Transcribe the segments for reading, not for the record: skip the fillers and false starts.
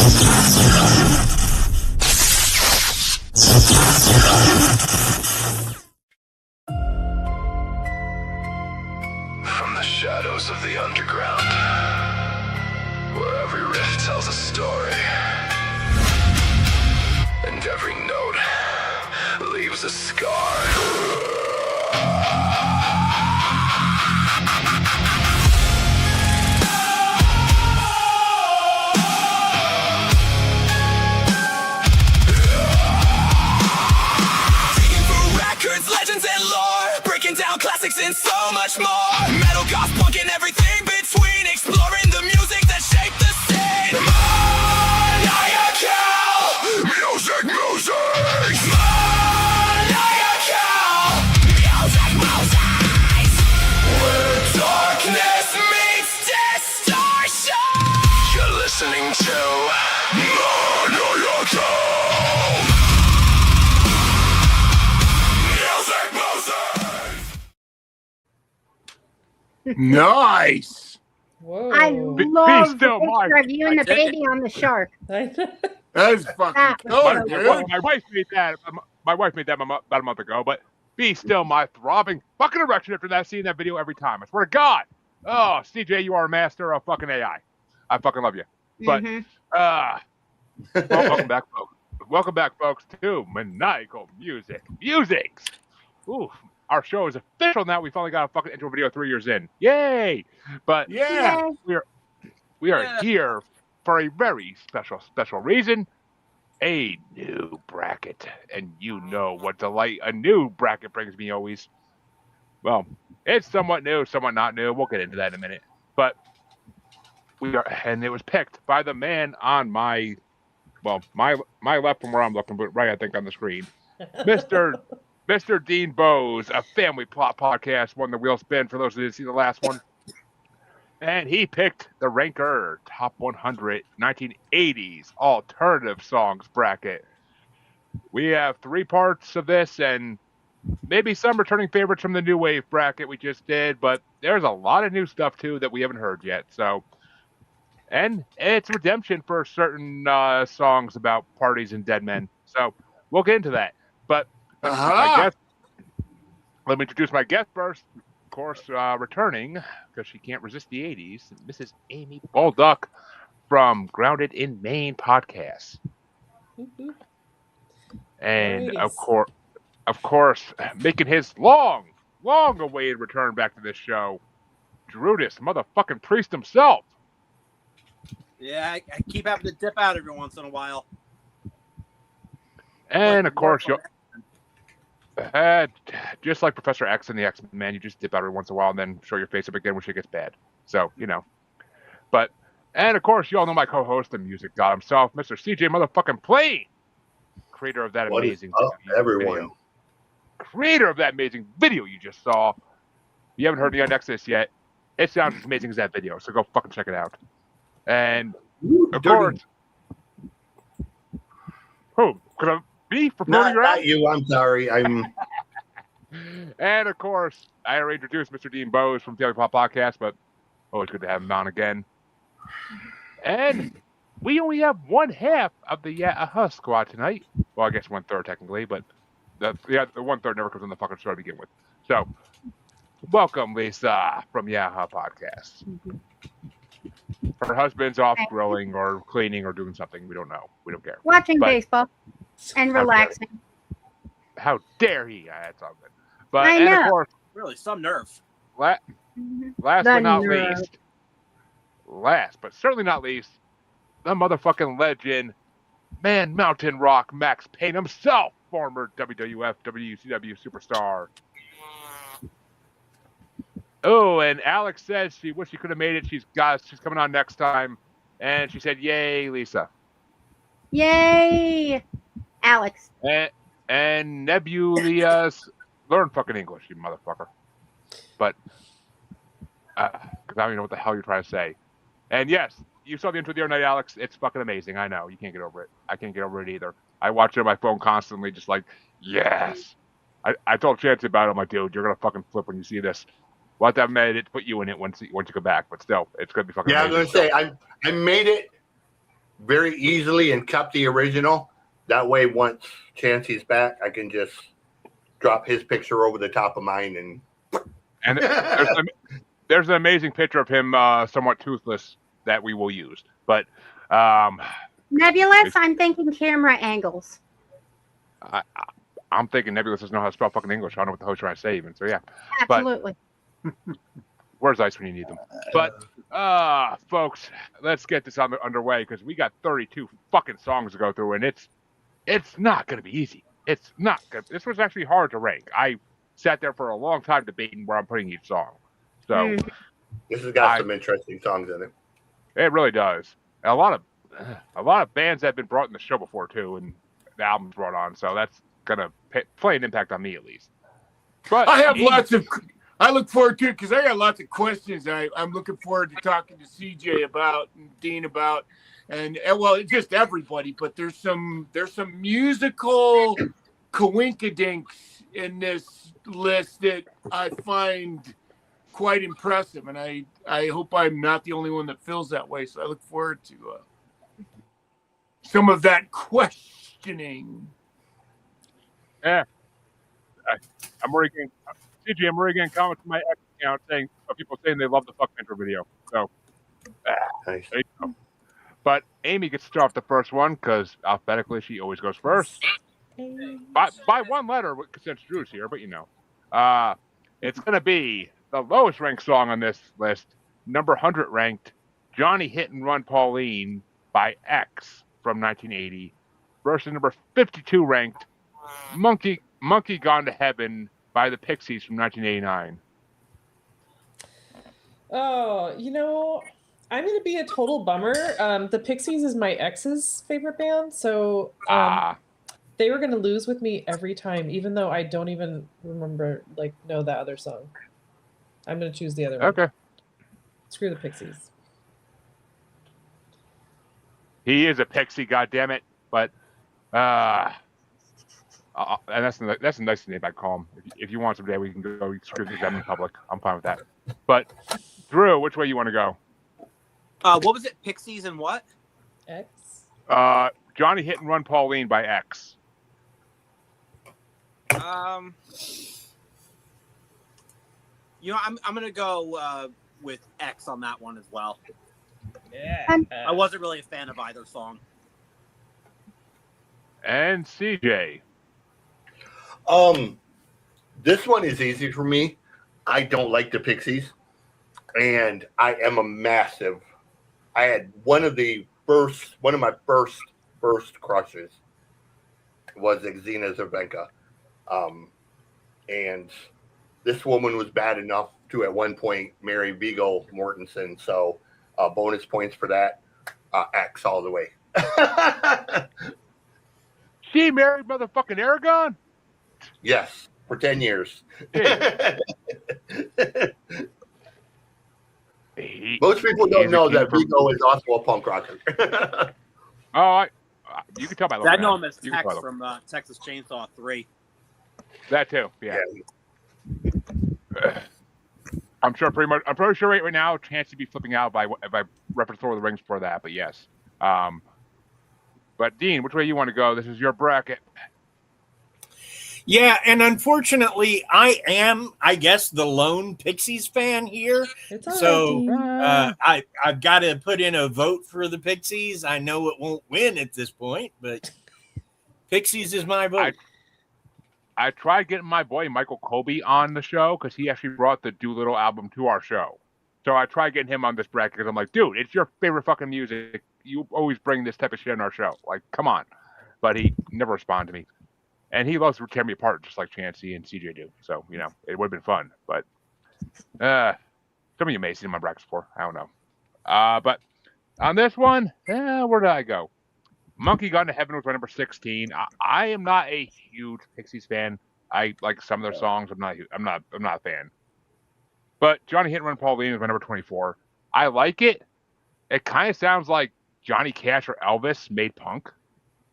From the shadows of the underground, where every riff tells a story, and every note leaves a scar. Legends and lore, breaking down classics and so much more. Metal, goth, punk, and everything between, exploring the music that shaped the scene. Maniacal, music, music. Maniacal, music, music. Where darkness meets distortion. You're listening to Maniacal. Nice. Whoa. I love the picture of you and the I did baby on the shark. That's fucking That cool, was dude. so My wife made that. My wife made that about a month ago. But be still my throbbing fucking erection after that. Seeing that video every time. I swear to God. Oh, CJ, you are a master of fucking AI. I fucking love you. But welcome back, folks. Welcome back, folks, to Maniacal Music. Musings. Ooh. Our show is official now. We finally got a fucking intro video 3 years in. Yay! But Yeah. we are here for a very special reason. A new bracket. And you know what delight a new bracket brings me always. Well, it's somewhat new, somewhat not new. We'll get into that in a minute. But and it was picked by the man on my left from where I'm looking, but right, I think, on the screen. Mr. Dean Bose, a family plot podcast, won the wheel spin for those who didn't see the last one. And he picked the Ranker Top 100 1980s Alternative Songs bracket. We have 3 parts of this and maybe some returning favorites from the New Wave bracket we just did, but there's a lot of new stuff, too, that we haven't heard yet. And it's redemption for certain songs about parties and dead men. So we'll get into that. But let me introduce my guest first. Of course, returning, because she can't resist the 80s, Mrs. Amy Balduck from Grounded in Maine podcast. And of course, making his long-awaited return back to this show, Druidus, motherfucking priest himself. Yeah, I keep having to dip out every once in a while. And of course, just like Professor X and the X-Men, you just dip out every once in a while and then show your face up again when shit gets bad. So, you know. And of course, you all know my co-host, the music god himself, Mr. CJ motherfucking Plain, creator of that amazing video. Creator of that amazing video you just saw. If you haven't heard the Nexus yet, it sounds as amazing as that video, so go fucking check it out. And of course, who? Could I be for promoting your not you. I'm sorry. I'm. And of course, I already introduced Mr. Dean Bose from Daily Pop Podcast, but always good to have him on again. And we only have one half of the squad tonight. Well, I guess 1/3 technically, but the 1/3 never comes on the fucking show to begin with. So, welcome, Lisa from Yaha Podcast. Her husband's off grilling or cleaning or doing something. We don't know. We don't care. Watching baseball and relaxing. How dare he? That's all good. But I know. Of course, Really, some nerve. last but not least, last but certainly not least, the motherfucking legend, Man Mountain Rock Max Payne himself, former WWF, WCW superstar. Oh, and Alex says she wished she could have made it. She's coming on next time, and she said, "Yay, Lisa!" Yay, Alex. And Nebulia's learn fucking English, you motherfucker. But because I don't even know what the hell you're trying to say. And yes, you saw the intro the other night, Alex. It's fucking amazing. I know you can't get over it. I can't get over it either. I watch it on my phone constantly, just like yes. I told Chance about it. I'm like, dude, you're gonna fucking flip when you see this. We'll have to have it, put you in it once you go back, but still, it's gonna be fucking. Yeah, amazing. I'm gonna say I made it very easily and kept the original. That way, once Chancey's back, I can just drop his picture over the top of mine. And there's an amazing picture of him somewhat toothless that we will use. But Nebulous, I'm thinking camera angles. I'm thinking Nebulous doesn't know how to spell fucking English. I don't know what the hell's trying to say even. So yeah. Absolutely. But where's ice when you need them? But folks, let's get this underway because we got 32 fucking songs to go through, and it's not going to be easy. It's not good. This was actually hard to rank. I sat there for a long time debating where I'm putting each song. So this has got some interesting songs in it. It really does. A lot of bands that have been brought in the show before too, and the albums brought on. So that's gonna play an impact on me at least. But I have I look forward to it because I got lots of questions. I'm looking forward to talking to CJ about and Dean about, and well, just everybody. But there's some musical coinkydinks in this list that I find quite impressive, and I hope I'm not the only one that feels that way. So I look forward to some of that questioning. Yeah, I'm already getting CJ. I'm already getting comments from my X account saying people saying they love the fuck intro video. So, Nice. there you go. But Amy gets to start off the first one because alphabetically she always goes first. By one letter since Drew's here, but it's going to be the lowest ranked song on this list, number 100 ranked, Johnny Hit and Run Pauline by X from 1980, versus number 52 ranked, Monkey Gone to Heaven by the Pixies from 1989. Oh, I'm going to be a total bummer. The Pixies is my ex's favorite band, so they were going to lose with me every time, even though I don't even remember, know that other song. I'm going to choose the other one. Okay. Screw the Pixies. He is a Pixie, goddammit. But, and that's a nice name I call him. If you want someday, we can go screw them in public. I'm fine with that. But, Drew, which way you want to go? What was it? Pixies and what? X? Johnny Hit and Run Pauline by X. I'm gonna go with X on that one as well. Yeah. I wasn't really a fan of either song. And CJ. This one is easy for me. I don't like the Pixies, and I am a massive. I had one of my first crushes was Xena Zervenka. And this woman was bad enough to at one point marry Viggo Mortensen. So bonus points for that. X all the way. She married motherfucking Aragon? Yes, for 10 years. Most people don't know that Viggo is also a punk rocker. You can tell by I know him as Tex from Texas Chainsaw 3. That too, yeah. I'm pretty sure right now, chance to be flipping out if I reference Lord of the Rings for that, but yes. But Dean, which way you want to go? This is your bracket. Yeah, and unfortunately, I am, I guess, the lone Pixies fan here. So I've got to put in a vote for the Pixies. I know it won't win at this point, but Pixies is my vote. I tried getting my boy Michael Colby on the show because he actually brought the Doolittle album to our show. So I tried getting him on this bracket because I'm like, dude, it's your favorite fucking music. You always bring this type of shit on our show. Like, come on. But he never responded to me. And he loves to tear me apart just like Chancey and CJ do. So, it would have been fun. But some of you may have seen my brackets before. I don't know. But on this one, where did I go? Monkey Gone to Heaven was my number 16. I am not a huge Pixies fan. I like some of their songs. I'm not a fan. But Johnny Hit and Run Pauline is my number 24. I like it. It kind of sounds like Johnny Cash or Elvis made punk,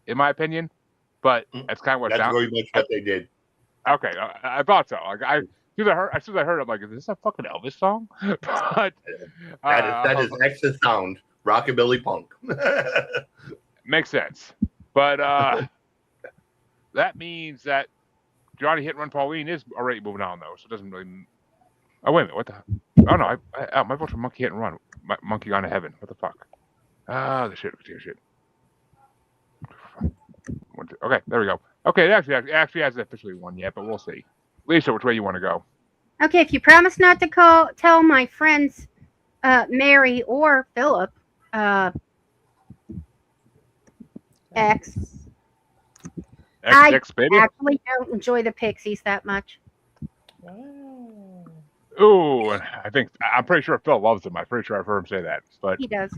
in my opinion. But that's kind of what it sounds. That's very much what they did. Okay, I thought so. Like as soon as I heard, I'm like, is this a fucking Elvis song? But that is X's sound rockabilly punk. Makes sense. But that means that Johnny Hit and Run Pauline is already moving on, though, so it doesn't really. Oh, wait a minute. What the? Oh, no. My vote's for Monkey Hit and Run. Monkey Gone to Heaven. What the fuck? The shit. Okay, there we go. Okay, it actually hasn't officially won yet, but we'll see. Lisa, which way you want to go? Okay, if you promise not to tell my friends Mary or Philip, X. I actually don't enjoy the Pixies that much. Wow. Ooh, I'm pretty sure Phil loves them. I'm pretty sure I've heard him say that. But He does.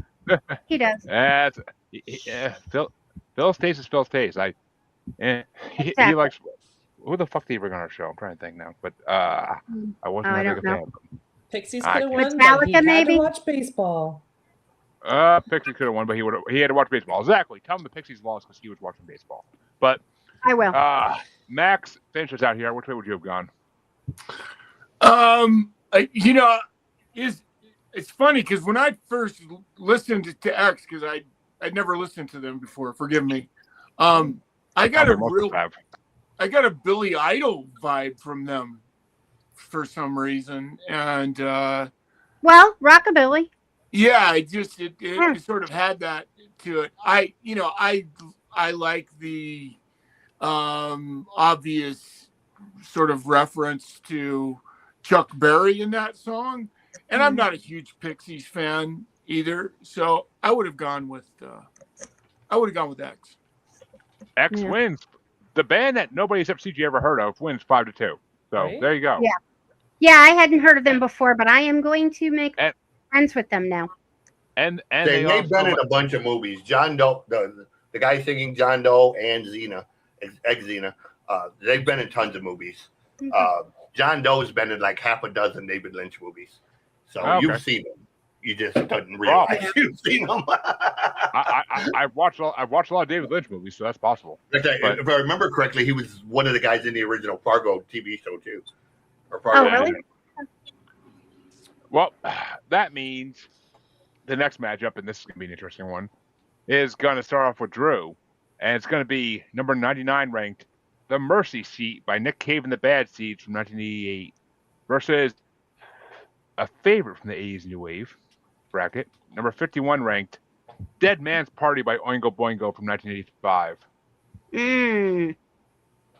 He does. Phil's taste is Phil's taste. He likes. Who the fuck did he bring on our show? I'm trying to think now, but I wasn't a big fan. Pixies could have won. But he had to watch baseball. Pixies could have won, but he had to watch baseball. Exactly. Tell him the Pixies lost because he was watching baseball. But I will. Max, finish us out here. Which way would you have gone? It's funny because when I first listened to X, because I'd never listened to them before. Forgive me. I got a Billy Idol vibe from them for some reason, and rockabilly. Yeah, it sort of had that to it. I like the obvious sort of reference to Chuck Berry in that song, and I'm not a huge Pixies fan either, so I would have gone with X. X wins. The band that nobody except CG ever heard of wins 5-2. So There you go. Yeah, I hadn't heard of them before, but I am going to make friends with them now. And they've been in a bunch of movies. John Doe, the guy singing John Doe and Xena, ex-Xena, they've been in tons of movies. John Doe's been in like half a dozen David Lynch movies. So you've seen them. You just couldn't realize you've seen them. I've watched a lot of David Lynch movies, so that's possible. If I remember correctly, he was one of the guys in the original Fargo TV show too. Really? Well, that means the next matchup, and this is going to be an interesting one, is going to start off with Drew, and it's going to be number 99 ranked, The Mercy Seat by Nick Cave and the Bad Seeds from 1988 versus a favorite from the 80s New Wave bracket, number 51 ranked, Dead Man's Party by Oingo Boingo from 1985.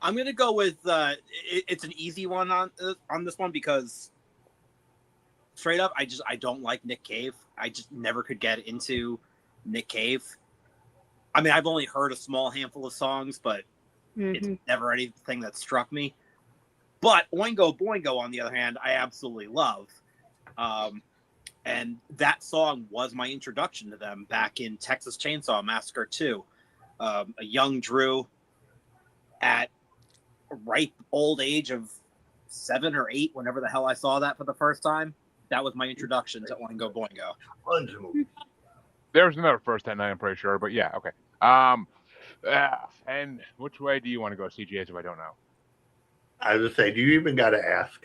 I'm going to go with, it's an easy one on this one because straight up, I don't like Nick Cave. I just never could get into Nick Cave. I mean, I've only heard a small handful of songs, but it's never anything that struck me. But Oingo Boingo, on the other hand, I absolutely love. And that song was my introduction to them back in Texas Chainsaw Massacre 2. A young Drew at a ripe old age of 7 or 8, whenever the hell I saw that for the first time. That was my introduction to Oingo Boingo. There was another first that night, I'm pretty sure, but yeah, okay. And which way do you want to go, CGS, if I don't know? I was say, do you even got to ask?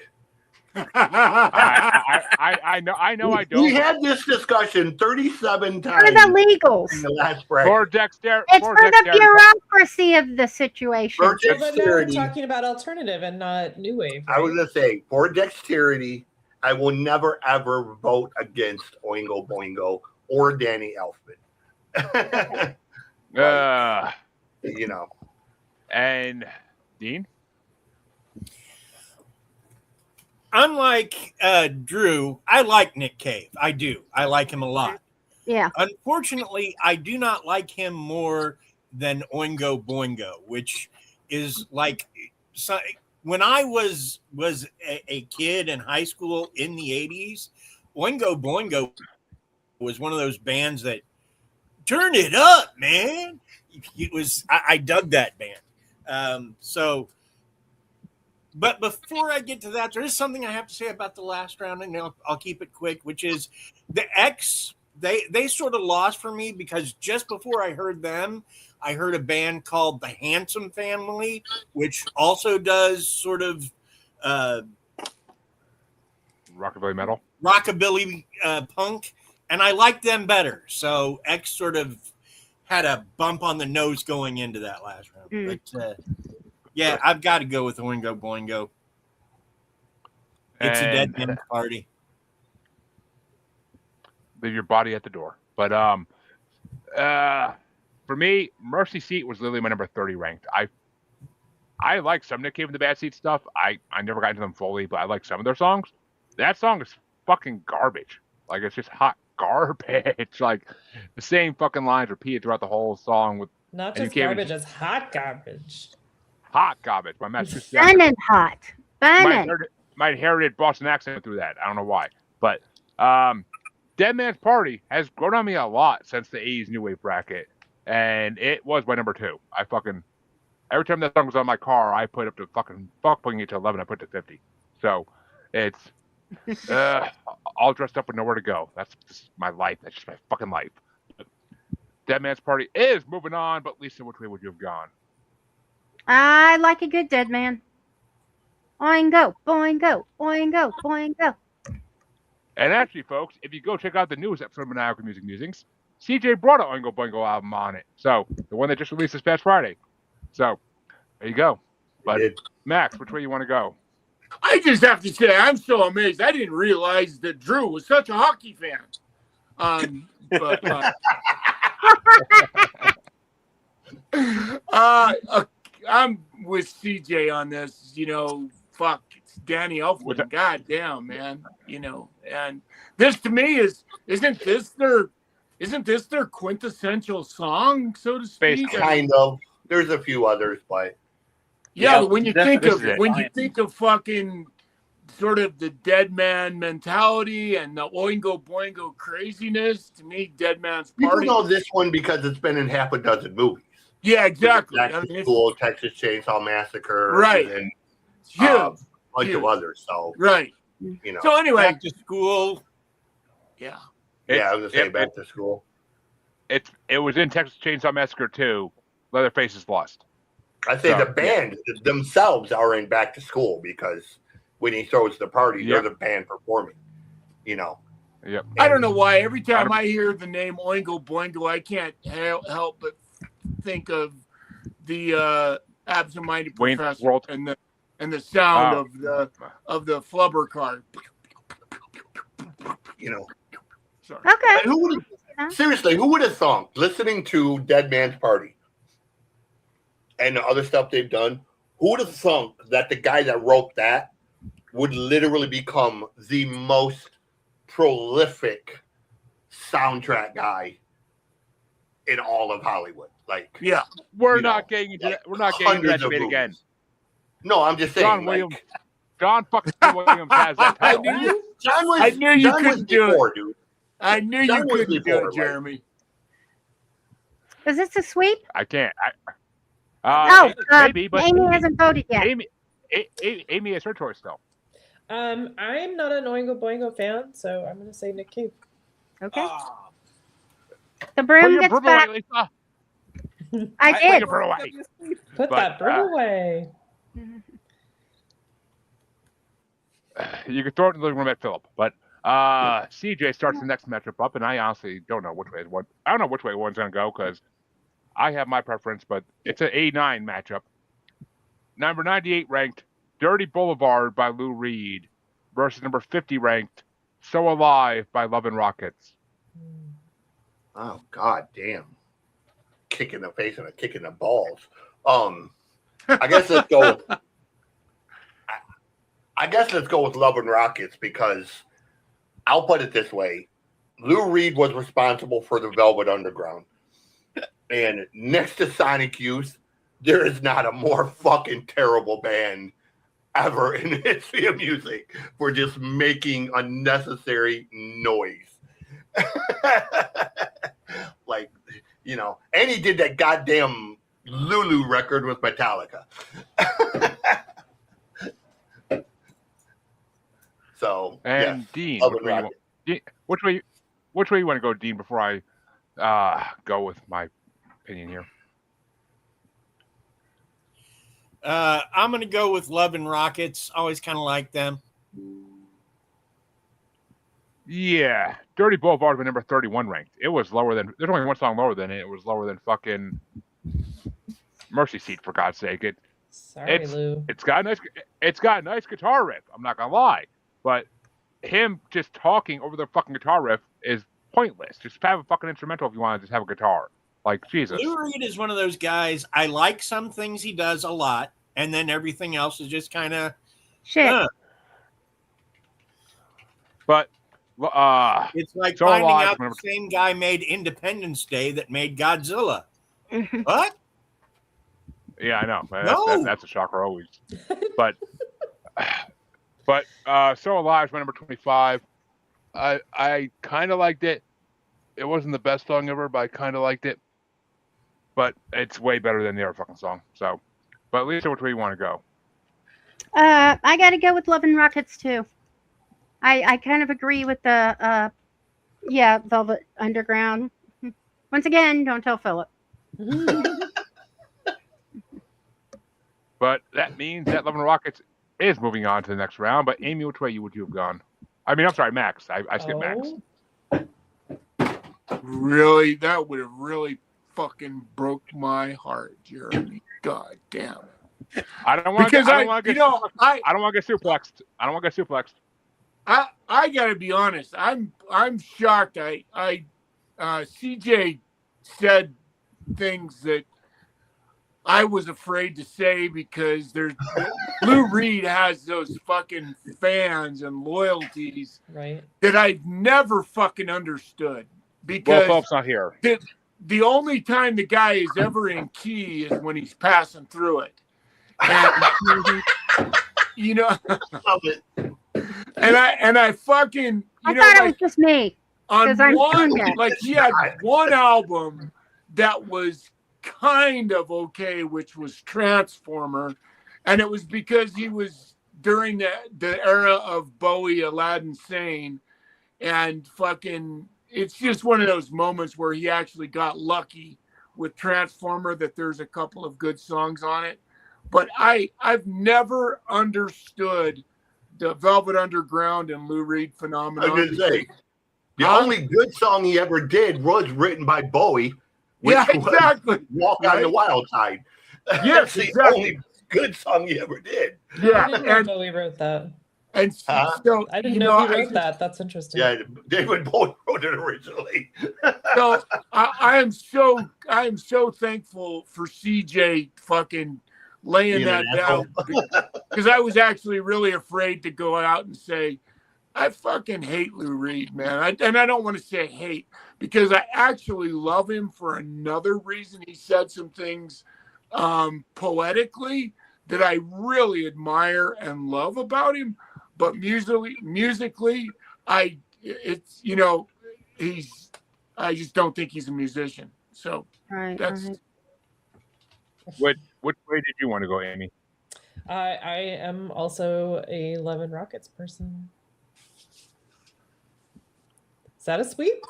I know I don't. We had this discussion 37 times. For the legals. In the last bracket. For dexterity. It's for the bureaucracy of the situation. For But now we're dexterity. talking about alternative and not new wave. I was going to say, for dexterity, I will never, ever vote against Oingo Boingo or Danny Elfman. You know. And Dean? Unlike Drew, I like Nick Cave. I do. I like him a lot. Yeah. Unfortunately, I do not like him more than Oingo Boingo, which is like when I was a kid in high school in the 80s, Oingo Boingo was one of those bands that turn it up, man. It was I dug that band. But before I get to that, there is something I have to say about the last round, and I'll keep it quick, which is the X. They sort of lost for me because just before I heard them, I heard a band called the Handsome Family, which also does sort of rockabilly metal, rockabilly punk, and I like them better. So X sort of had a bump on the nose going into that last round. But yeah, I've got to go with Oingo Boingo. It's a dead man's party. Leave your body at the door. But for me, Mercy Seat was literally my number 30 ranked. I like some Nick Cave and the Bad Seed stuff. I never got into them fully, but I like some of their songs. That song is fucking garbage. Like, it's just hot garbage. Like, the same fucking lines repeated throughout the whole song. With Not just garbage, it's hot garbage. Hot garbage. My Massachusetts Burning hot. Burning. My inherited Boston accent through that. I don't know why. But Dead Man's Party has grown on me a lot since the 80s New Wave bracket. And it was my number 2. Every time that song was on my car, I put up to putting it to 11, I put it to 50. So it's all dressed up with nowhere to go. That's just my life. That's just my fucking life. Dead Man's Party is moving on, but Lisa, which way would you have gone? I like a good Dead Man. Oingo, boingo, oingo, boingo. And actually, folks, if you go check out the newest episode of Maniacal Musings, CJ brought an Oingo Boingo album on it. So the one that just released this past Friday. So there you go. But Max, which way you want to go? I just have to say, I'm so amazed. I didn't realize that Drew was such a hockey fan. But I'm with CJ on this. You know, fuck, it's Danny Elfman. God damn, man. You know, and this to me isn't this their quintessential song, so to speak? Kind of. There's a few others, but yeah, when you think of fucking sort of the Dead Man mentality and the Oingo Boingo craziness, to me, Dead Man's Party. People know this one because it's been in half a dozen movies. Yeah, exactly. School, Texas Chainsaw Massacre, right, and a bunch of others. So right, you know. So anyway, Back to School. Yeah. I was gonna say Back to School. It was in Texas Chainsaw Massacre 2. Leatherface's Lust. I say the band themselves are in Back to School because when he throws the party, they're the band performing. You know. Yep. I don't know why. Every time I hear the name Oingo Boingo, I can't help but think of the absent-minded professor and the sound of the flubber car. You know. Sorry. Okay. Seriously, who would have thought listening to Dead Man's Party and the other stuff they've done? Who would have thought that the guy that wrote that would literally become the most prolific soundtrack guy in all of Hollywood? Like, yeah, we're not getting into that. We're not getting into that debate again. No, I'm just saying. John fucking Williams has that title. I knew you couldn't do it, dude. I knew you couldn't do it, Jeremy. Is this a sweep? I can't. Maybe, but Amy hasn't voted yet. Amy has her choice still. I'm not an Oingo Boingo fan, so I'm going to say Nick Cave. Okay. The broom gets back. I did. Put that broom away. You can throw it in the living room at Philip, but CJ starts the next matchup up, and I honestly don't know which way one. I don't know which way one's going to go because I have my preference, but it's an 89 matchup. Number 98 ranked Dirty Boulevard by Lou Reed versus number 50 ranked So Alive by Love and Rockets. Oh, god damn. Kick in the face and a kick in the balls. I guess let's go. I guess let's go with Love and Rockets because I'll put it this way. Lou Reed was responsible for the Velvet Underground. And next to Sonic Youth, there is not a more fucking terrible band ever in the history of music for just making unnecessary noise. Like, you know, and he did that goddamn Lulu record with Metallica. So, and yes, Dean, which way you want to go, Dean, before I go with my opinion here? I'm going to go with Love and Rockets. Always kind of like them. Yeah, Dirty Boulevard was number 31 ranked. It was lower than. There's only one song lower than it. It was lower than fucking Mercy Seat, for God's sake. Sorry, Lou. It's got a nice guitar riff. I'm not gonna lie, but him just talking over the fucking guitar riff is pointless. Just have a fucking instrumental if you want to just have a guitar. Like, Jesus. Lou Reed is one of those guys. I like some things he does a lot, and then everything else is just kind of shit. But it's like So finding Alive, out the same guy made Independence Day that made Godzilla. What? Yeah, I know. No. That's a shocker always. But So Alive was my number 25. I kind of liked it. It wasn't the best song ever, but I kind of liked it. But it's way better than the other fucking song. So, but Lisa, which way you want to go? I got to go with Love and Rockets too. I kind of agree with the Velvet Underground. Once again, don't tell Philip. But that means that Love and Rockets is moving on to the next round. But Amy, which way would you have gone? I mean, I'm sorry, Max. I skipped Max. Really? That would have really fucking broke my heart, Jeremy. God damn it. I don't want to get suplexed. I don't want to get suplexed. I gotta be honest. I'm shocked. CJ said things that I was afraid to say because Lou Reed has those fucking fans and loyalties that I've never fucking understood. Because Philip's not here. The only time the guy is ever in key is when he's passing through it. And, you know, love it. And I fucking, I thought it was just me. On one, like he had one album that was kind of okay, which was Transformer, and it was because he was during the era of Bowie, Aladdin Sane, and fucking, it's just one of those moments where he actually got lucky with Transformer that there's a couple of good songs on it. But I've never understood the Velvet Underground and Lou Reed phenomenon. I was gonna say, the only good song he ever did was written by Bowie. Yeah, exactly. Walk on the Wild Side. Yes, That's exactly. the only good song he ever did. Yeah, I didn't know Bowie wrote that. And so I didn't know he wrote that. That's interesting. Yeah, David Bowie wrote it originally. So I am so thankful for CJ fucking laying that down, because I was actually really afraid to go out and say I fucking hate Lou Reed, man. And I don't want to say hate, because I actually love him for another reason. He said some things poetically that I really admire and love about him. But musically, I just don't think he's a musician. So that's. Which way did you want to go, Amy? I am also a Love and Rockets person. Is that a sweep?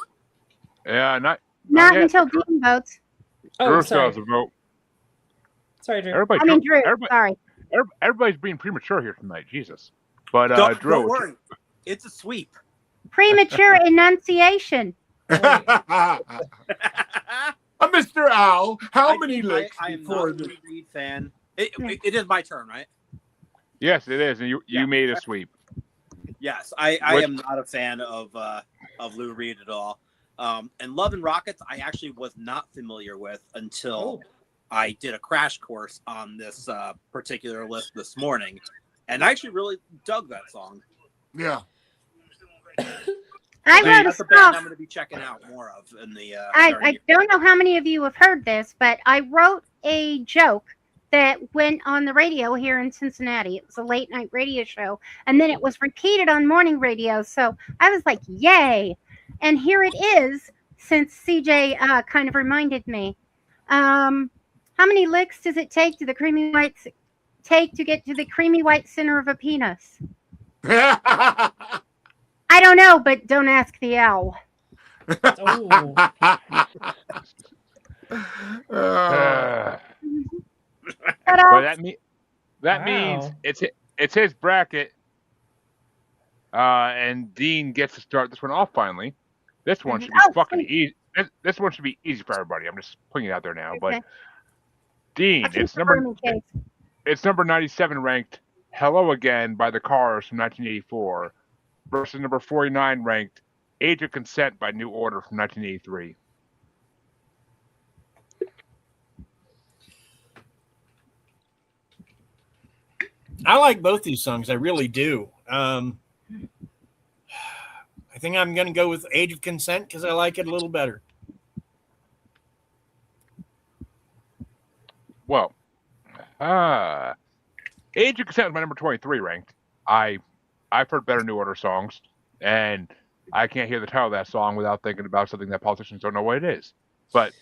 Yeah, not Not until Dean votes. Oh, Drew sorry. still has a vote. Sorry, Drew. Drew. Sorry. Everybody's being premature here tonight. Jesus. But Drew, don't worry. It's a sweep. Premature enunciation. Mr. Al, how many licks I am before not a this? Lou Reed fan. It is my turn, right? Yes, it is, and you made a sweep. Yes, I am not a fan of Lou Reed at all. And Love and Rockets, I actually was not familiar with until I did a crash course on this particular list this morning, and I actually really dug that song. Yeah. I wrote a That's a song. band I'm going to be checking out more of in the. I don't know how many of you have heard this, but I wrote a joke that went on the radio here in Cincinnati. It was a late night radio show, and then it was repeated on morning radio. So I was like, "Yay!" And here it is. Since CJ kind of reminded me, how many licks does it take to the creamy white to get to the creamy white center of a penis? I don't know, but don't ask the owl. But that means it's his bracket. And Dean gets to start this one off finally. This one should be fucking easy. This one should be easy for everybody. I'm just putting it out there now. Okay. But Dean, it's number 97 ranked "Hello Again" by the Cars from 1984 versus number 49 ranked "Age of Consent" by New Order from 1983. I like both these songs. I really do. I think I'm going to go with Age of Consent because I like it a little better. Well, Age of Consent is my number 23 ranked. I've heard better New Order songs, and I can't hear the title of that song without thinking about something that politicians don't know what it is. But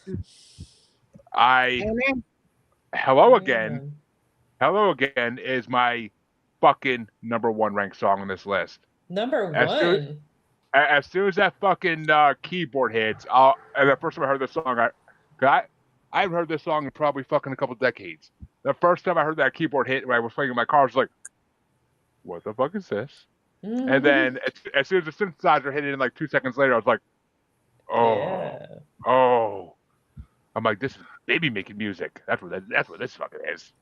Hello Again is my fucking number 1 ranked song on this list. Number one. As soon as that fucking keyboard hits, and the first time I heard this song, I haven't heard this song in probably fucking a couple decades. The first time I heard that keyboard hit when I was playing in my car, I was like, what the fuck is this? Mm-hmm. And then as soon as the synthesizer hit it in like 2 seconds later, I was like, oh. I'm like, this is baby making music. That's what this fucking is.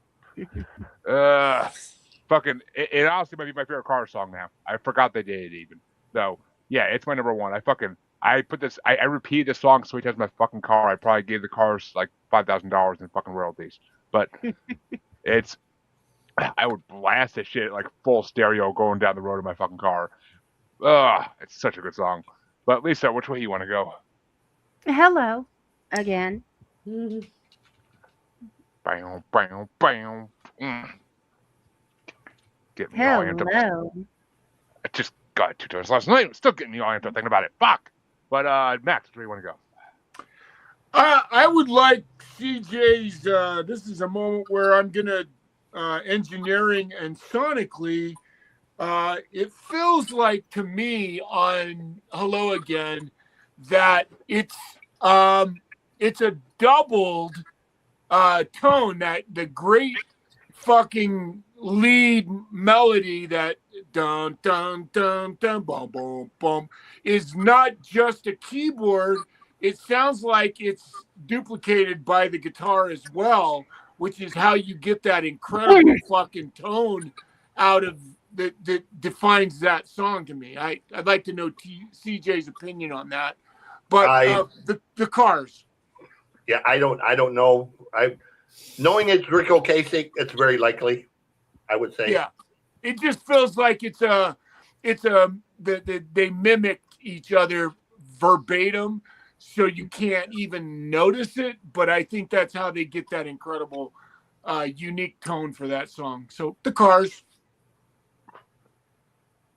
Fucking, it honestly might be my favorite car song now. I forgot they did it even. So, yeah, it's my number 1. I repeated this song so many times in my fucking car. I probably gave the Cars like $5,000 in fucking royalties. But I would blast this shit like full stereo going down the road in my fucking car. It's such a good song. But Lisa, which way you want to go? Hello Again. Bam, bam, bam. Get me all amped up. I just got 2 times last night. I'm still getting me all amped up thinking about it. Fuck. But Max, where do you want to go? I would like CJ's. This is a moment where I'm gonna engineering and sonically. It feels like to me on Hello Again that it's a doubled tone, that the great fucking lead melody that dun dun dun dun boom boom boom is not just a keyboard. It sounds like it's duplicated by the guitar as well, which is how you get that incredible fucking tone out of that defines that song to me. I'd like to know CJ's opinion on that. But the Cars. Yeah, I don't know. Knowing it's Rick Ocasek, it's very likely, I would say. Yeah, it just feels like they mimicked each other verbatim, so you can't even notice it. But I think that's how they get that incredible, unique tone for that song. So the Cars.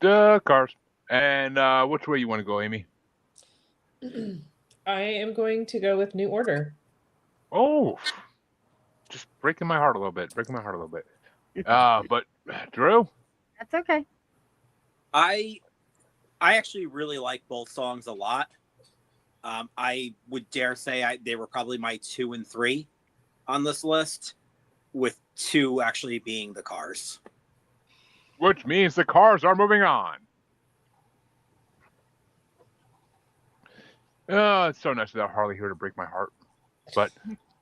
The Cars. And which way you want to go, Amy? I am going to go with New Order. Oh, just breaking my heart a little bit. But Drew? That's okay. I actually really like both songs a lot. I would dare say they were probably my 2 and 3 on this list, with 2 actually being the Cars. Which means the Cars are moving on. It's so nice without Harley here to break my heart. But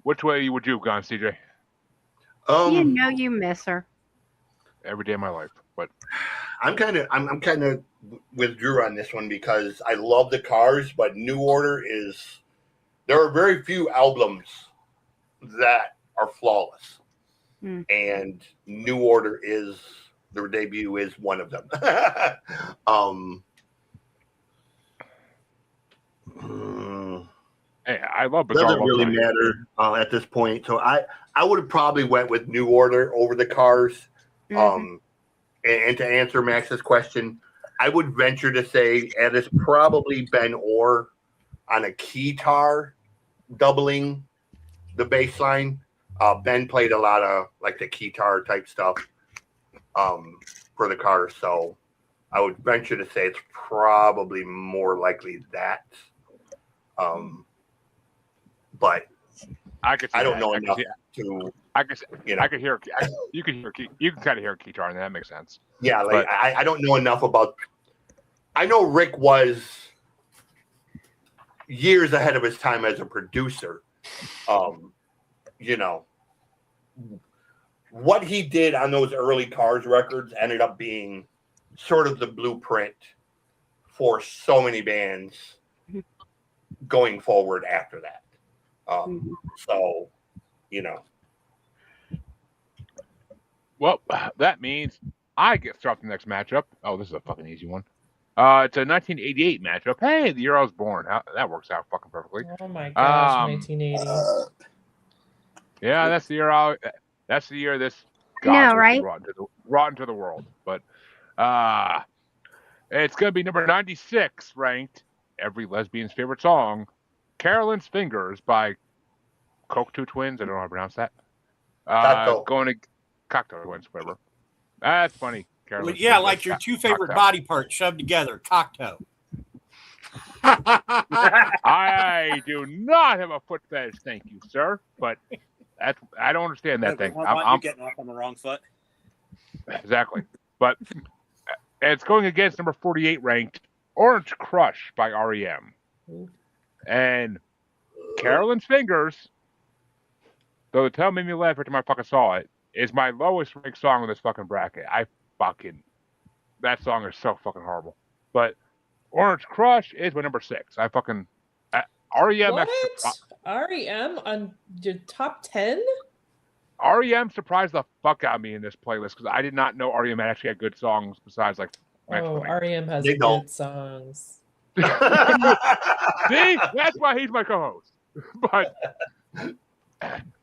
which way would you have gone, CJ? You know you miss her every day of my life. But I'm kind of with Drew on this one because I love the Cars, but New Order there are very few albums that are flawless, and New Order their debut is one of them. Hey, I love Bizarre. Doesn't really matter at this point. So I would have probably went with New Order over the Cars. And to answer Max's question, I would venture to say it is probably Ben Orr on a keytar doubling the bass line. Ben played a lot of like the keytar type stuff for the Cars. So I would venture to say it's probably more likely that. But I don't know enough to. I can hear. You can kind of hear a guitar, and that makes sense. Yeah, like I don't know enough about I know Rick was years ahead of his time as a producer. You know, what he did on those early Cars records ended up being sort of the blueprint for so many bands going forward after that. So, you know. Well, that means I get to start the next matchup. Oh, this is a fucking easy one. It's a 1988 matchup. Hey, the year I was born. That works out fucking perfectly. Oh my gosh, 1980. Yeah, that's the year. That's the year this No, right? brought into the world. But it's gonna be number 96 ranked. Every lesbian's favorite song, "Carolyn's Fingers" by Cocteau Twins. I don't know how to pronounce that. Going to Cocteau Twins, whatever. That's funny. Well, yeah, like your two favorite body parts shoved together. Cocteau. I do not have a foot fetish, thank you, sir. But I don't understand that thing. I'm getting off on the wrong foot. Exactly. But it's going against number 48 ranked "Orange Crush" by REM. And Carolyn's Fingers, though the tail made me laugh every time I fucking saw it, is my lowest ranked song in this fucking bracket. That song is so fucking horrible. But "Orange Crush" is my number 6. REM. What? REM on your top 10? REM surprised the fuck out of me in this playlist because I did not know REM actually had good songs besides like. REM has good songs. See, that's why he's my co-host. But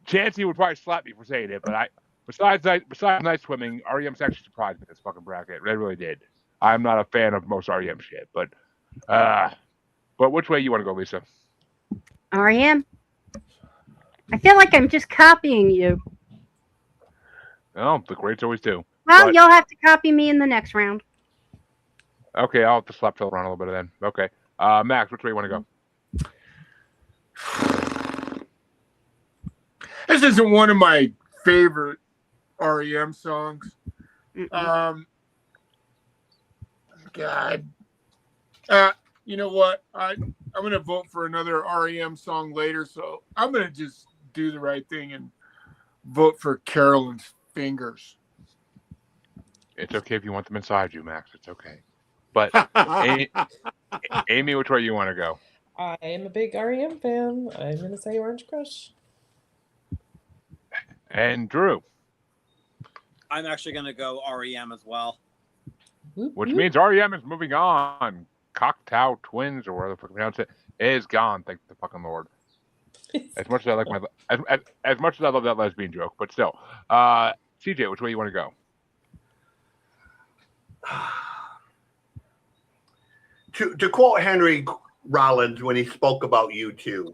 Chancey would probably slap me for saying it, but besides Night Swimming, REM's actually surprised me in this fucking bracket. They really did. I'm not a fan of most REM shit, but which way you want to go, Lisa? REM. I feel like I'm just copying you. Oh, the greats always do. Well, you'll have to copy me in the next round. Okay, I'll have to slap Phil around a little bit then. Okay. Max, which way you want to go? This isn't one of my favorite REM songs. God. You know what? I'm going to vote for another REM song later, so I'm going to just do the right thing and vote for Carolyn's Fingers. It's okay if you want them inside you, Max. It's okay. But Amy, which way you want to go? I am a big REM fan. I'm going to say Orange Crush. And Drew? I'm actually going to go REM as well. Which means REM is moving on. Cocteau Twins, or whatever the fuck you pronounce it, is gone. Thank the fucking Lord. As much as I like as much as I love that lesbian joke, but still. CJ, which way you want to go? To quote Henry Rollins when he spoke about U2,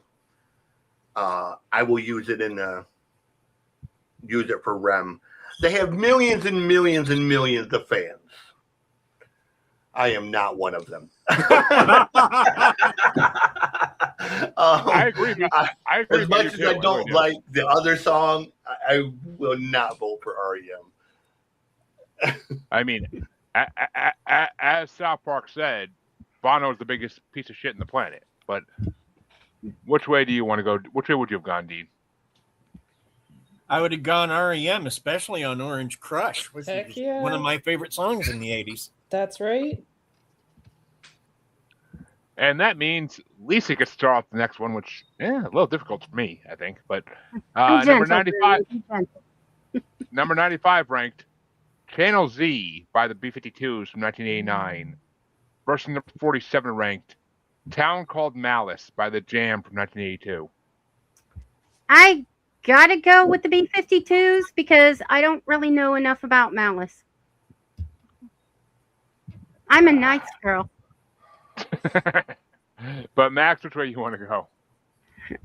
I will use it for REM. They have millions and millions and millions of fans. I am not one of them. I agree. I agree. As much as I don't like the other song, I will not vote for REM. I mean, as South Park said, Bono is the biggest piece of shit in the planet. But which way do you want to go? Which way would you have gone, Dean? I would have gone REM, especially on Orange Crush, which is one of my favorite songs in the 80s. That's right. And that means Lisa gets to start off the next one, which a little difficult for me, I think. But number 95, number 95 ranked, Channel Z by the B-52s from 1989. Versus number 47 ranked, Town Called Malice by the Jam from 1982. I gotta go with the B-52s because I don't really know enough about Malice. I'm a nice girl. But Max, which way you want to go?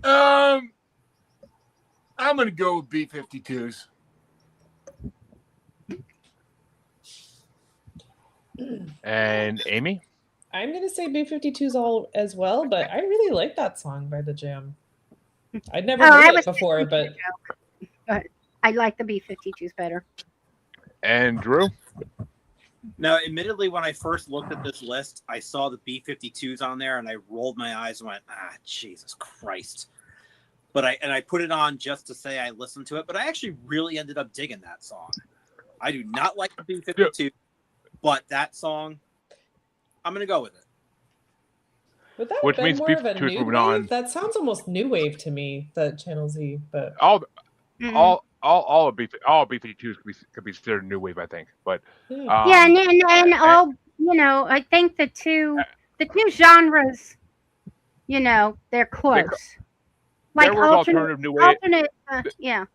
I'm going to go with B-52s. And Amy? I'm going to say B-52s all as well, but I really like that song by the Jam. I'd never heard it before, but I like the B-52s better. And Drew? Now, admittedly, when I first looked at this list, I saw the B-52s on there, and I rolled my eyes and went, Jesus Christ. But I put it on just to say I listened to it, but I actually really ended up digging that song. I do not like the B-52, but that song, I'm going to go with it. Would that Which have been means more of a B-52 is new moving wave? on. That sounds almost new wave to me, the Channel Z, but All of B-52s could be considered new wave, I think. But yeah, and all I think the two genres, they're close. Like there was alternative new wave. Yeah.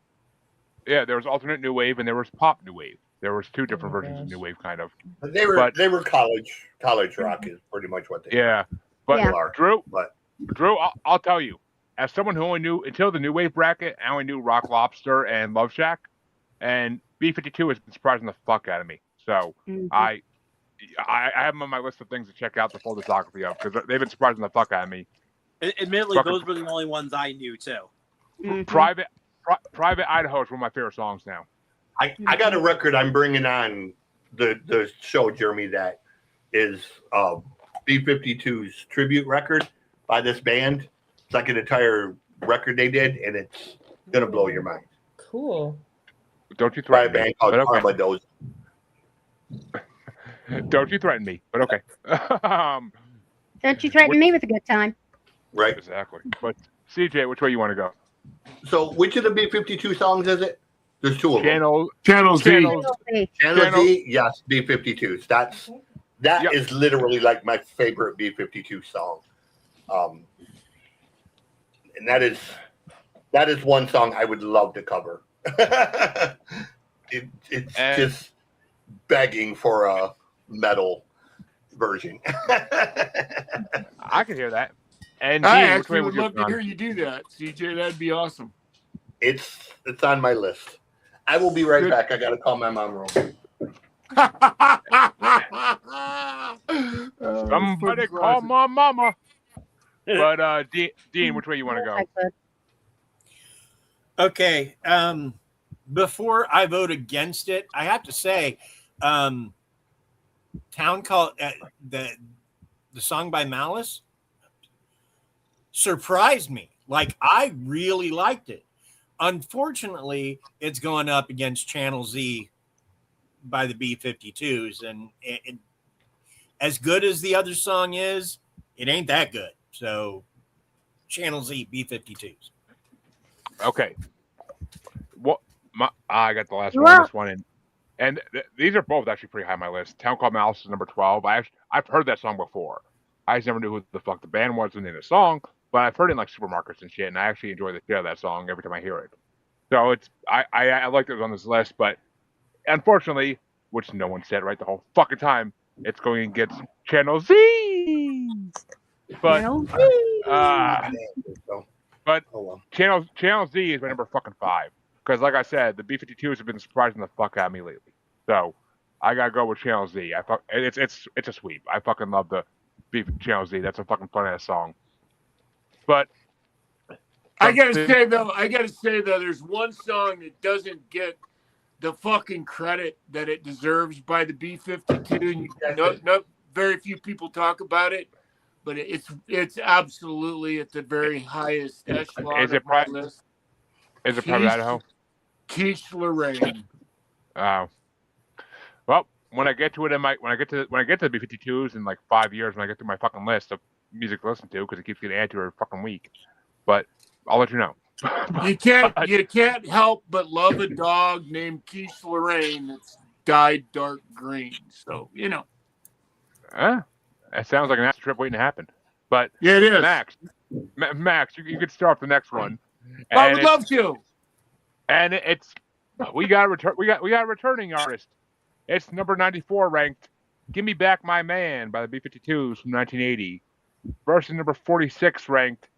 Yeah, there was alternate new wave and there was pop new wave. There was two different versions of new wave, kind of. They were college rock is pretty much what they yeah. But are. Drew, I'll tell you, as someone who only knew until the new wave bracket, I only knew Rock Lobster and Love Shack, and B-52 has been surprising the fuck out of me. So I have them on my list of things to check out the full discography of because they've been surprising the fuck out of me. Admittedly, those were the only ones I knew too. Private Idaho is one of my favorite songs now. I got a record I'm bringing on the show, Jeremy, that is B-52's tribute record by this band. It's like an entire record they did, and it's gonna blow your mind. Cool. Don't you threaten me? By a band called Armadillo. Don't you threaten me, but okay. Don't you threaten me with a good time. Right. Exactly. But CJ, which way you want to go? So which of the B-52 songs is it? There's two of them. Channel Z. Channel Z, yes, B-52s. That is literally like my favorite B-52 song. And that is one song I would love to cover. It's just begging for a metal version. I can hear that. And I actually would love to hear you do that, CJ. That'd be awesome. It's on my list. I will be right back. I got to call my mom real quick. Somebody call my mama. But Dean, which way you want to go? Okay. Before I vote against it, I have to say, Town Call the song by Malice surprised me. Like, I really liked it. Unfortunately, it's going up against Channel Z by the B-52s, and as good as the other song is, it ain't that good. So, Channel Z, B-52s. Okay. What? I got the last one on this one, and these are both actually pretty high on my list. Town Called Malice is number 12. I've heard that song before. I just never knew who the fuck the band was in the song, but I've heard it in like supermarkets and shit, and I actually enjoy the shit of that song every time I hear it. So I like that it was on this list, but unfortunately, which no one said right the whole fucking time, it's going against Channel Z. But Channel Z is my number fucking 5 because, like I said, the B-52s have been surprising the fuck out of me lately. So I gotta go with Channel Z. It's a sweep. I fucking love the Channel Z. That's a fucking fun ass song. But I gotta say though, there's one song that doesn't get the fucking credit that it deserves by the B-52. No, very few people talk about it, but it's absolutely at the very highest echelon of my list. Is it Private Idaho? Quiche Lorraine. Oh. Well, when I get to it, when I get to the B-52s in like 5 years, when I get through my fucking list of music to listen to, because it keeps getting added to every fucking week. But I'll let you know. You can't help but love a dog named Quiche Lorraine that's dyed dark green. So It sounds like an acid trip waiting to happen. But yeah, it is. Max, you could start the next one. I would love to. And we got a returning artist. It's number 94 ranked. Give Me Back My Man by the B-52s from 1980. Versus number 46 ranked.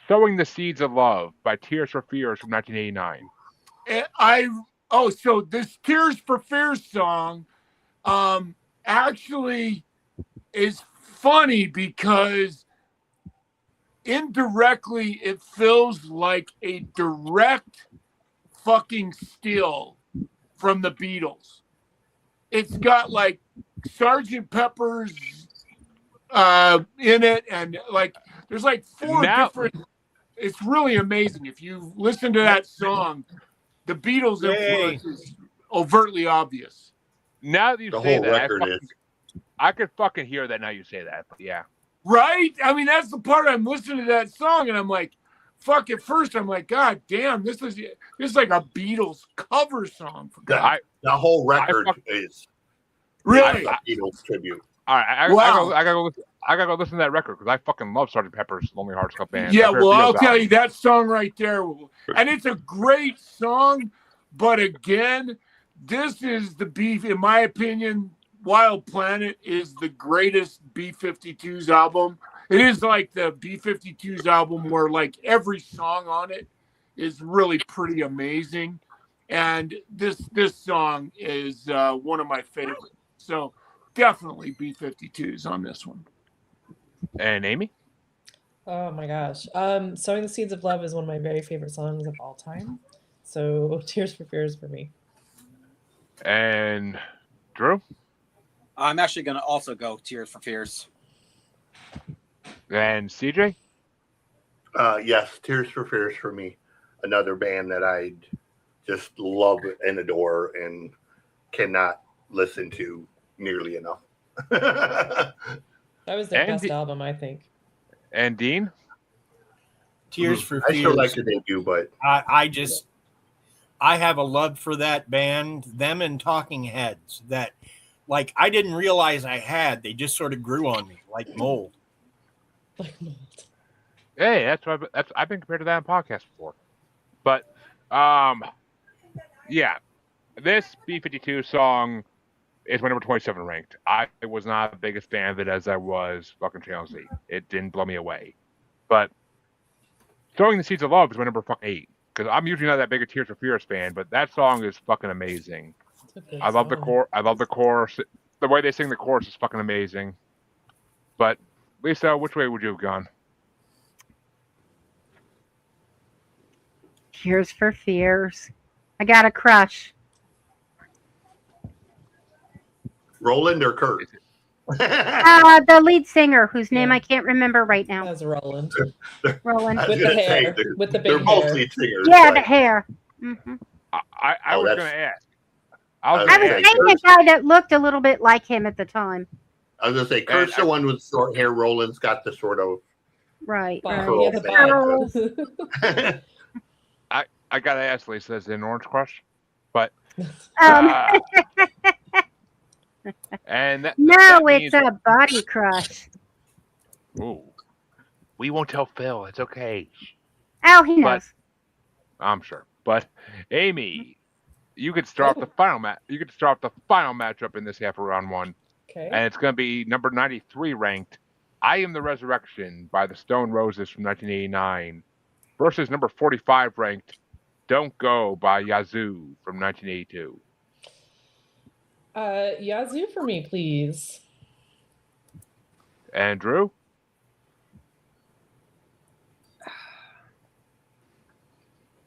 Sowing the Seeds of Love by Tears for Fears from 1989. So this Tears for Fears song actually is funny because indirectly it feels like a direct fucking steal from the Beatles. It's got like Sergeant Pepper's in it, and like there's like four different. It's really amazing. If you listen to that song, the Beatles influence is overtly obvious. Now that you the say whole that, record I could fucking hear that now you say that. But yeah. Right? I mean, that's the part I'm listening to that song, and I'm like, fuck. At first, I'm like, God damn, this is like a Beatles cover song. For God. The whole record is really a Beatles tribute. All right, I gotta go listen to that record because I fucking love Sgt. Pepper's Lonely Hearts Club Band. Yeah, well, I'll tell you that song right there, and it's a great song. But again, this is the beef, in my opinion. Wild Planet is the greatest B-52s album. It is like the B-52s album where like every song on it is really pretty amazing, and this song is one of my favorites. So. Definitely B-52s on this one. And Amy? Oh my gosh. Sowing the Seeds of Love is one of my very favorite songs of all time. So Tears for Fears for me. And Drew? I'm actually going to also go Tears for Fears. And CJ? Yes, Tears for Fears for me. Another band that I just love and adore and cannot listen to nearly enough. That was their best album, I think. And Dean? Tears for Fears. I still like the debut, but I have a love for that band, them and Talking Heads, that like I didn't realize I had. They just sort of grew on me like mold. Hey, I've been compared to that on podcast before. But yeah. This B-52 song is my number 27 ranked. I was not the biggest fan of it as I was fucking Channel Z. It didn't blow me away. But Sowing the Seeds of Love is my number fucking 8. Because I'm usually not that big a Tears for Fears fan, but that song is fucking amazing. I love the chorus. The way they sing the chorus is fucking amazing. But Lisa, which way would you have gone? Tears for Fears. I got a crush. Roland or Kurt? The lead singer, whose name I can't remember right now. That's Roland. Roland with the hair, with the big they're both lead singers. Yeah, the hair. Mm-hmm. I was going to ask. I was dating a guy that looked a little bit like him at the time. I was going to say, Kurt's the one with short hair. Roland's got the sort of right. curl thing. I got to ask Lisa, is it an Orange Crush? But and it's a body crush. Ooh, we won't tell Phil. It's okay. Oh, he knows. I'm sure. But Amy, you could start the final match. You could start the final matchup in this half of round one. Okay. And it's going to be number 93 ranked. I Am the Resurrection by the Stone Roses from 1989 versus number 45 ranked Don't Go by Yazoo from 1982. Yazoo for me, please. And Drew?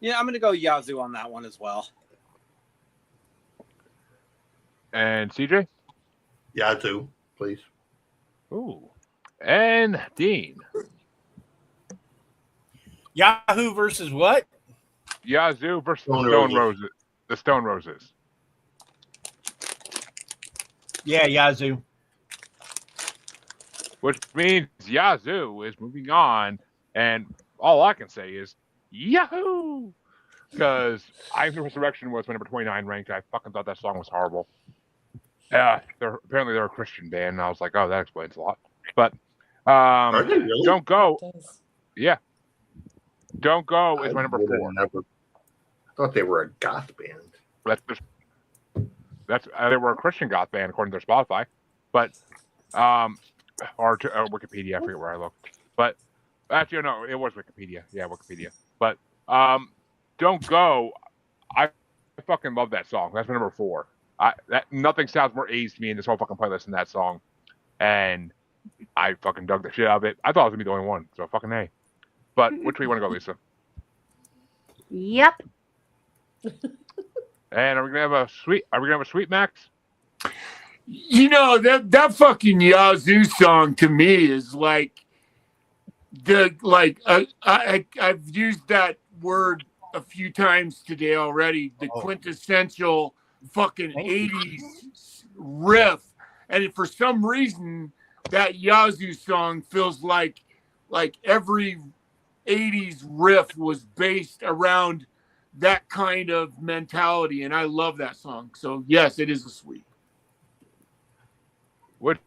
Yeah, I'm going to go Yazoo on that one as well. And CJ? Yazoo, please. Ooh. And Dean? Yahoo versus what? Yazoo versus Stone Roses. The Stone Roses. Yeah, Yazoo. Which means Yazoo is moving on, and all I can say is Yahoo! Because I Am the Resurrection was my number 29 ranked. I fucking thought that song was horrible. Apparently they're a Christian band, and I was like, oh, that explains a lot. But Are they really? Don't Go. Yeah. Don't Go is my number 4. I thought they were a goth band. They were a Christian goth band according to their Spotify, but or to Wikipedia. I forget where I looked, but actually no, it was Wikipedia. Yeah, Wikipedia. But Don't Go. I fucking love that song. That's my number 4. Nothing sounds more 80s to me in this whole fucking playlist than that song, and I fucking dug the shit out of it. I thought I was gonna be the only one, so fucking hey. But which way you want to go, Lisa? Yep. And are we gonna have a sweet? Are we gonna have a sweet Max? You know, that fucking Yazoo song to me is like I've used that word a few times today already. The quintessential fucking 80s riff, and for some reason that Yazoo song feels like every 80s riff was based around that kind of mentality, and I love that song. So yes, it is a sweep. Which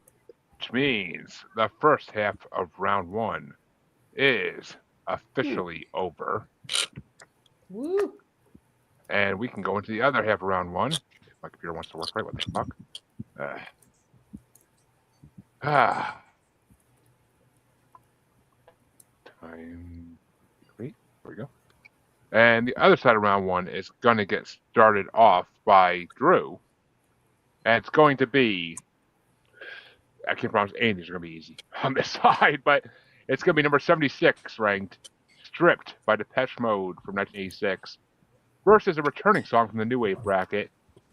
means the first half of round one is officially over. Woo. And we can go into the other half of round one. If my computer wants to work right, what the fuck? Time. Wait, there we go. And the other side of round one is going to get started off by Drew. And it's going to be, I can't promise any of these are going to be easy on this side, but it's going to be number 76 ranked, Stripped by Depeche Mode from 1986, versus a returning song from the New Wave bracket,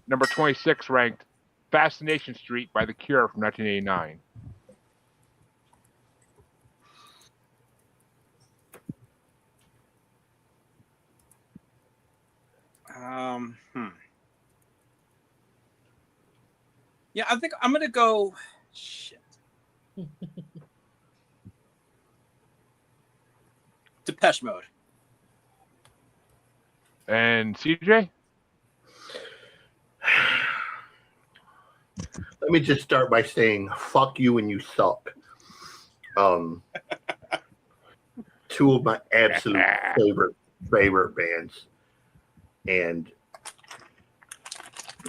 number 26 ranked, Fascination Street by The Cure from 1989. Yeah, I think I'm gonna go. Shit. Depeche Mode. And CJ? Let me just start by saying, fuck you and you suck. Two of my absolute favorite bands. And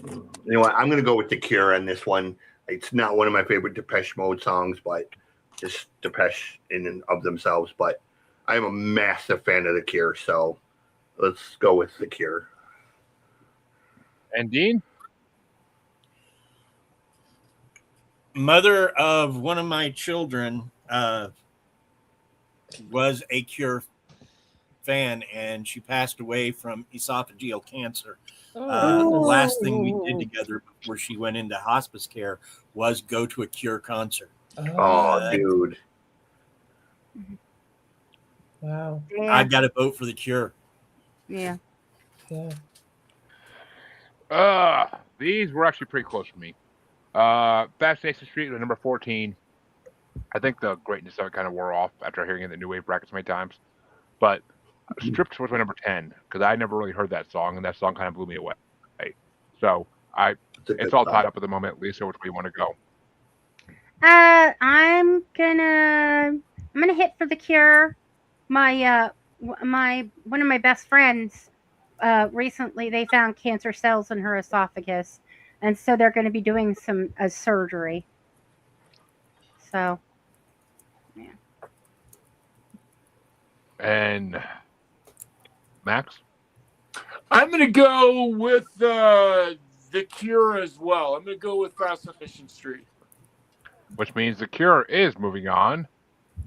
you know what? I'm going to go with The Cure on this one. It's not one of my favorite Depeche Mode songs, but just Depeche in and of themselves. But I'm a massive fan of The Cure, so let's go with The Cure. And Dean? Mother of one of my children was a Cure fan, and she passed away from esophageal cancer. The last thing we did together before she went into hospice care was go to a Cure concert. Dude. Wow. Yeah. I got to vote for The Cure. Yeah. These were actually pretty close for me. Fascination Street was number 14. I think the greatness of it kind of wore off after hearing it in the New Wave brackets many times. But Stripped was my number 10 because I never really heard that song, and that song kind of blew me away. So it's all tied up at the moment. Lisa, which way you want to go? I'm gonna hit for The Cure. My one of my best friends recently they found cancer cells in her esophagus, and so they're going to be doing some surgery. So, yeah. And Max? I'm going to go with The Cure as well. I'm going to go with Fascination Street. Which means The Cure is moving on.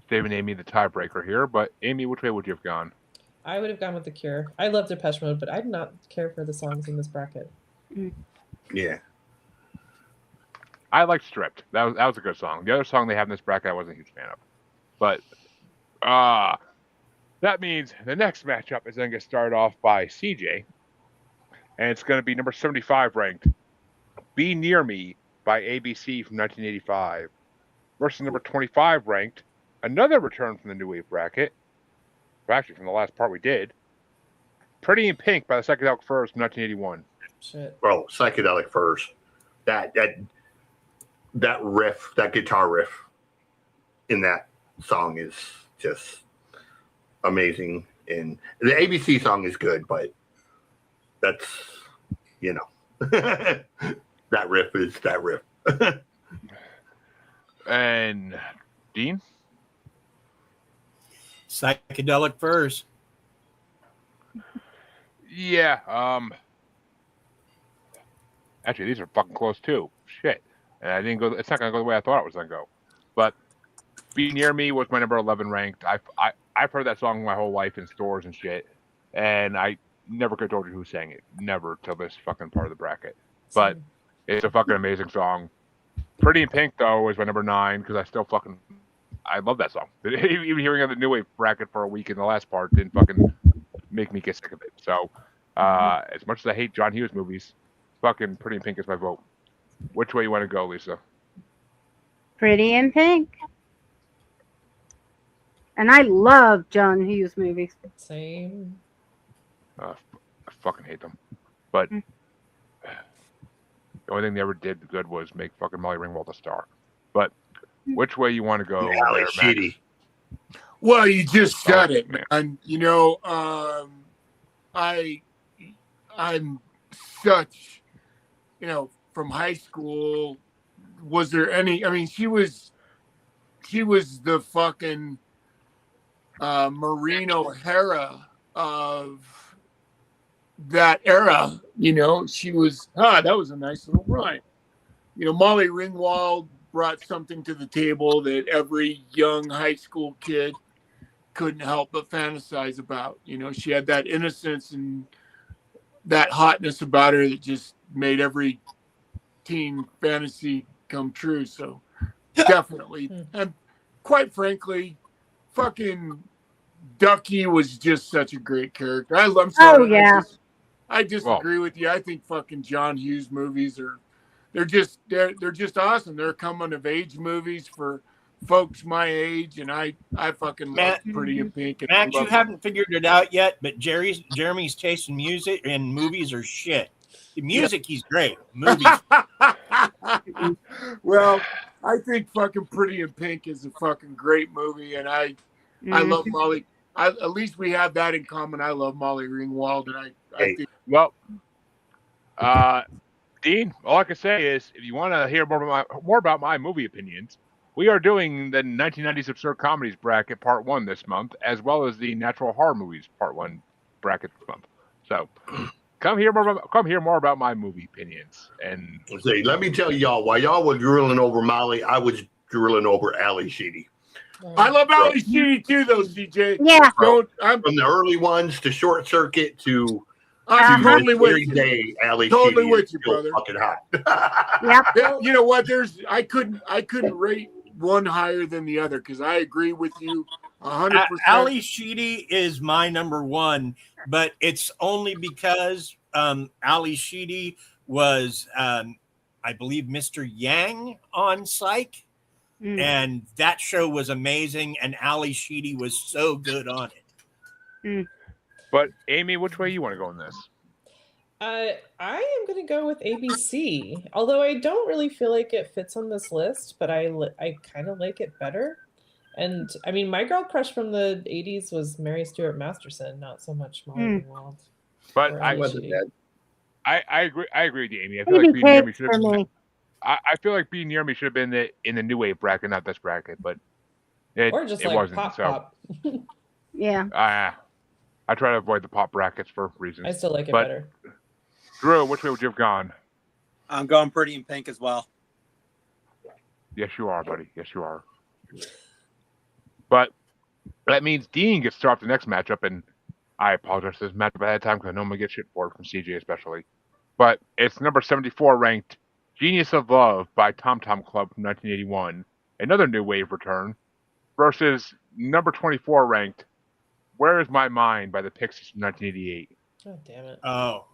Dave and Amy, the tiebreaker here. But Amy, which way would you have gone? I would have gone with The Cure. I love Depeche Mode, but I did not care for the songs in this bracket. Yeah. I like Stripped. That was a good song. The other song they have in this bracket I wasn't a huge fan of. But that means the next matchup is going to get started off by CJ. And it's going to be number 75 ranked, Be Near Me by ABC from 1985. Versus number 25 ranked, another return from the New Wave bracket. Actually, from the last part we did. Pretty in Pink by the Psychedelic Furs from 1981. Shit. Bro, Psychedelic Furs. That riff, that guitar riff in that song is just amazing. And the ABC song is good, but that's, that riff is that riff. And Dean? Psychedelic Furs. Yeah. Actually, these are fucking close too. Shit. And I didn't go. It's not gonna go the way I thought it was gonna go. But Be Near Me was my number 11 ranked. I've heard that song my whole life in stores and shit, and I never could have told you who sang it. Never till this fucking part of the bracket. But it's a fucking amazing song. Pretty in Pink though was my number 9 because I love that song. Even hearing on the new wave bracket for a week in the last part didn't fucking make me get sick of it. So, as much as I hate John Hughes movies, fucking Pretty in Pink is my vote. Which way you want to go, Lisa? Pretty in Pink. And I love John Hughes movies. Same. I fucking hate them. But the only thing they ever did good was make fucking Molly Ringwald a star. But which way you want to go? Ally Sheedy. Well, you just said it, man. You know, I'm such, you know, from high school. Was there any? I mean, she was the fucking Maureen O'Hara of that era. You know, she was. That was a nice little rhyme. You know, Molly Ringwald brought something to the table that every young high school kid couldn't help but fantasize about. You know, she had that innocence and that hotness about her that just made every teen fantasy come true. So definitely. And quite frankly, fucking Ducky was just such a great character. I'm sorry. Oh, yeah. I disagree with you. I think fucking John Hughes movies they're just awesome. They're coming of age movies for folks my age, and I fucking love Pretty in Pink. And Matt, you haven't figured it out yet, but Jeremy's taste in music and movies are shit. The music, he's great. Movies. Well, I think fucking Pretty in Pink is a fucking great movie, and I love Molly. At least we have that in common. I love Molly Ringwald, and I think. Well, Dean, all I can say is, if you want to hear more about my movie opinions, we are doing the 1990s absurd comedies bracket part 1 this month, as well as the natural horror movies part 1 bracket this month. So come hear more about my movie opinions. And let me tell y'all, while y'all were drilling over Molly, I was drilling over Ally Sheedy. I love Ally Sheedy too, though, CJ. Yeah. From the early ones to Short Circuit to I'm totally with you. Day, Ally Totally Sheedy with you, still brother. fucking hot. Yep. You know what? I couldn't rate one higher than the other because I agree with you 100%. Ally Sheedy is my number 1, but it's only because Ally Sheedy was, I believe, Mr. Yang on Psych. And that show was amazing, and Ally Sheedy was so good on it. But Amy, which way you want to go in this? I am going to go with ABC, although I don't really feel like it fits on this list, but I kind of like it better. And I mean, my girl crush from the 80s was Mary Stuart Masterson, not so much Molly Ringwald. But I agree. I agree with you, Amy. I feel like being near me should have. I feel like being near me should have been in the new wave bracket, not this bracket. But it wasn't. Pop. Yeah. I try to avoid the pop brackets for reasons. I still like it better. Drew, which way would you have gone? I'm going Pretty in Pink as well. Yes, you are, buddy. Yes, you are. But that means Dean gets to start the next matchup, and I apologize for this matchup ahead of time because I know I'm going to get shit for it from CJ especially. But it's number 74 ranked Genius of Love by Tom Tom Club from 1981, another new wave return, versus number 24 ranked Where Is My Mind by the Pixies from 1988. Oh, damn it. Oh.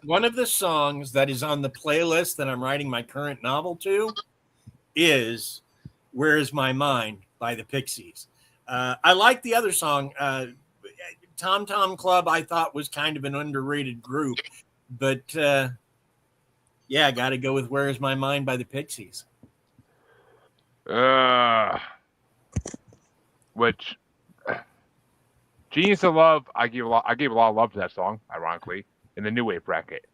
One of the songs that is on the playlist that I'm writing my current novel to is Where Is My Mind by the Pixies. I like the other song. Tom Tom Club I thought was kind of an underrated group, but I got to go with Where Is My Mind by the Pixies. Which Genius of Love, I gave a lot of love to that song, ironically, in the new wave bracket.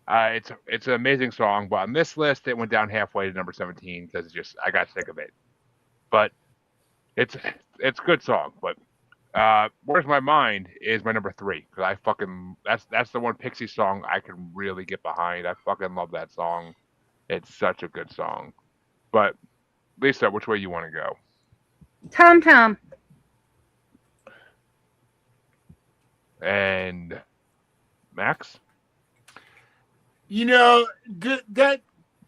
It's an amazing song, but on this list it went down halfway to number 17 because I got sick of it. But it's a good song. But Where's My Mind is my number 3 because that's the one Pixie song I can really get behind. I fucking love that song. It's such a good song. But Lisa, which way you want to go? Tom Tom. And Max? You know, that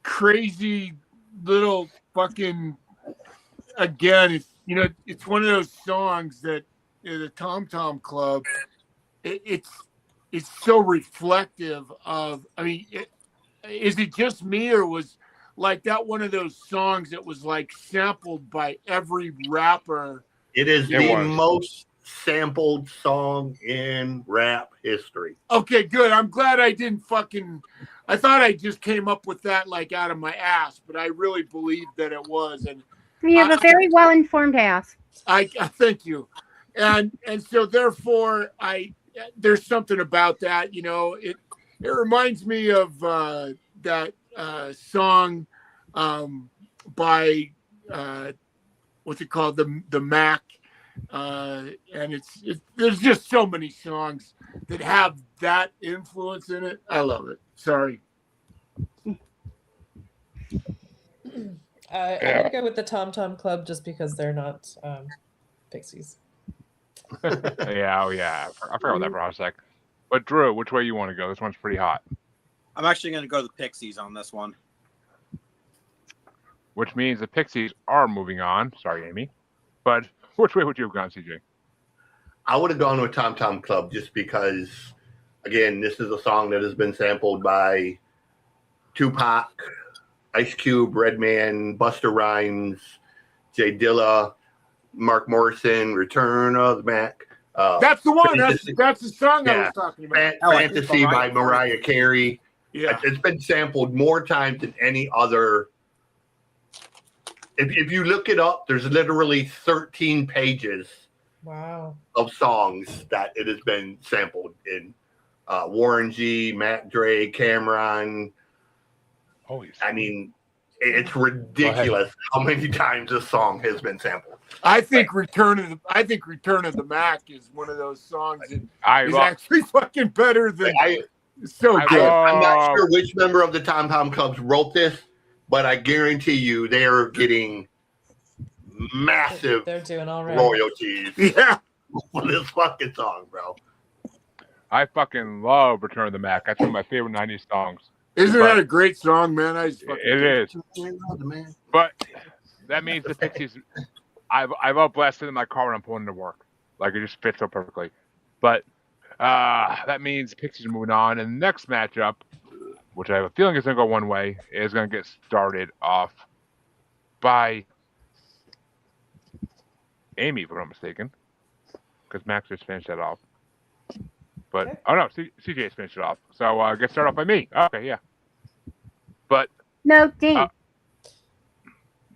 crazy little fucking, again, it's one of those songs that the Tom Tom Club, it's so reflective of, I mean, is it just me, or was like that one of those songs that was like sampled by every rapper? It is the most sampled song in rap history. Okay, good. I'm glad I didn't I thought I just came up with that like out of my ass, but I really believed that it was. And you have a very well-informed ass. I thank you. And so therefore there's something about that, it reminds me of that song by what's it called, the Mac, and there's just so many songs that have that influence in it. I love it. Sorry. I'm gonna go with the Tom Tom Club just because they're not Pixies. Yeah. I forgot that for a sec. But Drew, which way you want to go? This one's pretty hot. I'm actually going to go the Pixies on this one. Which means the Pixies are moving on. Sorry, Amy. But which way would you have gone, CJ? I would have gone with Tom Tom Club just because, again, this is a song that has been sampled by Tupac, Ice Cube, Redman, Busta Rhymes, Jay Dilla, Mark Morrison, Return of the Mac. That's the one. That's the song I was talking about. Fantasy by Mariah Carey. Yeah, it's been sampled more times than any other. If you look it up, there's literally 13 pages of songs that it has been sampled in. Warren G, Matt Dre, Cameron. I mean, it's ridiculous how many times this song has been sampled. I think Return of the Mac is one of those songs that is actually fucking better than. So good. I'm not sure which member of the Tom Tom Clubs wrote this, but I guarantee you they are getting massive They're doing all right. royalties. Yeah, for this fucking song, bro. I fucking love Return of the Mac. That's one of my favorite 90s songs. Isn't that a great song, man? It is. But that means the Pixies. I love blasting in my car when I'm pulling to work. Like, it just fits so perfectly. But that means Pixies are moving on. And the next matchup, which I have a feeling is going to go one way, is going to get started off by Amy, if I'm not mistaken. Because Max just finished that off. But, okay. Oh no, CJ's finished it off. So, get started off by me. Okay, yeah. But. No, Dean.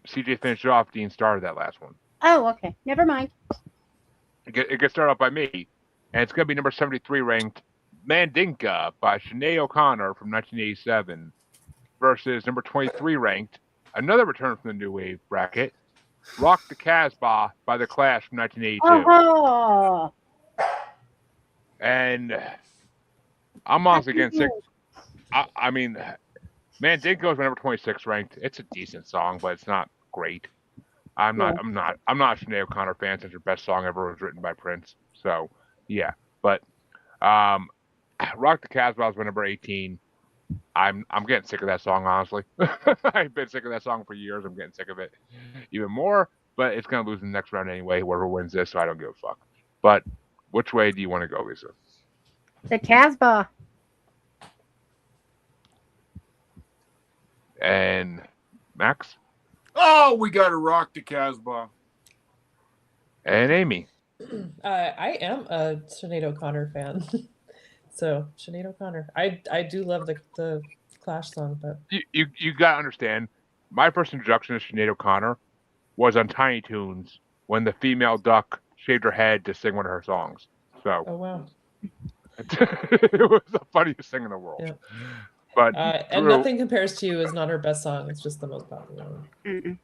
CJ finished it off. Dean started that last one. Oh, okay. Never mind. It gets started off by me. And it's going to be number 73 ranked Mandinka by Sinead O'Connor from 1987 versus number 23 ranked, another return from the New Wave bracket, Rock the Casbah by The Clash from 1982. Oh. And I'm honestly getting sick. I mean, Mandinka was my number 26 ranked. It's a decent song, but it's not great. I'm not a Sinead O'Connor fan since her best song ever was written by Prince. So yeah, but Rock the Casbah was my number 18. I'm getting sick of that song, honestly. I've been sick of that song for years. I'm getting sick of it even more, but it's gonna lose in the next round anyway. Whoever wins this, so I don't give a fuck. But which way do you want to go, Lisa? The Casbah. And Max? Oh, we got to Rock the Casbah. And Amy? I am a Sinead O'Connor fan. So, Sinead O'Connor. I do love the Clash song, but... You got to understand, my first introduction to Sinead O'Connor was on Tiny Toons when the female duck shaved her head to sing one of her songs. So, oh, wow. It was the funniest thing in the world. Yeah. But and Nothing Compares to You is not her best song. It's just the most popular one. Mm-mm.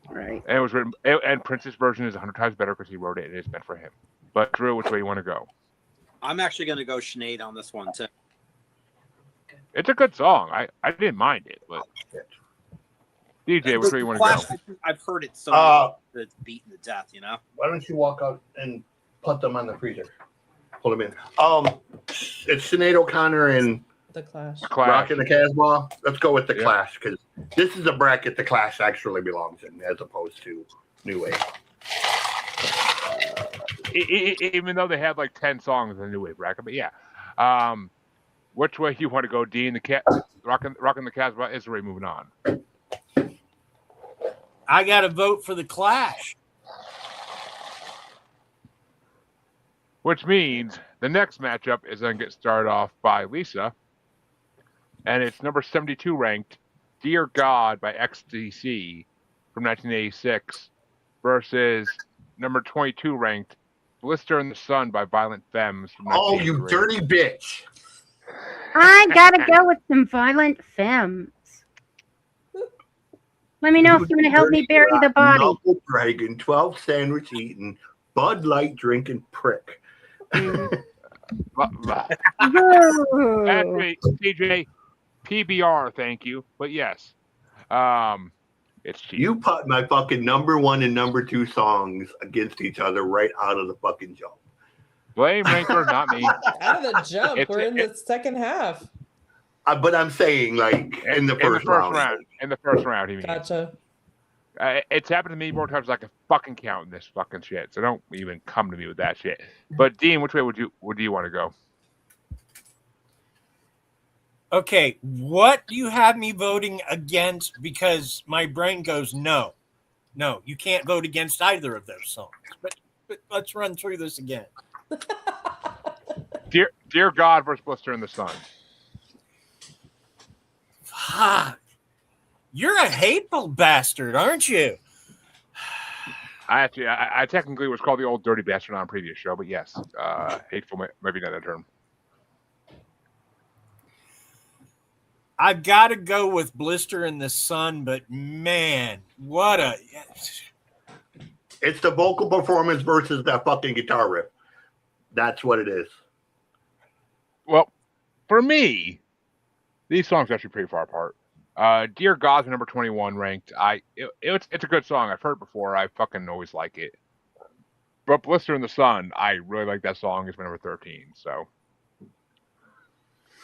Right. And it was written, and Prince's version is 100 times better because he wrote it and it's meant for him. But Drew, which way you want to go? I'm actually going to go Sinead on this one too. It's a good song. I didn't mind it, but DJ, which way you want to go? I've heard it so much that it's beaten to death. You know. Why don't you walk out and put them on the freezer? Hold them in. It's Sinead O'Connor and The Clash. Rock and the Casbah. Let's go with the Clash because this is a bracket the Clash actually belongs in, as opposed to New Wave. Even though they have like 10 songs in the New Wave bracket, but yeah. Which way you want to go, Dean? Rock and the Casbah is already moving on. I got to vote for the Clash. Which means the next matchup is going to get started off by Lisa. And it's number 72 ranked, Dear God by XTC from 1986 versus number 22 ranked, Blister in the Sun by Violent Femmes from 1983. You dirty bitch. I gotta go with some Violent Femmes. Let me know if you want to help me bury the body. Knuckle dragon, 12 sandwich eating, Bud Light drinking prick. Actually, TJ, PBR, thank you. But yes, it's cheap. You put my fucking number 1 and number 2 songs against each other right out of the fucking jump. Blame Ranker, not me. Out of the jump. We're in the second half. But I'm saying, like, in the first round. In the first round, he means. Gotcha. It's happened to me more times like a fucking count in this fucking shit. So don't even come to me with that shit. But Dean, which way would you want to go? Okay, what do you have me voting against? Because my brain goes, no, you can't vote against either of those songs. But let's run through this again. Dear God versus Blister in the Sun. Fuck. You're a hateful bastard, aren't you? I technically was called the old dirty bastard on a previous show, but yes, hateful maybe not that term. I've got to go with Blister in the Sun, but man, what a... It's the vocal performance versus that fucking guitar riff. That's what it is. Well, for me, these songs are actually pretty far apart. Dear God's number 21 ranked. It's a good song. I've heard it before. I fucking always like it. But Blister in the Sun, I really like that song. It's my number 13. So,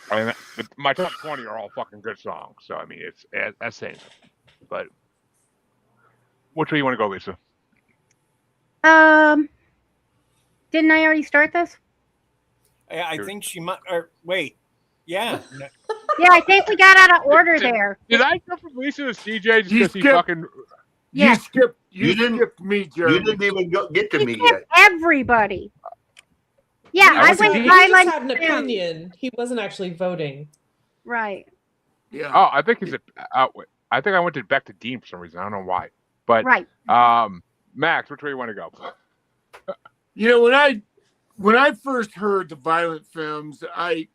I mean, my top 20 are all fucking good songs. So, I mean, that's saying something. But which way you want to go, Lisa? Didn't I already start this? I think she might. Or wait, yeah. Yeah, I think we got out of order there. Did I go from Lisa to CJ just because he fucking? Yeah. You skipped me, Jeremy. You didn't even get to me yet. Everybody. Yeah, I went He Violent just had an Femmes. opinion. He wasn't actually voting. Right. Yeah. Oh, I think he's I think I went back to Dean for some reason. I don't know why. But Right. Max, which way you want to go? You know, when I first heard the Violent Femmes, I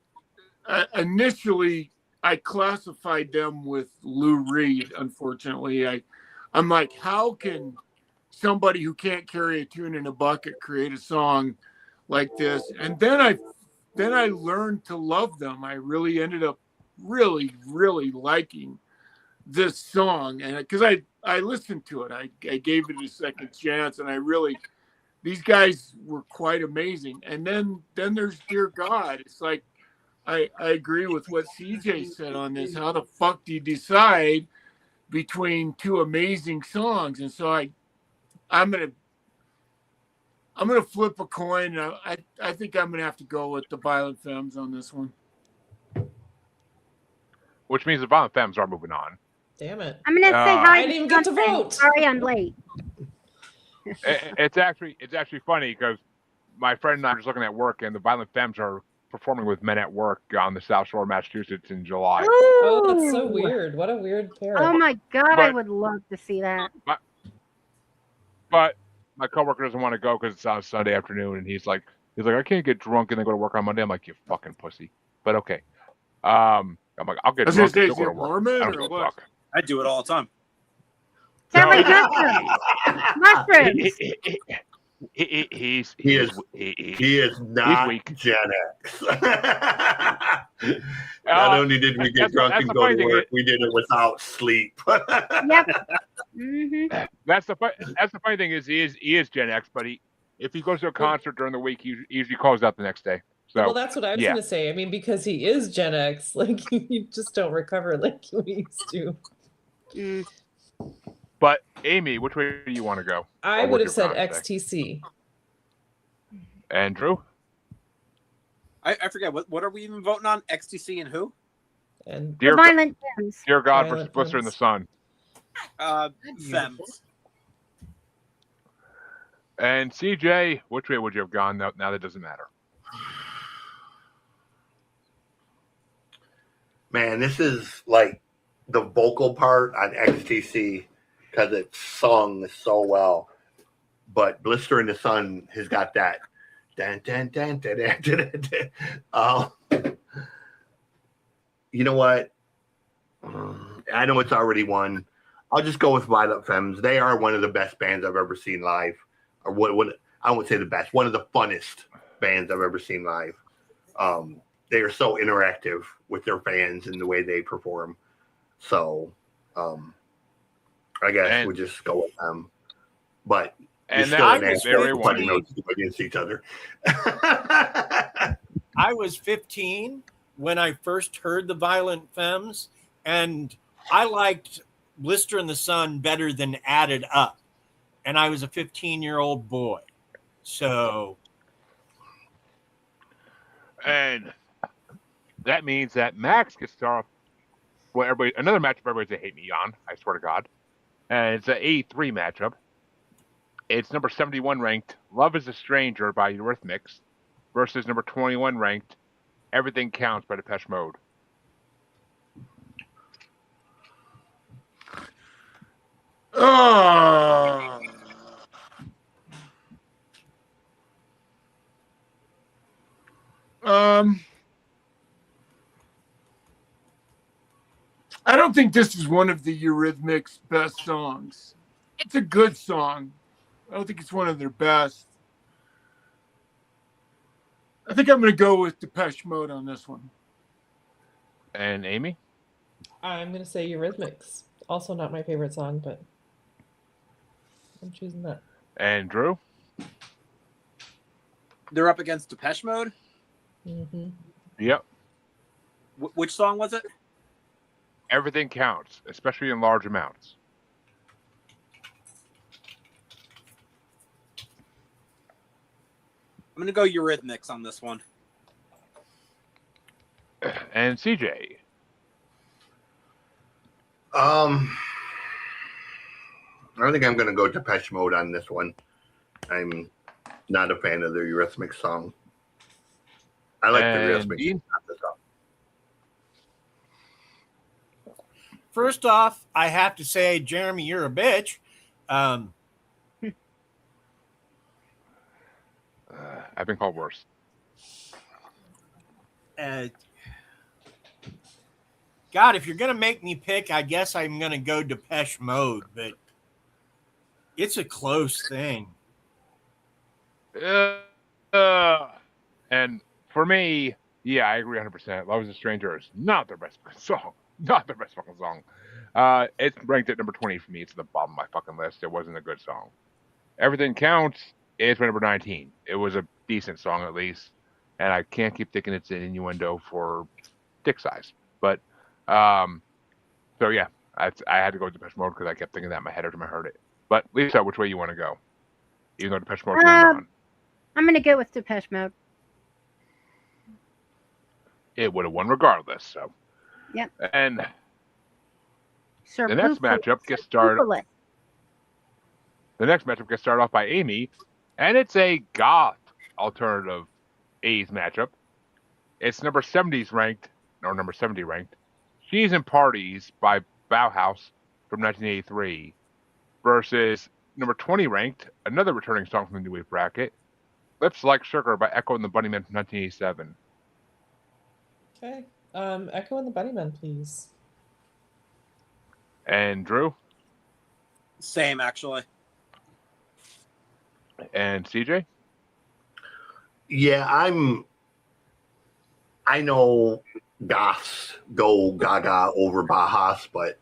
initially classified them with Lou Reed. Unfortunately, I'm like, how can somebody who can't carry a tune in a bucket create a song like this? And then I learned to love them. I really ended up really liking this song, and because I listened to it, I gave it a second chance, and these guys were quite amazing. And then there's Dear God. It's like I agree with what CJ said on this. How the fuck do you decide between two amazing songs? And so I'm gonna flip a coin. I think I'm gonna have to go with the Violent Femmes on this one. Which means the Violent Femmes are moving on. Damn it! I'm gonna say hi. I didn't even get to vote. Sorry, I'm late. It's actually funny because my friend and I were just looking at work, and the Violent Femmes are performing with Men at Work on the South Shore of Massachusetts in July. Oh, that's so weird. What a weird pair. Oh my god, I would love to see that. But my coworker doesn't want to go because it's on Sunday afternoon, and he's like, I can't get drunk and then go to work on Monday. I'm like, you fucking pussy. But okay. I'm like, I'll get drunk and still go to work. I don't give a fuck. I do it all the time. Sound like mushrooms. He is not weak. Gen X. Not only did we get drunk and go to work, we did it without sleep. Yep. Mm-hmm. That's the funny thing is he is Gen X, but if he goes to a concert during the week, he usually calls out the next day. So, well, that's what I was going to say. I mean, because he is Gen X, like you just don't recover like we used to. But Amy, which way do you want to go? I would have said XTC. Andrew? I forget what are we even voting on? XTC and who? And Dear Violent Femmes. Dear God versus Blister in the Sun. Femmes. And CJ, which way would you have gone? Now that doesn't matter. Man, this is like the vocal part on XTC because it's sung so well. But Blister in the Sun has got that. Dan, dan, dan, dan, dan, dan, dan. You know what? I know it's already won. I'll just go with Violent Femmes. They are one of the best bands I've ever seen live. Or what I won't say the best. One of the funnest bands I've ever seen live. They are so interactive with their fans and the way they perform. So, I guess we'll just go with them. But and still I was very against each other. I was 15 when I first heard the Violent Femmes, and I liked Blister in the Sun better than Added Up. And I was a 15-year-old boy. So. And that means that Max gets started. Well, another matchup everybody's going to hate me on, I swear to God. And it's an 83 matchup. It's number 71 ranked Love is a Stranger by Eurythmics versus number 21 ranked Everything Counts by Depeche Mode. I don't think this is one of the Eurythmics' best songs. It's a good song. I don't think it's one of their best. I think I'm going to go with Depeche Mode on this one. And Amy? I'm going to say Eurythmics. Also not my favorite song, but I'm choosing that. And Drew? They're up against Depeche Mode? Mm-hmm. Yep. Which song was it? Everything Counts, especially in large amounts. I'm going to go Eurythmics on this one. And CJ? I think I'm going to go Depeche Mode on this one. I'm not a fan of the Eurythmics song. I like the Eurythmics. First off, I have to say, Jeremy, you're a bitch. I've been called worse. God, if you're going to make me pick, I guess I'm going to go Depeche Mode, but it's a close thing. And for me, yeah, I agree 100%. Love is a Stranger is not their best song. Not their best fucking song. It's ranked at number 20 for me. It's at the bottom of my fucking list. It wasn't a good song. Everything Counts is number 19. It was a decent song at least. And I can't keep thinking it's an innuendo for dick size. But, so yeah, I had to go with Depeche Mode because I kept thinking that in my head every time I heard it. But Lisa, which way you want to go? Even though Depeche Mode on. I'm going to go with Depeche Mode. It would have won regardless, so. Yep. And Sir the next matchup gets started. The next matchup gets started off by Amy, and it's a goth alternative 80s matchup. It's number 70 ranked. She's in Parties by Bauhaus from 1983 versus number 20 ranked, another returning song from the New Wave bracket, Lips Like Sugar by Echo and the Bunnymen from 1987. Okay. Echo and the Bunnymen, please. And Drew? Same, actually. And CJ? Yeah, I know goths go gaga over Bauhaus, but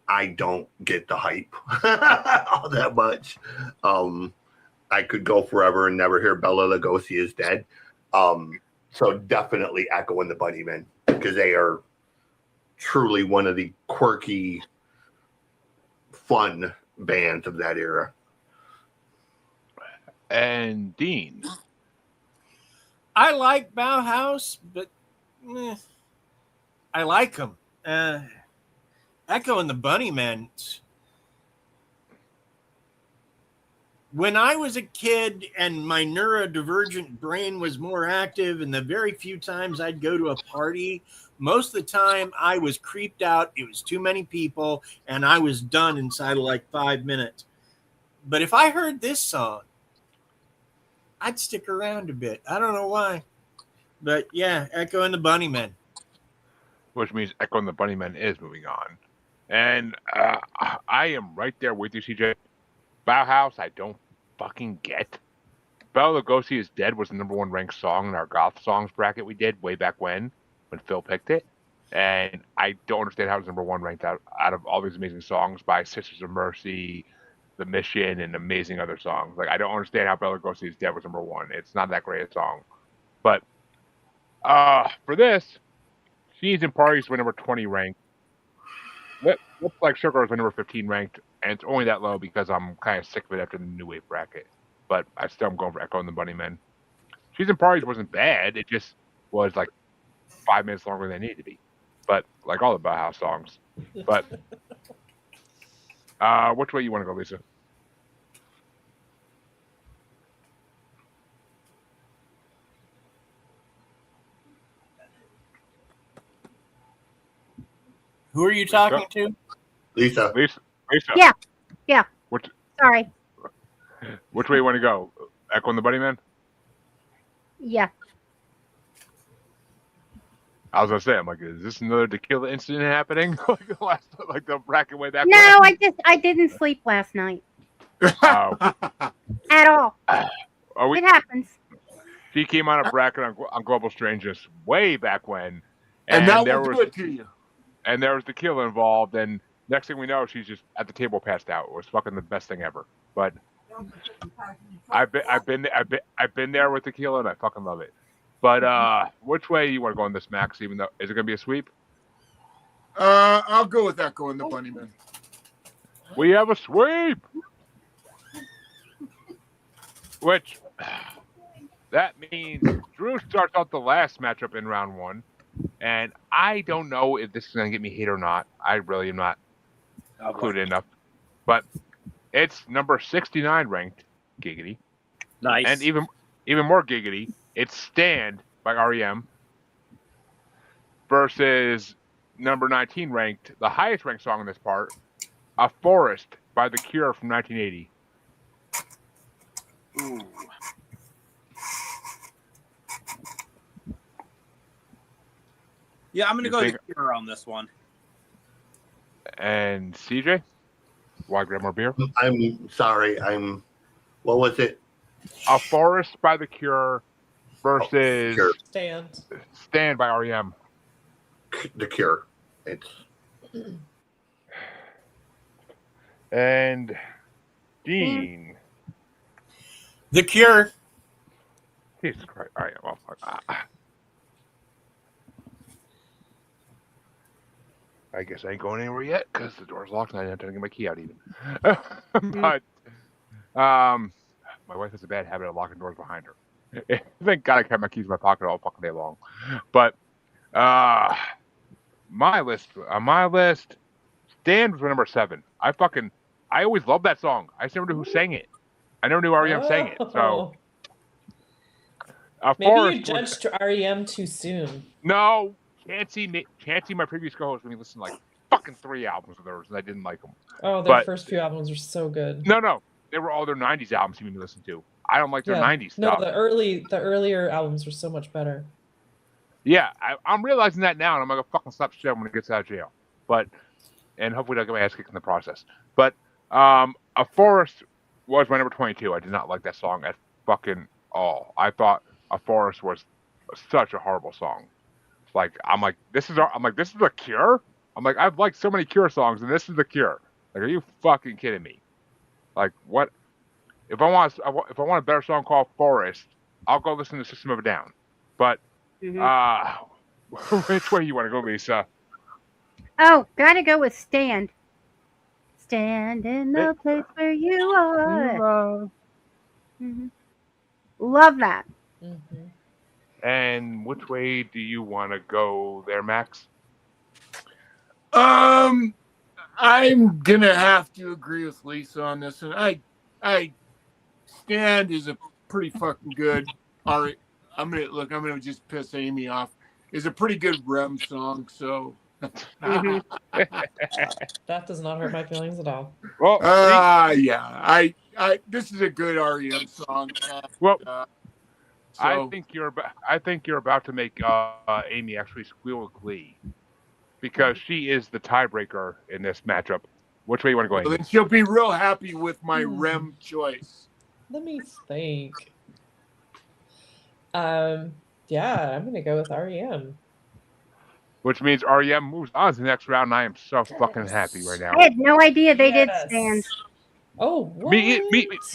I don't get the hype all that much. I could go forever and never hear Bela Lugosi is dead. So definitely Echo and the Bunnymen, because they are truly one of the quirky, fun bands of that era. And Dean. I like Bauhaus, but I like them. Echo and the Bunnymen. When I was a kid and my neurodivergent brain was more active, and the very few times I'd go to a party, most of the time I was creeped out. It was too many people, and I was done inside of like 5 minutes. But if I heard this song, I'd stick around a bit. I don't know why. But yeah, Echo and the Bunnymen. Which means Echo and the Bunnymen is moving on. And I am right there with you, CJ. Bauhaus, I don't fucking get. Bela Lugosi is Dead was the #1 ranked song in our goth songs bracket we did way back when Phil picked it. And I don't understand how it's #1 ranked out of all these amazing songs by Sisters of Mercy, The Mission, and amazing other songs. Like, I don't understand how Bela Lugosi is Dead was #1. It's not that great a song. But for this, She's in Parties was #20 ranked. Looks Like Sugar was my #15 ranked, and it's only that low because I'm kind of sick of it after the New Wave bracket. But I still am going for Echo and the Bunnymen. She's in Parties wasn't bad. It just was like 5 minutes longer than it needed to be. But like all the Bauhaus songs. But which way you want to go, Lisa? Who are you talking to? Lisa. Yeah. Sorry. Which way you want to go? Echo and the Bunnymen? Yeah. I was gonna say, I'm like, is this another tequila incident happening? like the bracket way back. No, when? I didn't sleep last night. Oh. At all. It happens. She came on a bracket on Global Strangeness way back when, and that will do it to you. And there was tequila involved, and next thing we know, she's just at the table passed out. It was fucking the best thing ever. But I've been there with tequila, and I fucking love it. But which way you want to go on this, Max? Even though is it gonna be a sweep? I'll go with Echo and the Bunnymen. We have a sweep. Which that means Drew starts out the last matchup in round 1. And I don't know if this is going to get me hate or not. I really am not clued enough. But it's number 69 ranked, giggity. Nice. And even more giggity, it's Stand by REM versus number 19 ranked, the highest ranked song in this part, A Forest by The Cure from 1980. Ooh. Yeah, I'm going to go with The Cure on this one. And CJ? Why grab more beer? I'm sorry. What was it? A Forest by The Cure versus Stand by REM. The Cure. And Dean. The Cure. Jesus Christ. All right. Well, I guess I ain't going anywhere yet because the door's locked and I didn't have time to get my key out even. But my wife has a bad habit of locking doors behind her. Thank God I kept my keys in my pocket all fucking day long. But my list, Stand was my number 7. I always loved that song. I just never knew who sang it. I never knew REM sang it. So maybe you judged REM too soon. No. Can't see my previous co-host when he listened to like fucking 3 albums of theirs, and I didn't like them. Oh, their first few albums were so good. No, they were all their '90s albums he made me listen to. I don't like their '90s stuff. No, the earlier albums were so much better. Yeah, I'm realizing that now, and I'm gonna fucking slap shit when he gets out of jail. And hopefully I'll get my ass kicked in the process. But A Forest was my number 22. I did not like that song at fucking all. I thought A Forest was such a horrible song. I'm like, this is The Cure? I'm like, I've liked so many Cure songs, and this is The Cure. Like, are you fucking kidding me? Like, what? If I want a better song called Forest, I'll go listen to System of a Down. But Which way you want to go, Lisa? Oh, gotta go with Stand. Stand in the place where you are. Mm-hmm. Love that. Mm-hmm. And which way do you want to go there, Max? I'm gonna have to agree with Lisa on this, and I Stand is a pretty fucking good. All right, I'm gonna just piss Amy off. Is a pretty good REM song, so. Mhm. That does not hurt my feelings at all. Well, Yeah, I this is a good REM song. And, well, so I think you're about to make Amy actually squeal with glee because she is the tiebreaker in this matchup. Which way you want to go, well, Amy? then she'll be real happy with my REM choice. Let me think. Yeah, I'm gonna go with REM. Which means REM moves on to the next round, and I am so fucking happy right now. I had no idea they did Stand. Oh, what? Me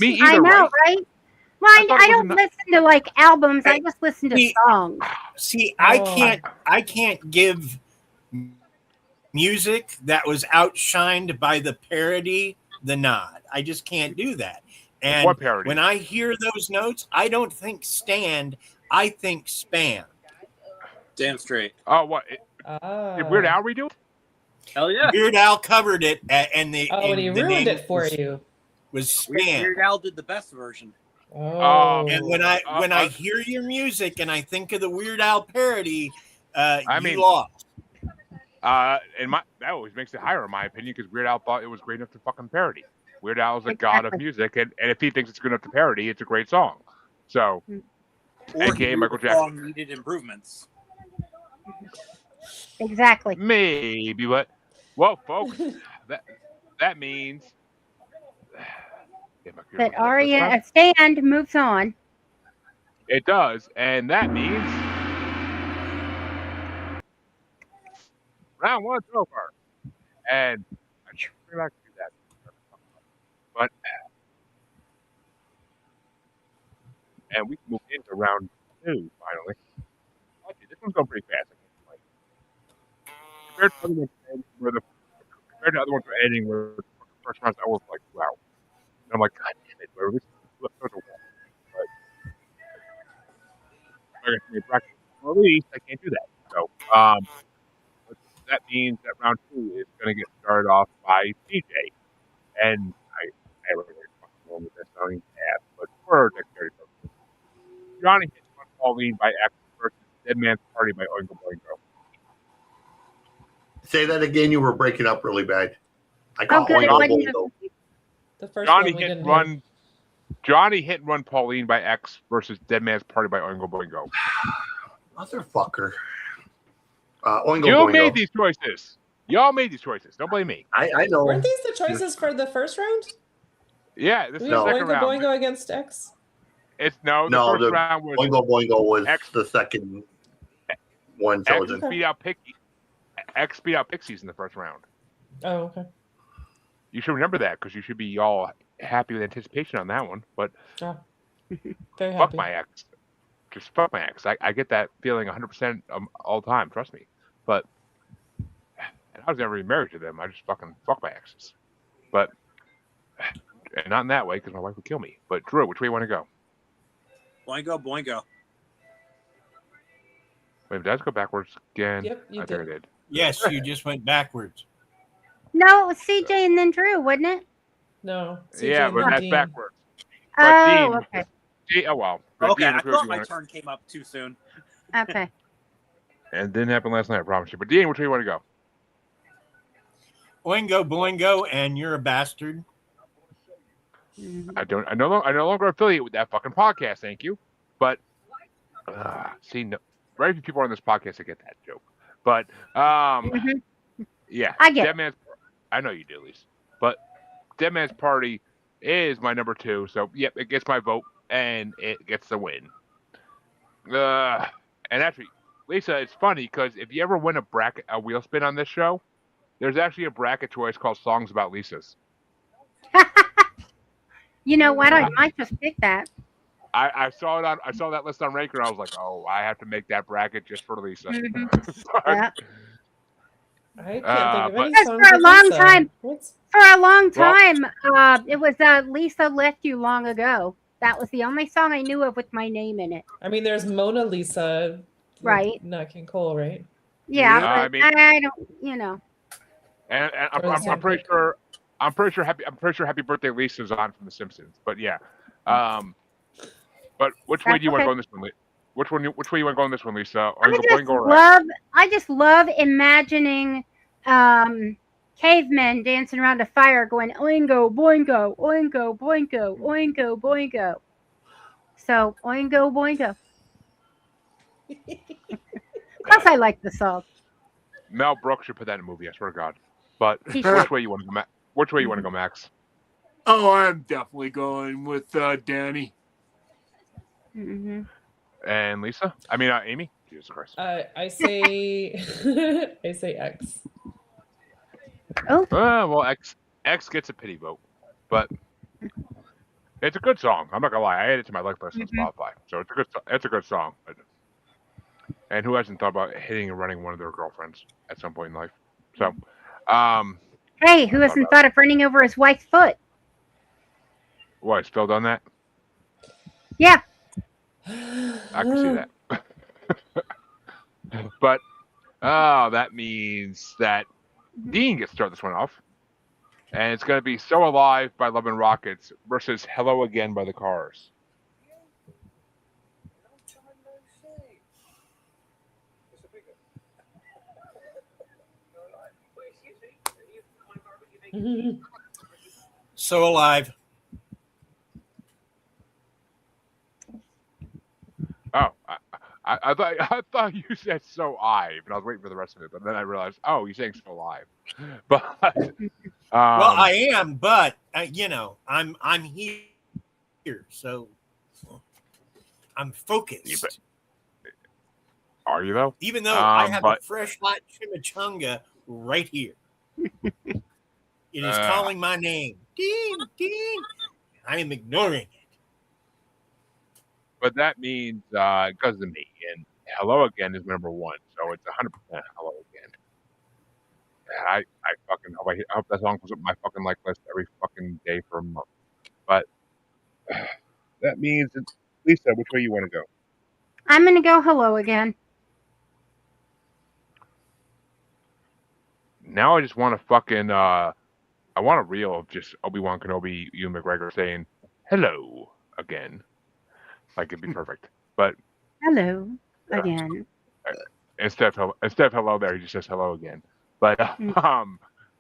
either, I know, right? Well, I thought I it was don't listen to like albums. I just listen to songs. See, Oh. I can't give music that was outshined by the parody the nod. I just can't do that. And What parody? when I hear those notes, I don't think Stand, I think Spam. Damn straight. Oh, what? Did Weird Al redo it? Hell yeah. Weird Al covered it, and the and he the ruined name it for was, you. Was Spam. Weird Al did the best version. Oh. And when I hear your music and I think of the Weird Al parody, you lost. And that always makes it higher in my opinion because Weird Al thought it was great enough to fucking parody. Weird Al is a god of music, and if he thinks it's good enough to parody, it's a great song. So, aka Michael Jackson. Song needed improvements. Exactly. Maybe, but well, folks, that means that REM Stand moves on. It does, and that means round one's over. And I'm sure we're not going to do that. But and we can move into round two finally. Okay, this one's going pretty fast. Compared to other ones we're editing where the first rounds I was like, wow. And I'm like, God damn it, bro, this is such a wall. But I can bracket release, I can't do that. So that means that round two is going to get started off by CJ. And I really fucking wrong with this, I don't even ask, but for dexterity purposes. Johnny hits one Pauline by X versus Dead Man's Party by Oingo Boingo. Say that again. You were breaking up really bad. I caught Oingo Boingo. The first Johnny one we hit didn't run. hear. Johnny hit and run Pauline by X versus Dead Man's Party by Oingo Boingo. Motherfucker. Oingo You Boingo. made these choices. Y'all made these choices. Don't blame me. I know. Weren't these the choices for the first round? Yeah, this is We the have second Oingo round. Boingo against X? It's the first round was Oingo Boingo was X, the second one chosen. X beat out Pixies in the first round. Oh, okay. You should remember that because you should be all happy with anticipation on that one. But very fuck happy. my ex. Just fuck my ex. I get that feeling 100% all the time. Trust me. But and I was never even married to them. I just fucking fuck my exes. But and not in that way because my wife would kill me. But Drew, which way you want to go? Boingo, Boingo. Wait, did I just go backwards again? Yep, you I think I did. Yes, you just went backwards. No, it was CJ and then Drew, wasn't it? No. Yeah, but that's Dean. backwards. Oh, Dean, okay. Oh, well. Okay, Dean, I thought my turn came up too soon. Okay. And it didn't happen last night, I promise you. But Dean, which way you want to go? Oingo Boingo, and you're a bastard. I no longer affiliate with that fucking podcast, thank you. But very few people on this podcast that get that joke. But yeah, I get Dead Man's. I know you do, at least. But Dead Man's Party is my number 2, so yep, it gets my vote and it gets the win. And actually, Lisa, it's funny because if you ever win a wheel spin on this show, there's actually a bracket choice called Songs About Lisas. You know what? I might just pick that. I saw that list on Ranker. I was like, oh, I have to make that bracket just for Lisa. Mm-hmm. But, Yeah. I can't think of any Because songs for a with long Lisa. time, What's... for a long Well- time, it was Lisa Left You Long Ago. That was the only song I knew of with my name in it. I mean, there's Mona Lisa, Right. Nat King Cole, right? Yeah, Yeah. but I mean- I don't, you know. and Or the I'm pretty Sandpiper. sure. I'm pretty sure Happy Birthday Lisa's on from The Simpsons. But yeah. But which way That's do you want to okay. go in this one? Which way you want to go in this one, Lisa? Oingo Boingo or I just love imagining cavemen dancing around a fire going oingo boingo, oingo boingo, oingo boingo. So oingo boingo. Plus I like the song. Mel Brooks should put that in a movie. I swear to God. But He which way you want to go, Which way you want to go, Max? Oh, I'm definitely going with Danny. Mm-hmm. And Lisa? I mean, Amy? Jesus Christ. I say I say X. Oh, Well, X gets a pity vote, but it's a good song. I'm not gonna lie. I added it to my like list on Spotify, so it's a good song. And who hasn't thought about hitting and running one of their girlfriends at some point in life? So, hey, who hasn't thought of running over his wife's foot? what? Still done that? Yeah. I can see that. But that means that Dean gets to start this one off. And it's going to be So Alive by Love and Rockets versus Hello Again by the Cars. So Alive. Oh, I thought you said So Alive, and I was waiting for the rest of it, but then I realized, oh, you're saying So Alive. But Well, I am, but I'm here, so I'm focused. Are you though? Even though I have a fresh hot chimichanga right here, it is calling my name. Dean, Dean. I am ignoring it. But that means because of me, and Hello Again is number one, so it's 100% Hello Again. I fucking hope I hope that song goes up my fucking like list every fucking day for a month. But that means, Lisa, which way you want to go? I'm going to go Hello Again. Now I just want to fucking I want a reel of just Obi-Wan Kenobi, Ewan McGregor saying hello again. Like it'd be perfect. But Hello again. Instead of hello there, he just says hello again. But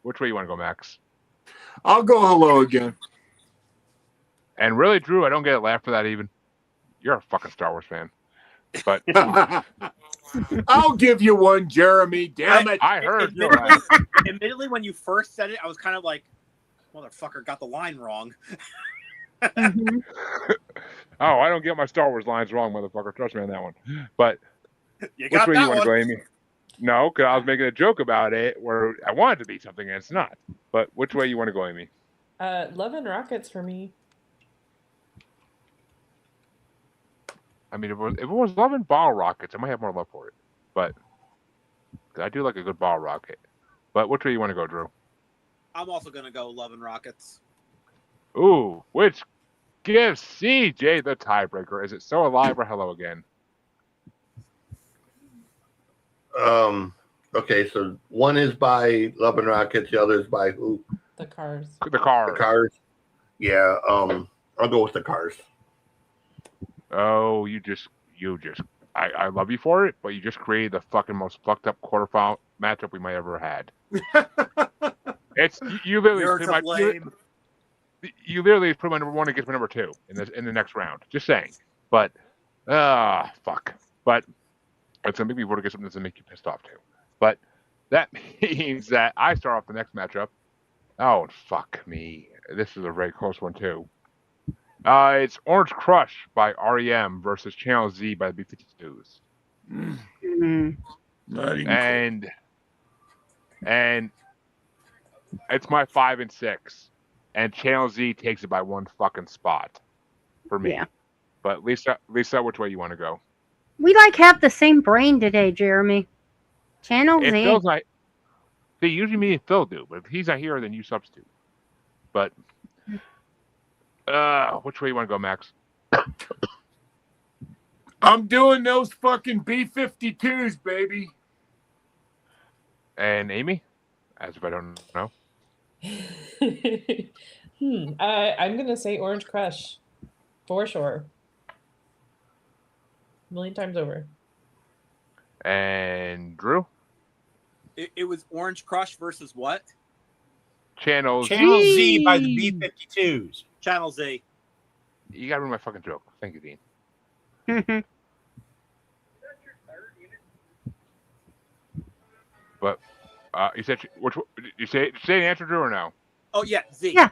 which way you want to go, Max? I'll go Hello Again. And really, Drew, I don't get a laugh for that even. You're a fucking Star Wars fan. But I'll give you one, Jeremy. Damn it. I heard your laugh. Admittedly, when you first said it, I was kind of like, motherfucker got the line wrong. Mm-hmm. Oh, I don't get my Star Wars lines wrong, motherfucker. Trust me on that one. But You which got way that you want to go, one. Amy? No, because I was making a joke about it where I wanted to be something and it's not. But which way you want to go, Amy? Love and Rockets for me. I mean, if it was Love and Ball Rockets, I might have more love for it. But 'cause I do like a good ball rocket. But which way you want to go, Drew? I'm also gonna go Love and Rockets. Ooh, which gives CJ the tiebreaker. Is it So Alive or Hello Again? Okay, so one is by Love and Rockets, the other is by who? The Cars. The Cars. The Cars. Yeah, I'll go with the Cars. Oh, I love you for it, but you just created the fucking most fucked up quarterfinal matchup we might ever had. It's you literally You're pretty to blame. you literally put my number one against my number two in the next round. Just saying. But fuck. But it's gonna make me vote against something that's gonna make you pissed off too. But that means that I start off the next matchup. Oh fuck me. This is a very close one too. It's Orange Crush by REM versus Channel Z by the B-52s. Not even And it's my 5 and 6. And Channel Z takes it by one fucking spot for me. Yeah. But Lisa, which way you want to go? We like have the same brain today, Jeremy. Channel It Z. feels like they usually me and Phil do, but if he's not here, then you substitute. But which way you want to go, Max? I'm doing those fucking B-52s, baby. And Amy, as if I don't know. I'm gonna say Orange Crush, for sure. A million times over. And Drew? It was Orange Crush versus what? Channel Z by the B-52s. Channel Z. You gotta ruin my fucking joke. Thank you, Dean. But you said which? You say an answer, Drew, or no? Oh yeah, Z. Yeah.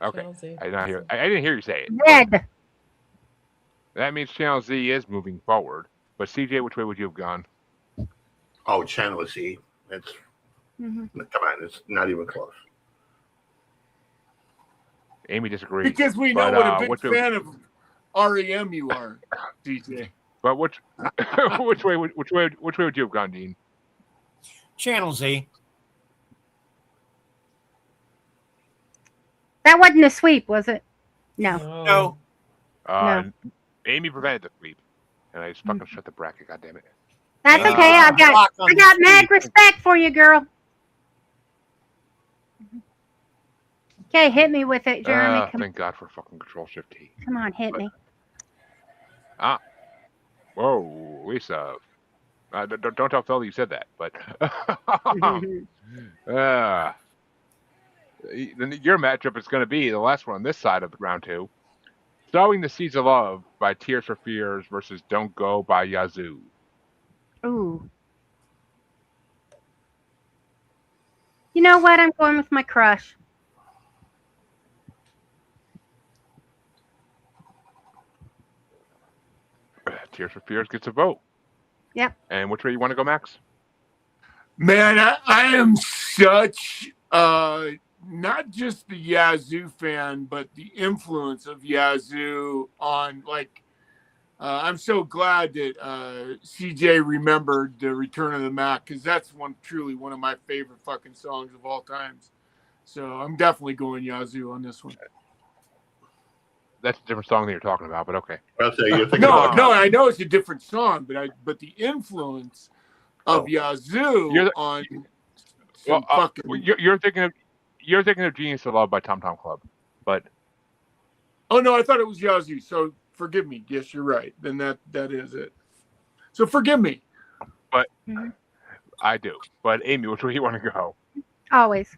Okay. Channel Z. I didn't hear you say it. Red. That means Channel Z is moving forward. But CJ, which way would you have gone? Oh, Channel Z. It's come on, it's not even close. Amy disagrees. Because we know what a big fan of REM you are, DJ. But which way would you have gone, Dean? Channel Z. That wasn't a sweep, was it? No. No. No. Amy prevented the sweep, and I just fucking shut the bracket. God damn it. That's okay. I got mad respect for you, girl. Okay, hit me with it, Jeremy. Thank God for fucking Control Shift T. Come on, hit me. Whoa, Lisa. Don't tell Phil you said that, but your matchup is going to be the last one on this side of round 2. Sowing the Seeds of Love by Tears for Fears versus Don't Go by Yazoo. Ooh. You know what? I'm going with my crush. Tears for Fears gets a vote. Yep. And which way you want to go, Max? Man, I am such not just the Yazoo fan, but the influence of Yazoo on I'm so glad that CJ remembered the Return of the Mac, because that's truly one of my favorite fucking songs of all times. So I'm definitely going Yazoo on this one. That's a different song than you're talking about, but okay. No, I know it's a different song, but the influence of Yazoo on fucking. You're thinking of Genius of Love by Tom Tom Club, but oh no, I thought it was Yazoo. So forgive me. Yes, you're right. Then that is it. So forgive me. But I do. But Amy, which way you want to go? Always.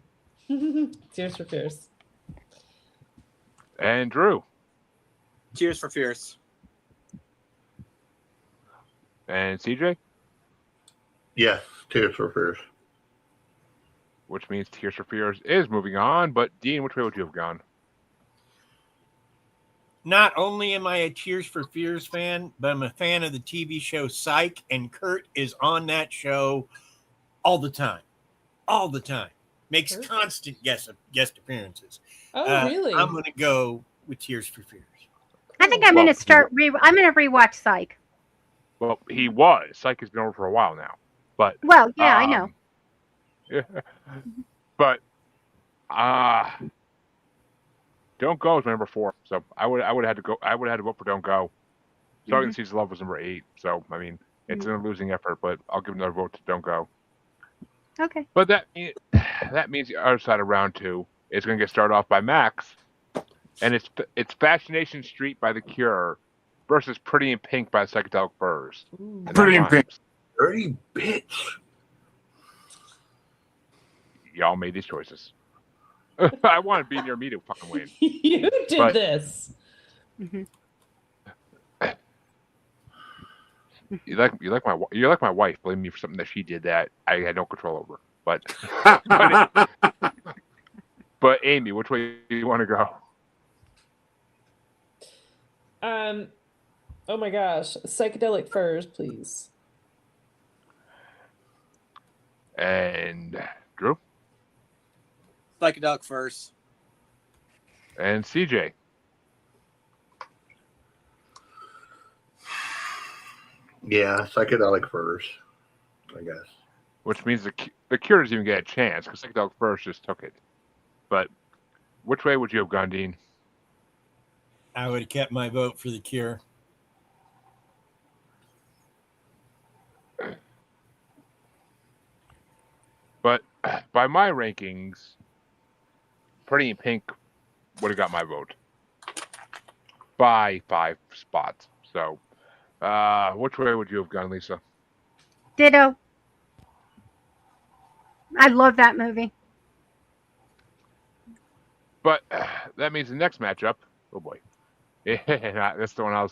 Tears for Fears. And Drew. Tears for Fears. And CJ? Yes, Tears for Fears. Which means Tears for Fears is moving on. But Dean, which way would you have gone? Not only am I a Tears for Fears fan, but I'm a fan of the TV show Psych, and Kurt is on that show all the time. All the time. Makes constant guest appearances. Oh, really? I'm going to go with Tears for Fears. I think I'm going to start. I'm going to rewatch Psych. Well, he was. Psych has been over for a while now. But well, yeah, I know. Yeah, but Don't Go is my number 4. So I would have had to go. I would have had to vote for Don't Go. Sowing the Seeds of Love was number 8. So I mean, it's a losing effort, but I'll give another vote to Don't Go. Okay. But that means the other side of round 2 is going to get started off by Max, and it's Fascination Street by The Cure versus Pretty in Pink by Psychedelic Furs. Pretty in Pink. Dirty bitch. Y'all made these choices. I want to be near me to fucking win. You did this. You're like my wife. Blame me for something that she did that I had no control over. But but Amy, which way do you want to go? Oh my gosh, Psychedelic Furs, please. And Drew? Psychedelic Furs. And CJ? Yeah, psychedelic first, I guess. Which means the Cure doesn't even get a chance because Psychedelic First just took it. But which way would you have gone, Dean? I would have kept my vote for the Cure. But by my rankings, Pretty in Pink would have got my vote by 5 spots. So, which way would you have gone, Lisa? Ditto. I love that movie. But that means the next matchup. Oh boy, yeah, that's the one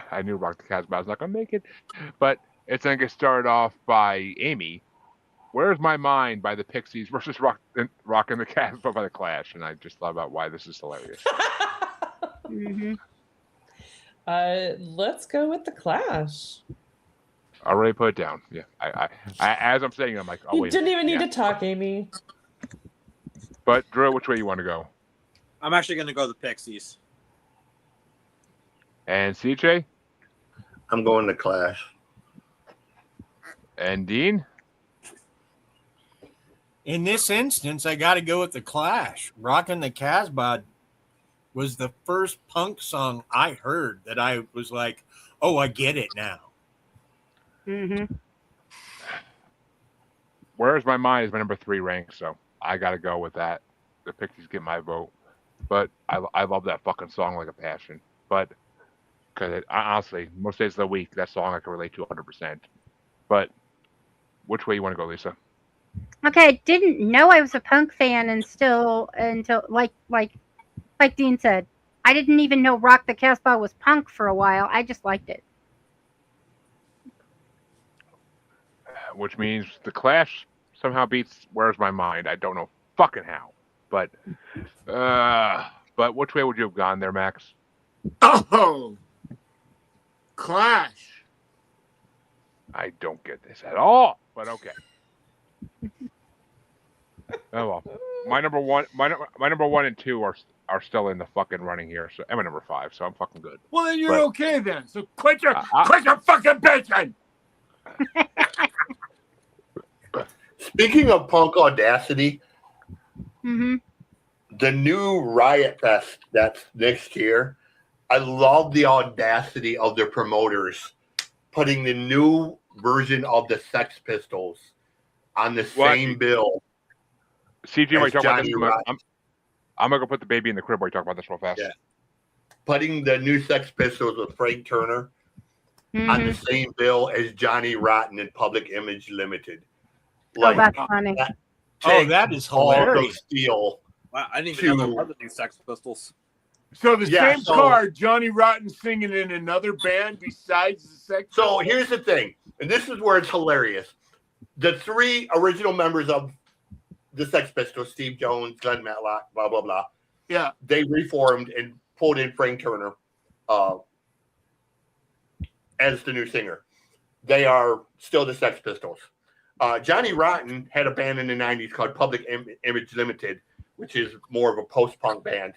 I knew Rock the Casbah. I was not gonna make it, but it's gonna get started off by Amy. Where's My Mind by the Pixies versus Rock and the Casbah by the Clash, and I just thought about why this is hilarious. Mm-hmm. Let's go with the Clash. I already put it down. Yeah, I as I'm saying, I'm like, oh You wait. didn't even need to talk, Amy. But Drew, which way you want to go? I'm actually going to go the Pixies. And CJ? I'm going to Clash. And Dean? In this instance, I got to go with the Clash. Rockin' the Casbah was the first punk song I heard that I was like, oh, I get it now. Mm-hmm. Where's My Mind is my number 3 rank, so I got to go with that. The Pixies get my vote. But I love that fucking song like a passion. But because honestly, most days of the week, that song I can relate to 100%. But which way you want to go, Lisa? Okay, I didn't know I was a punk fan until like Dean said. I didn't even know Rock the Casbah was punk for a while. I just liked it. Which means the Clash somehow beats Where's My Mind. I don't know fucking how. But which way would you have gone there, Max? Oh, Clash. I don't get this at all, but okay. Oh well. My number one and 2 are still in the fucking running here. So I'm at number 5, so I'm fucking good. Well, then you're okay then. So quit your fucking bitching. Speaking of punk audacity, Mm-hmm. the new Riot Fest that's next year, I love the audacity of the promoters putting the new version of the Sex Pistols on the same bill. CG, while you talk about this, I'm gonna go put the baby in the crib while you talk about this real fast. Yeah. Putting the new Sex Pistols with Frank Turner on the same bill as Johnny Rotten and Public Image Limited. Like, that's funny. That is hilarious. Wow, I didn't even know there were the new Sex Pistols. So the same car, Johnny Rotten singing in another band besides the Sex Pistols? So here's the thing, and this is where it's hilarious. The 3 original members of the Sex Pistols, Steve Jones, Glenn Matlock, blah, blah, blah. Yeah. They reformed and pulled in Frank Turner as the new singer. They are still the Sex Pistols. Johnny Rotten had a band in the 90s called Public Image Limited, which is more of a post-punk band.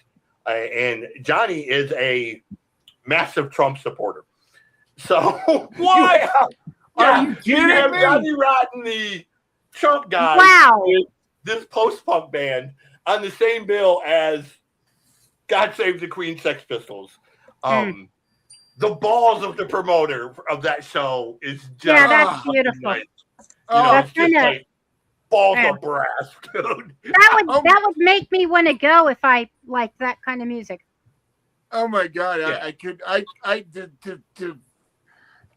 And Johnny is a massive Trump supporter. So what? Are you kidding me? Johnny Rotten, the Trump guy, with this post-punk band on the same bill as God Save the Queen Sex Pistols. The balls of the promoter of that show is just that's beautiful. Nice. It's just like balls of brass, dude. That would make me want to go if I like that kind of music. Oh my God!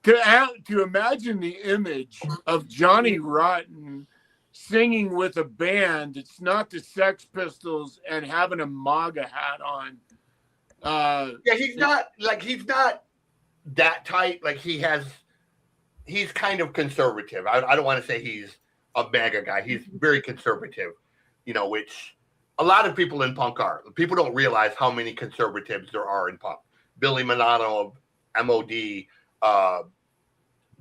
To imagine the image of Johnny Rotten singing with a band that's not the Sex Pistols and having a MAGA hat on. He's not that tight. Like he's kind of conservative. I don't want to say he's a MAGA guy. He's very conservative, which a lot of people in punk are. People don't realize how many conservatives there are in punk. Billy Milano of MOD,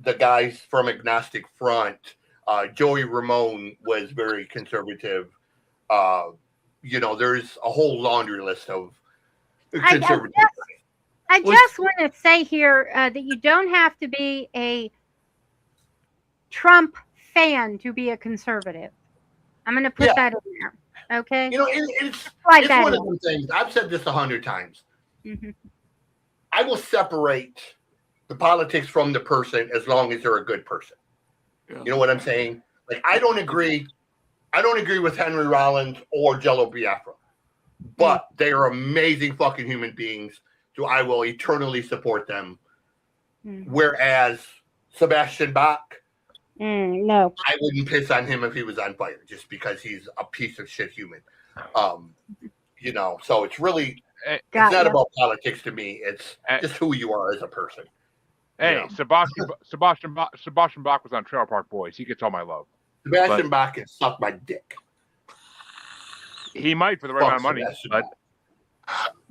the guys from Agnostic Front, Joey Ramone was very conservative. There's a whole laundry list of conservative. I just want to say here that you don't have to be a Trump fan to be a conservative. I'm going to put that in there. Okay. You know, it's like one of those things. I've said this 100 times. Mm-hmm. I will separate the politics from the person as long as they're a good person. Yeah. You know what I'm saying? Like, I don't agree with Henry Rollins or Jello Biafra, but they are amazing fucking human beings, so I will eternally support them. Whereas Sebastian Bach, no, I wouldn't piss on him if he was on fire, just because he's a piece of shit human. You know, so it's really it's not about politics to me. It's just who you are as a person. Hey, you know? Sebastian Bach was on Trailer Park Boys. He gets all my love. Sebastian Bach can suck my dick. He might for the right amount of money, but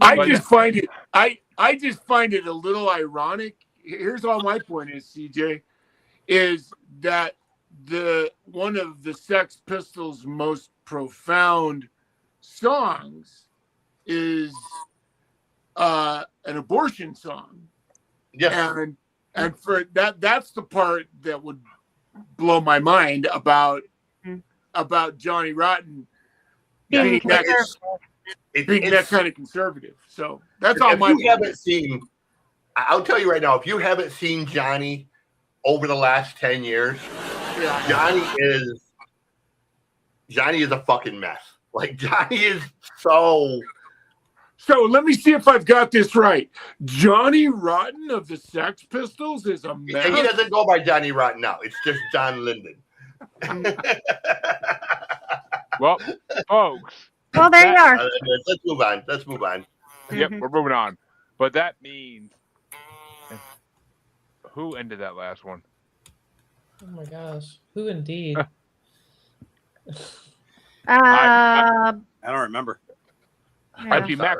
I just find it a little ironic. Here's all my point is, CJ, is that one of the Sex Pistols' most profound songs is an abortion song. Yeah. And for that's the part that would blow my mind about Johnny Rotten being that kind of conservative. So that's all my point. I'll tell you right now, if you haven't seen Johnny over the last 10 years, Johnny is a fucking mess. Like, Johnny is so let me see if I've got this right. Johnny Rotten of the Sex Pistols is a mess. He doesn't go by Johnny Rotten now. It's just John Linden. Well, folks. Well, there you are. Let's move on. Yep, we're moving on. But that means who ended that last one? Oh my gosh, who indeed? I don't remember. Yeah. Actually, Max.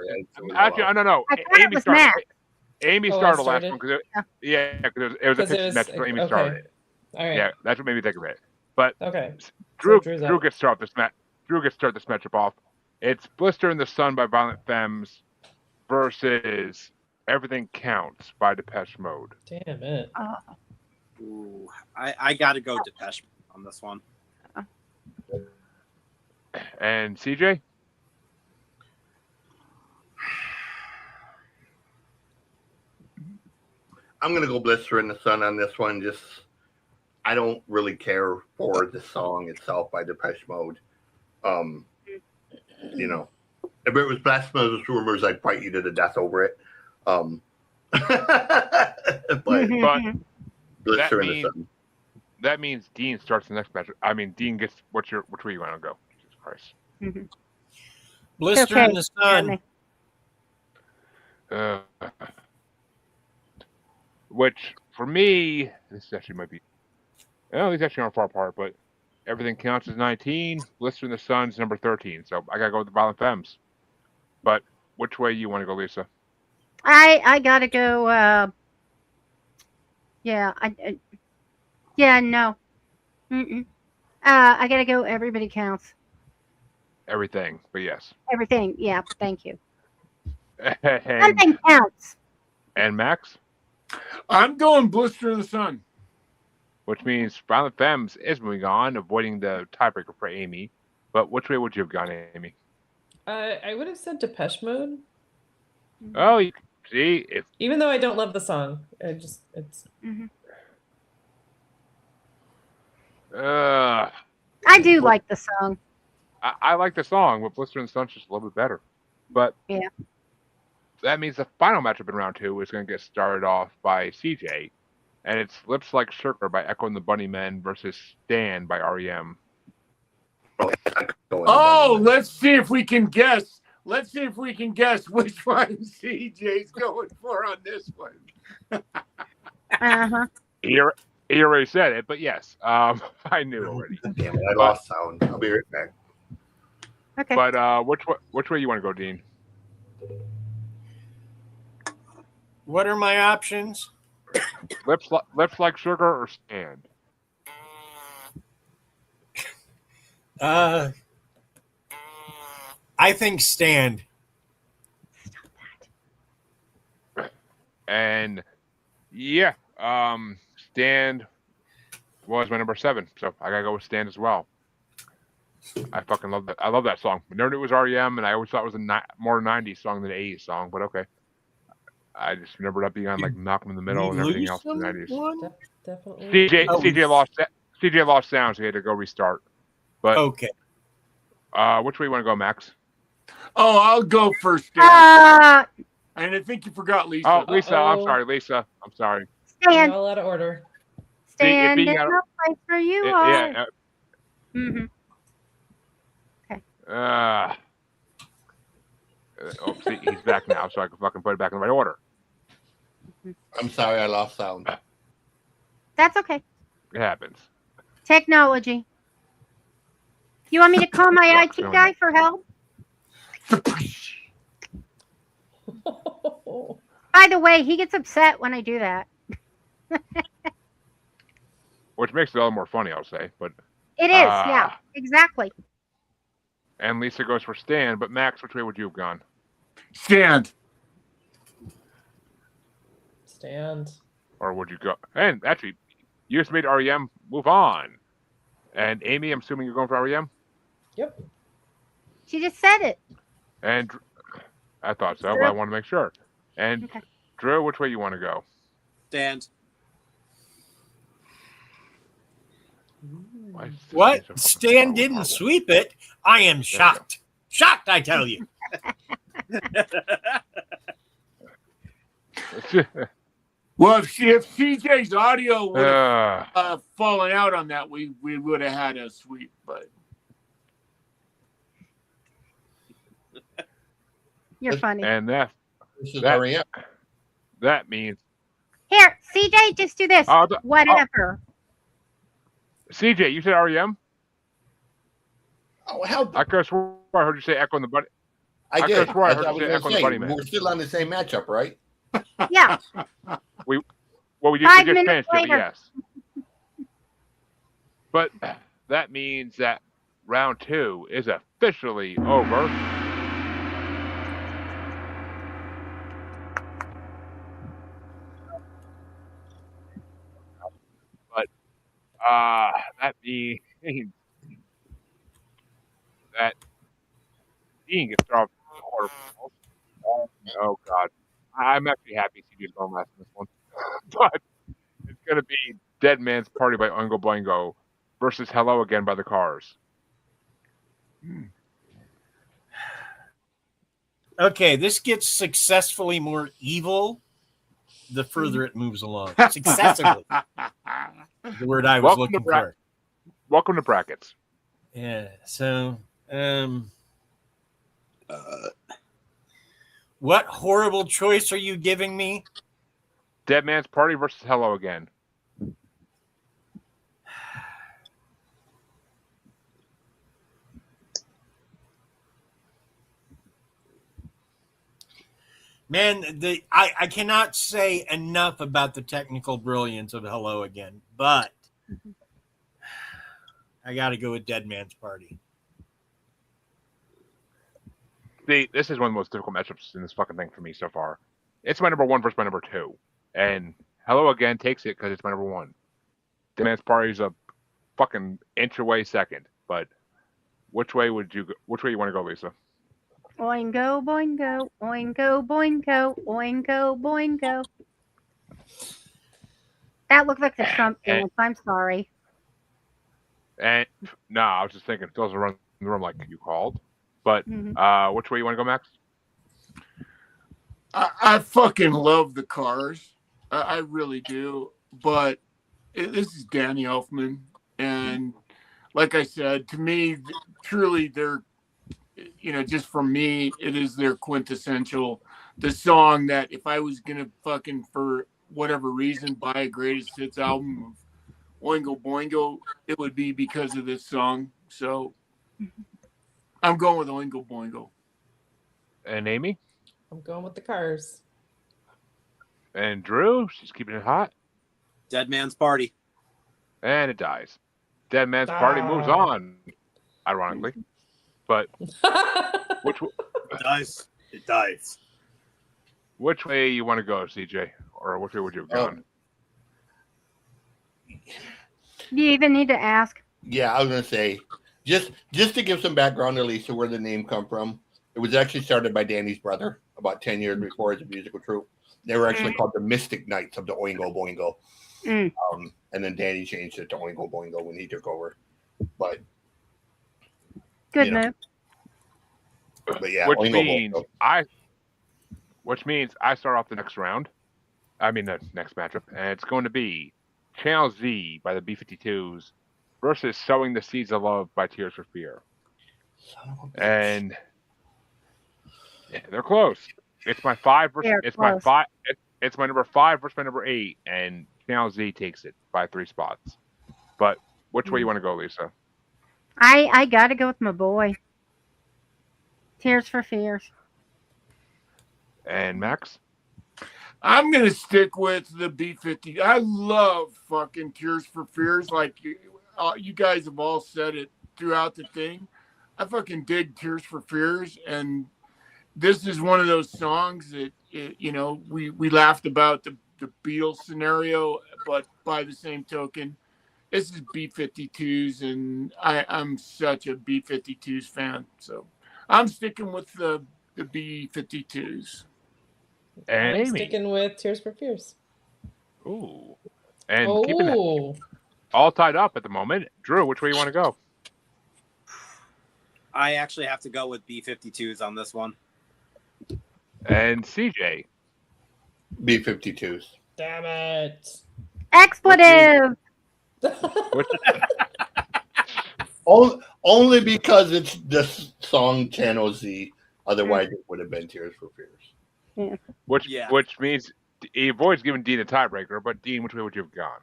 Actually, no. Amy started. Amy started the last one because it was a pitch match, so Amy started it. All right. Yeah, that's what made me think of it. But okay, Drew gets start this match. Drew gets start this matchup off. It's Blister in the Sun by Violent Femmes versus Everything Counts by Depeche Mode. Damn it. Ooh, I got to go Depeche on this one. And CJ? I'm going to go Blister in the Sun on this one. Just, I don't really care for the song itself by Depeche Mode. You know, if it was Blasphemous Rumors, I'd fight you to the death over it. But Blister in the Sun. That means Dean starts the next match. I mean, Dean gets which way you want to go? Jesus Christ. Blister in the Sun. Which for me, this actually might be. Oh, these actually aren't far apart, but Everything Counts is 19. Blister in the Sun is number 13. So I gotta go with the Violent Femmes. But which way you want to go, Lisa? I gotta go. No. I gotta go. Everybody Counts. Everything, but yes. Everything, yeah. Thank you. Something counts. And Max? I'm going Blister in the Sun. Which means Violent Femmes is moving on, avoiding the tiebreaker for Amy. But which way would you have gone, Amy? I would have said Depeche Mode. Oh, you see, even though I don't love the song, it's. I do like the song. I like the song, but Blister in the Sun's just a little bit better. But yeah, that means the final matchup in round 2 is going to get started off by CJ, and it's Lips Like Sugar by Echo and the Bunnymen versus Stand by REM. Oh, let's see if we can guess. Let's see if we can guess which one CJ's going for on this one. He already said it, but yes, I knew already. Damn it, I lost sound. I'll be right back. Okay. But which way you want to go, Dean? What are my options? Lips Like Sugar or Stand? I think Stand. And yeah, Stand was my number 7, so I gotta go with Stand as well. I fucking love that. I love that song. I never knew it was REM, and I always thought it was a more 90s song than an 80s song, but okay. I just remember that being on like Malcolm in the Middle and everything else in the 90s. Definitely. CJ lost sound, so he had to go restart. But okay. Which way you want to go, Max? Oh, I'll go first. And I think you forgot Lisa. Oh, Lisa. I'm sorry, Lisa. I'm sorry. Stand. All out of order. Stand in the place where you are. Yeah. Mm-hmm. See, he's back now, so I can fucking put it back in the right order. I'm sorry, I lost sound. That's okay. It happens. Technology. You want me to call my IT guy for help? By the way, he gets upset when I do that. Which makes it a little more funny, I'll say. But it is, yeah, exactly. And Lisa goes for Stand, but Max, which way would you have gone? Stand. Or would you go? And actually, you just made REM move on. And Amy, I'm assuming you're going for REM? Yep. She just said it. And I thought so, but I want to make sure. And Drew, which way you want to go? Stand. What? Stan didn't sweep it. I am shocked. Shocked, I tell you. Well, if CJ's audio would have fallen out on that, we would have had a sweep. But you're funny. And that means here, CJ, just do this. Whatever. CJ, you said REM? Oh, hell. I could have swore I heard you say Echo and the Bunny. I did. Swore I heard you say Echo and the Bunny Man. We're still on the same matchup, right? Yeah. we just finished it, but yes. But that means that round 2 is officially over. But that means that Dean gets thrown off the quarterfinals. Oh God, I'm actually happy CJ's going last in this one, but it's going to be Dead Man's Party by Oingo Boingo versus Hello Again by the Cars. Okay, this gets successfully more evil the further it moves along. Successively. The word I was looking for. Welcome to brackets. Yeah, so what horrible choice are you giving me? Dead Man's Party versus Hello Again. Man, I cannot say enough about the technical brilliance of Hello Again, but I got to go with Dead Man's Party. See, this is one of the most difficult matchups in this fucking thing for me so far. It's my number 1 versus my number 2. And Hello Again takes it because it's my number 1. Dead Man's Party is a fucking inch away second. But which way you want to go, Lisa? Oingo, boingo, oingo, boingo, oingo, boingo. That looked like the Trump dance. I'm sorry. And no, I was just thinking it doesn't run the room like you called. But which way you want to go, Max? I fucking love the Cars. I really do. But this is Danny Elfman. And like I said, to me, truly, they're, just for me, it is their quintessential, the song that if I was going to fucking, for whatever reason, buy a greatest hits album of Oingo Boingo, it would be because of this song. So I'm going with Oingo Boingo. And Amy? I'm going with the Cars. And Drew? She's keeping it hot. Dead Man's Party. And it dies. Dead Man's Party moves on, ironically. But which it dies. Which way you want to go, CJ? Or which way would you have gone? Do you even need to ask? Yeah, I was gonna say, just to give some background to Lisa, where the name come from. It was actually started by Danny's brother about 10 years before as a musical troupe. They were actually called the Mystic Knights of the Oingo Boingo. And then Danny changed it to Oingo Boingo when he took over. But good move. But yeah, which Oingo means I start off the next round. I mean the next matchup, and it's going to be Channel Z by the B-52s versus Sowing the Seeds of Love by Tears for Fear. And yeah, they're close. It's my 5 versus it's my number 5 versus my number 8, and Channel Z takes it by 3 spots. But which way you want to go, Lisa? I gotta go with my boy. Tears for Fears. And Max? I'm gonna stick with the B-50. I love fucking Tears for Fears. Like you guys have all said it throughout the thing. I fucking dig Tears for Fears, and this is one of those songs that we laughed about the Beatles scenario, but by the same token, this is B-52s, and I'm such a B-52s fan, so I'm sticking with the B-52s. And I'm sticking with Tears for Fears. Ooh. And keeping it all tied up at the moment. Drew, which way you want to go? I actually have to go with B-52s on this one. And CJ? B-52s. Damn it. Expletive! Only because it's the song Channel Z. Otherwise, it would have been Tears for Fears. Yeah. Which means he avoids giving Dean a tiebreaker, but Dean, which way would you have gone?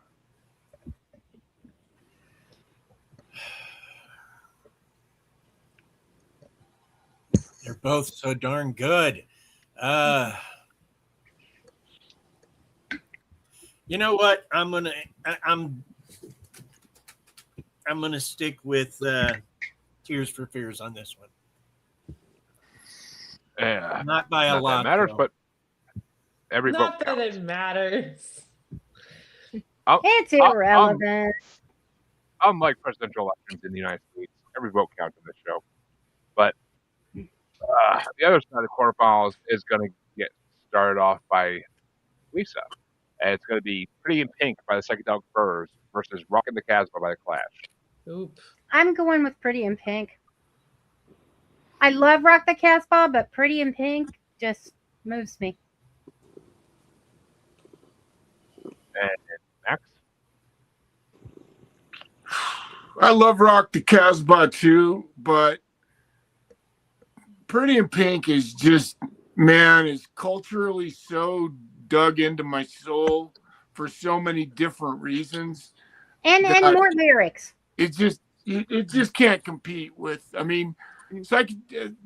They're both so darn good. You know what? I'm gonna stick with Tears for Fears on this one. Not by a lot. That matters, though. but every Not vote that counts. it matters. It's irrelevant. Unlike presidential elections in the United States, every vote counts in this show. But the other side of the quarterfinals is going to get started off by Lisa. And it's going to be Pretty in Pink by the Psychedelic Furs versus Rockin' the Casbah by the Clash. Oop. I'm going with Pretty in Pink. I love Rock the Casbah, but Pretty in Pink just moves me. And Max? I love Rock the Casbah too, but Pretty in Pink is just, man, is culturally so dug into my soul for so many different reasons. And more lyrics. It just can't compete with, I mean, it's like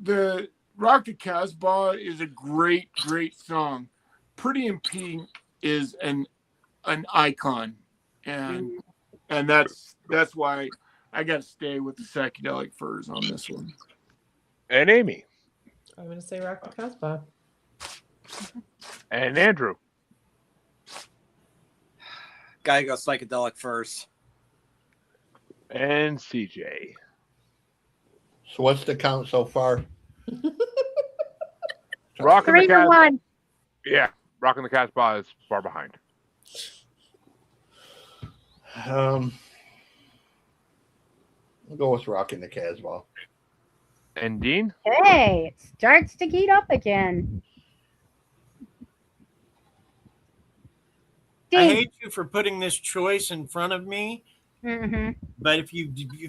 the Rock the Casbah is a great song. Pretty in Pink is an icon, and that's why I got to stay with the Psychedelic Furs on this one. And Amy? I'm going to say Rock the Casbah. And Andrew? Gotta go Psychedelic Furs. And CJ? So what's the count so far? Rockin' 3-1. Yeah, Rockin' the Casbah is far behind. I'll go with Rockin' the Casbah. And Dean? Hey, it starts to heat up again. I hate you for putting this choice in front of me. Mm-hmm. But if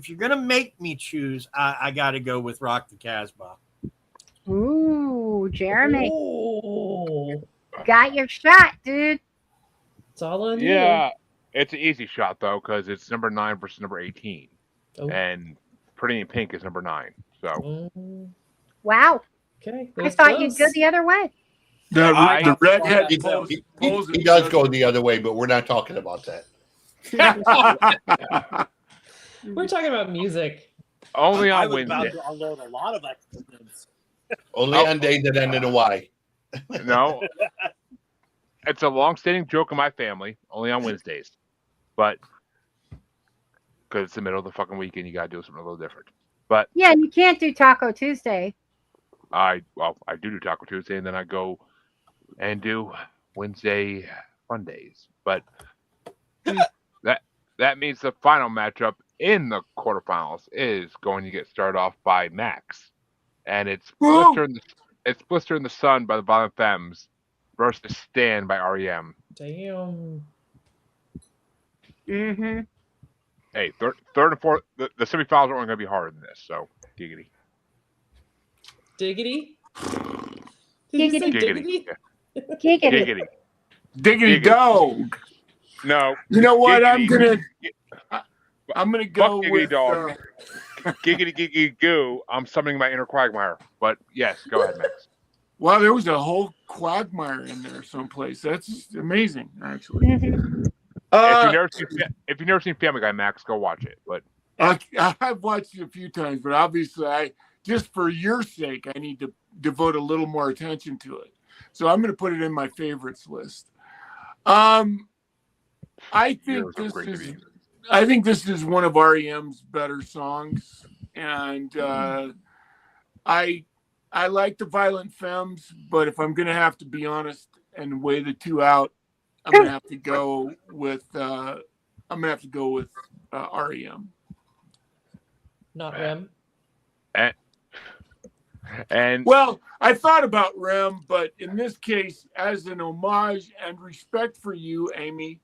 you're gonna make me choose, I got to go with Rock the Casbah. Ooh, Jeremy. Ooh. Got your shot, dude. It's all on you. Yeah, it's an easy shot, though, because it's number 9 versus number 18. Oh. And Pretty in Pink is number 9. So. Wow. Okay. I thought you'd go the other way. The redhead He does go the other way, but we're not talking about that. We're talking about music. Only on I was about Wednesday. to unload a lot of expletives. Only on days that end in a Y. No. It's a long-standing joke in my family, only on Wednesdays. But because it's the middle of the fucking week and you gotta do something a little different. But Yeah, and you can't do Taco Tuesday. I do Taco Tuesday, and then I go and do Wednesday fun days. But that means the final matchup in the quarterfinals is going to get started off by Max, and it's Blister in the Sun by the Violent Femmes versus Stand by REM. Damn. Mm-hmm. Hey, third and fourth, the semifinals are only going to be harder than this, so giggity. Diggity? Did you say diggity? Yeah. Giggity. Diggity dog. No. You know what? Giggity. I'm gonna go Fuck with dog. Giggity goo. I'm summoning my inner Quagmire. But yes, go ahead, Max. Wow, there was a whole Quagmire in there someplace. That's amazing, actually. Mm-hmm. If you've never seen Family Guy, Max, go watch it. But I've watched it a few times, but obviously, just for your sake, I need to devote a little more attention to it. So I'm going to put it in my favorites list. I think this is one of REM's better songs, and I like the Violent Femmes, but if I'm going to have to be honest and weigh the two out, I'm going to have to go with REM. Not Rem. And well, I thought about Rem, but in this case, as an homage and respect for you, Amy,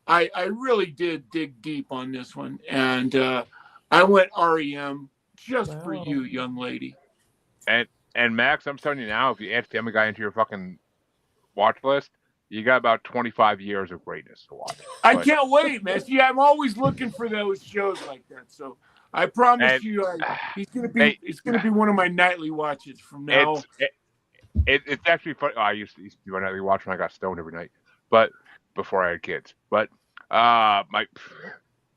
I really did dig deep on this one, and I went REM just for you, young lady. And Max, I'm telling you now, if you add Family Guy into your fucking watch list, you got about 25 years of greatness to watch. I can't wait, man. See, I'm always looking for those shows like that. So I promise you, it's gonna be one of my nightly watches from now. It's actually funny. I used to do my nightly watch when I got stoned every night, but before I had kids. But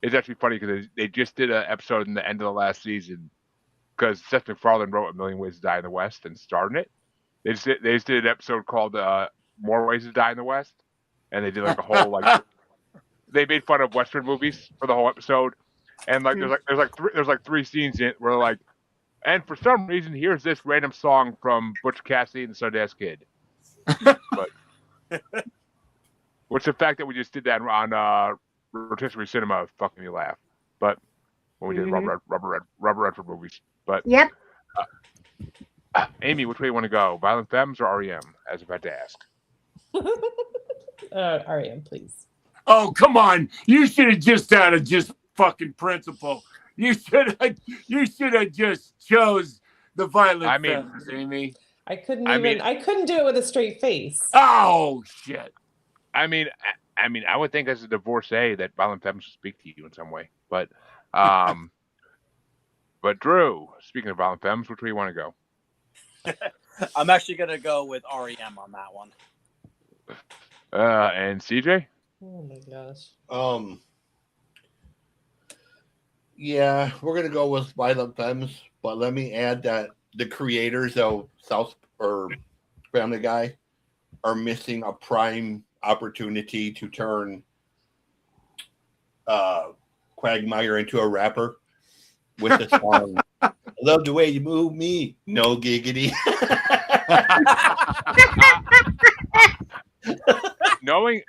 it's actually funny because they just did an episode in the end of the last season because Seth MacFarlane wrote A Million Ways to Die in the West and starred in it. They just did an episode called More Ways to Die in the West, and they did like a whole they made fun of Western movies for the whole episode, and there's like three scenes in it where like, and for some reason here's this random song from Butch Cassidy and the Sundance Kid, but which the fact that we just did that on Rotisserie Cinema fucking me laugh, but when we did Rubber Redford movies, but yep. Amy, which way you want to go? Violent Femmes or REM? As if I had to ask. REM, please. Oh, come on! You should have just out of just fucking principle. You should have just chose the Violent Femmes, Amy. I couldn't do it with a straight face. Oh shit! I mean, I would think as a divorcee that Violent Femmes would speak to you in some way, but but Drew, speaking of Violent Femmes, which way you want to go? I'm actually gonna go with REM on that one. And CJ? Oh my gosh. Yeah, we're gonna go with Violent Femmes, but let me add that the creators of South or Family Guy are missing a prime opportunity to turn Quagmire into a rapper with the song I love the way you move me. No giggity. Knowing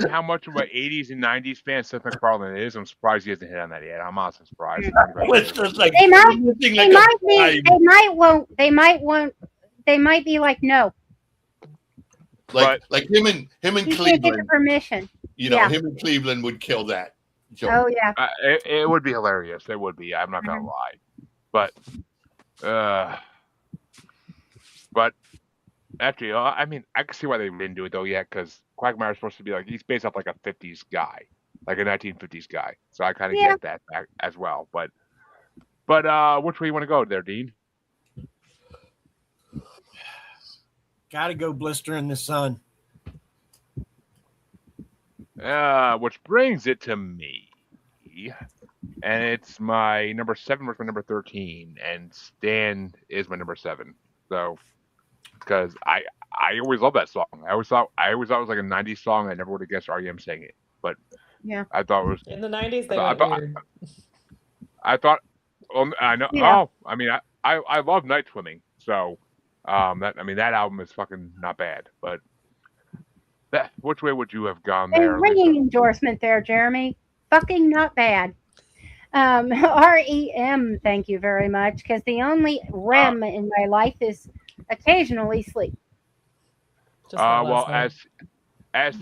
how much of an 80s and 90s fan Seth MacFarlane is, I'm surprised he hasn't hit on that yet. I'm honestly surprised. It's just like they might be like no. Like him and you Cleveland. Can't get the permission. Him and Cleveland would kill that. Oh yeah. It would be hilarious. It would be. I'm not gonna lie, but actually, I mean, I can see why they didn't do it though yet, because Quagmire's supposed to be like he's based off like a 50s guy, like a 1950s guy. So I kind of get that back as well. But which way you want to go there, Dean? Gotta go Blister in the Sun. Which brings it to me. And it's my number 7 versus my number 13. And Stan is my number 7. So, because I always loved that song. I always thought it was like a 90s song. I never would have guessed REM sang it. But Yeah. I thought it was In the 90s, they I went thought weird. I thought. I know. Yeah. Oh, I mean, I love Night Swimming, so that album is fucking not bad. But which way would you have gone A there, ringing Lisa? endorsement there, Jeremy. Fucking not bad. REM, thank you very much, because the only REM in my life is occasionally sleep. Just that last Well, line. as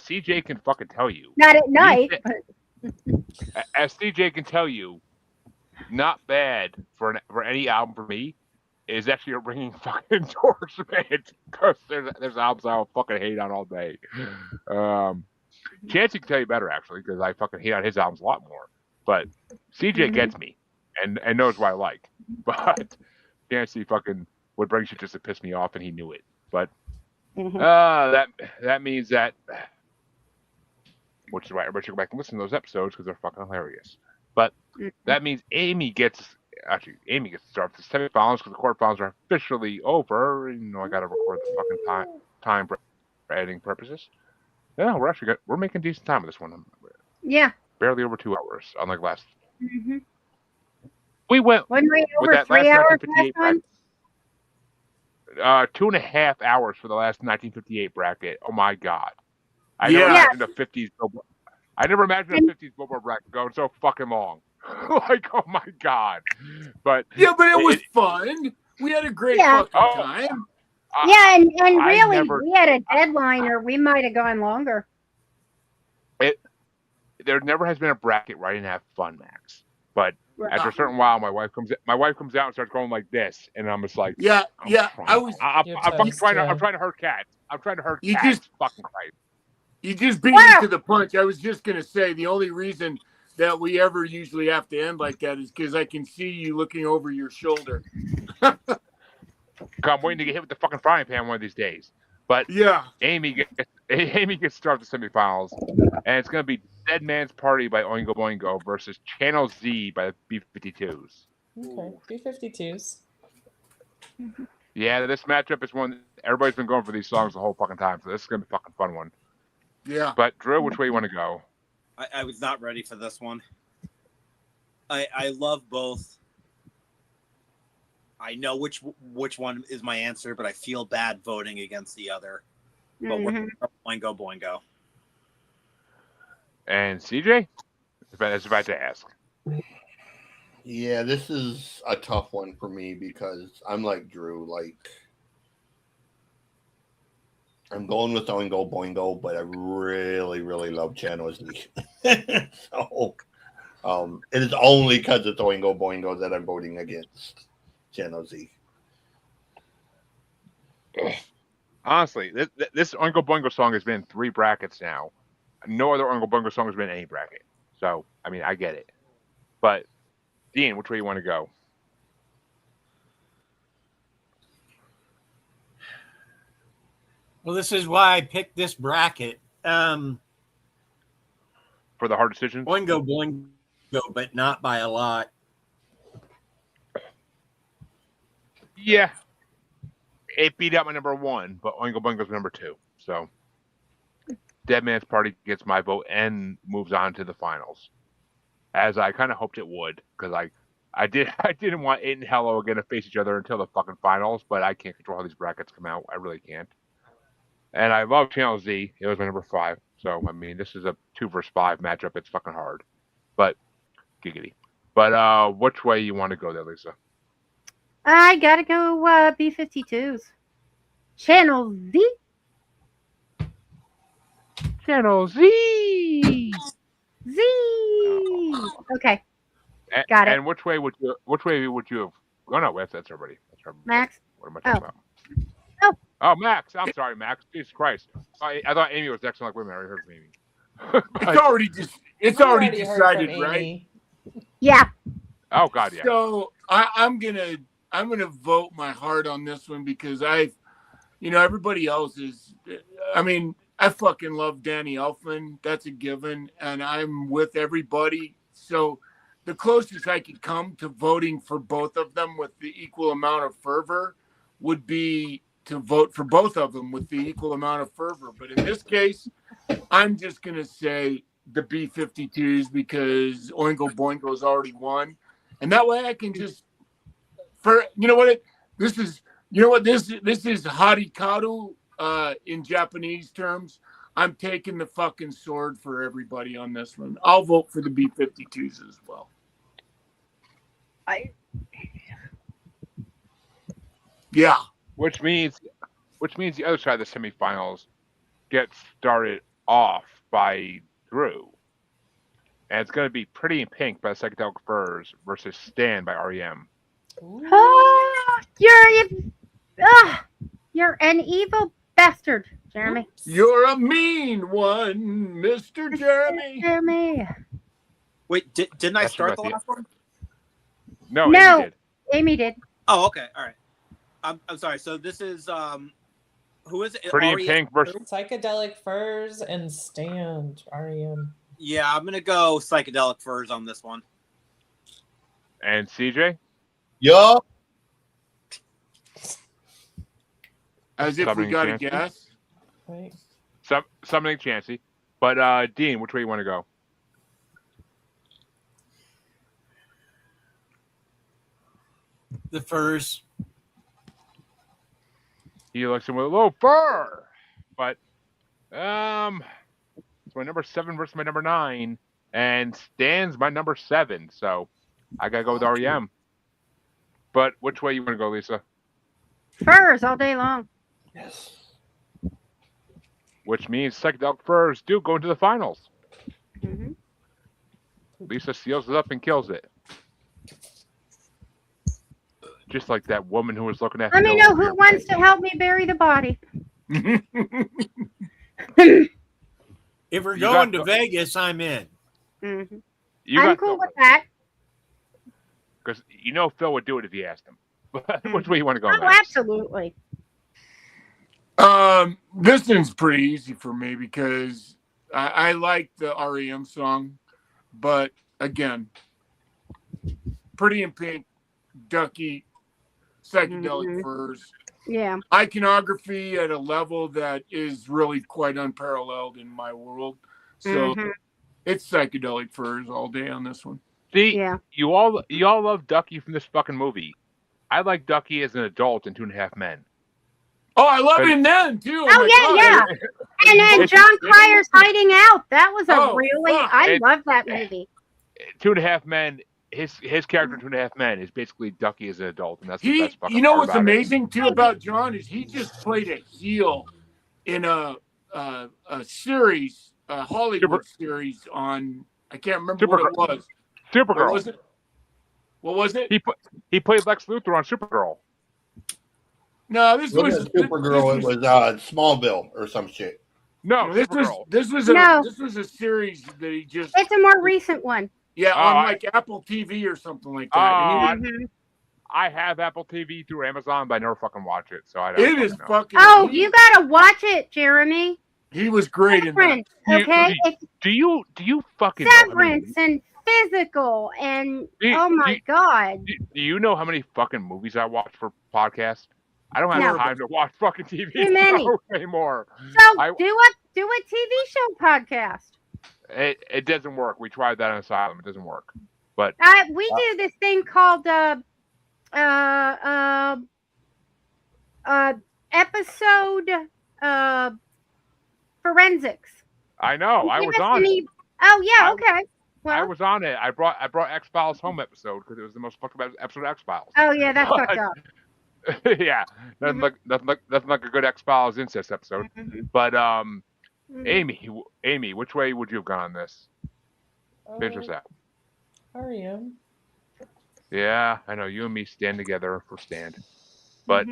CJ can fucking tell you, Not at night. as CJ can tell you, not bad for any album for me is actually a ringing fucking endorsement because there's albums I'll fucking hate on all day. Chancey can tell you better actually because I fucking hate on his albums a lot more. But CJ gets me and knows what I like. But Chancey fucking would bring shit just to piss me off, and he knew it. But that means that, which is why everybody should go back and listen to those episodes because they're fucking hilarious. But that means Amy gets to start the semifinals because the quarterfinals are officially over. You know, I got to record the fucking time for editing purposes. Yeah, we're making decent time with this one. Yeah. Barely over 2 hours, unlike last. Mm-hmm. We went Wasn't we with over that 3 last hours 1958 last bracket. 2.5 hours for the last 1958 bracket. Oh my god! I Yeah. never imagined a 50s Billboard. I never imagined a 50s Billboard bracket going so fucking long. Like, oh my god! But Yeah, but it was fun. We had a great fucking time. Yeah, and really, never- we had a deadline, or we might have gone longer. There never has been a bracket where I didn't have fun, Max. But after a certain while, my wife comes out and starts going like this, and I'm just like, I'm fucking trying to hurt cats. I'm trying to hurt cats. Just fucking Christ. You just beat me to the punch. I was just gonna say the only reason that we ever usually have to end like that is because I can see you looking over your shoulder. I'm waiting to get hit with the fucking frying pan one of these days. But yeah, Amy gets started the semifinals, and it's gonna be Dead Man's Party by Oingo Boingo versus Channel Z by the B-52s. Okay, B-52s. Yeah, this matchup is one everybody's been going for these songs the whole fucking time, so this is gonna be a fucking fun one. Yeah. But Drew, which way you want to go? I was not ready for this one. I love both. I know which one is my answer, but I feel bad voting against the other. But we're Boingo Boingo. And CJ? It's about to ask. Yeah, this is a tough one for me because I'm like Drew. Like, I'm going with Oingo Boingo, but I really, really love Channel Z. So, it is only because it's Oingo Boingo that I'm voting against Channel Z. Honestly, this Oingo Boingo song has been in 3 brackets now. No other Oingo Boingo song has been in any bracket. So, I mean, I get it. But, Dean, which way you want to go? Well, this is why I picked this bracket. For the hard decisions? Boingo Boingo, but not by a lot. Yeah. It beat out my number 1, but Oingo Boingo's number 2. So, Dead Man's Party gets my vote and moves on to the finals. As I kind of hoped it would, because I didn't want It and Hello again to face each other until the fucking finals, but I can't control how these brackets come out. I really can't. And I love Channel Z. It was my number 5. So, I mean, this is a 2 versus 5 matchup. It's fucking hard. But, giggity. But, which way you want to go there, Lisa? I gotta go B-52s. Channel Z. Channel Z. Z. Okay. Got it. And which way would you have? Oh no, that's everybody. That's everybody. Max. What am I talking about? Oh, Max. I'm sorry, Max. Jesus Christ. I thought Amy was next. I'm like, wait a minute, I already heard from Amy. It's already decided, right? Yeah. Oh God, yeah. So I'm gonna vote my heart on this one because everybody else is. I mean, I fucking love Danny Elfman. That's a given, and I'm with everybody. So the closest I could come to voting for both of them with the equal amount of fervor would be to vote for both of them with the equal amount of fervor. But in this case, I'm just going to say the B-52s because Oingo Boingo's already won, and that way I can just this is harikaru in Japanese terms. I'm taking the fucking sword for everybody on this one. I'll vote for the B-52s as well. Yeah. Which means the other side of the semifinals gets started off by Drew. And it's going to be Pretty in Pink by the Psychedelic Furs versus Stand by REM. Oh, you're an evil bastard, Jeremy. You're a mean one, Mr. Jeremy. Jeremy. Wait, didn't I start the last one? No, Amy did. Amy did. Oh, okay. All right. I'm sorry. So this is who is it? Pretty in Pink versus Psychedelic Furs and Stand. REM. Yeah, I'm gonna go Psychedelic Furs on this one. And CJ? Yup. As if we got a guess. Right. Something chancy. But Dean, which way you want to go? The Furs. He looks with a little fur. But it's my number 7 versus my number 9. And Stan's my number 7. So I gotta go with REM. But which way you want to go, Lisa? Furs all day long. Yes. Which means Psychedelic Furs do go into the finals. Mm-hmm. Lisa seals it up and kills it. Just like that woman who was looking at. Let me know who wants to help me bury the body. If we're going to Vegas, I'm in. Mm-hmm. I'm cool with that. Because Phil would do it if you asked him. Which way you want to go? Oh, absolutely. This one's pretty easy for me because I like the REM song, but again, Pretty in Pink, Ducky, Psychedelic Furs. Yeah. Iconography at a level that is really quite unparalleled in my world. So it's Psychedelic Furs all day on this one. See, you all love Ducky from this fucking movie. I like Ducky as an adult in 2.5 Men. Oh, I love him then too. Yeah. And John Cryer's Hiding Out. That was I love that movie. 2.5 Men. His character in 2.5 Men is basically Ducky as an adult, and that's the best fucking You know part what's about amazing too about John is he just played a heel in a series, a Hollywood series on I can't remember what it was. Supergirl. What was it? He played Lex Luthor on Supergirl. No, this was Supergirl. It was Smallville or some shit. No, this was a series that he just. It's a more recent one. Yeah, on like Apple TV or something like that. I have Apple TV through Amazon, but I never fucking watch it, so I don't. It is fucking. Oh, you gotta watch it, Jeremy. He was great in that. Okay. Do you fucking Severance and Physical and oh my god. Do you know how many fucking movies I watch for podcasts? I don't have time to watch fucking TV anymore. So do a TV show podcast. It doesn't work. We tried that on Asylum. It doesn't work. But we do this thing called episode forensics. I know. I was on it. Oh yeah. Okay. Well, I was on it. I brought X-Files home episode because it was the most fucked up episode of X-Files. Oh yeah, that's fucked up. Yeah, nothing like a good X-Files incest episode. But Amy, which way would you have gone on this? Finish us out. REM. Yeah, I know you and me stand together for Stand, but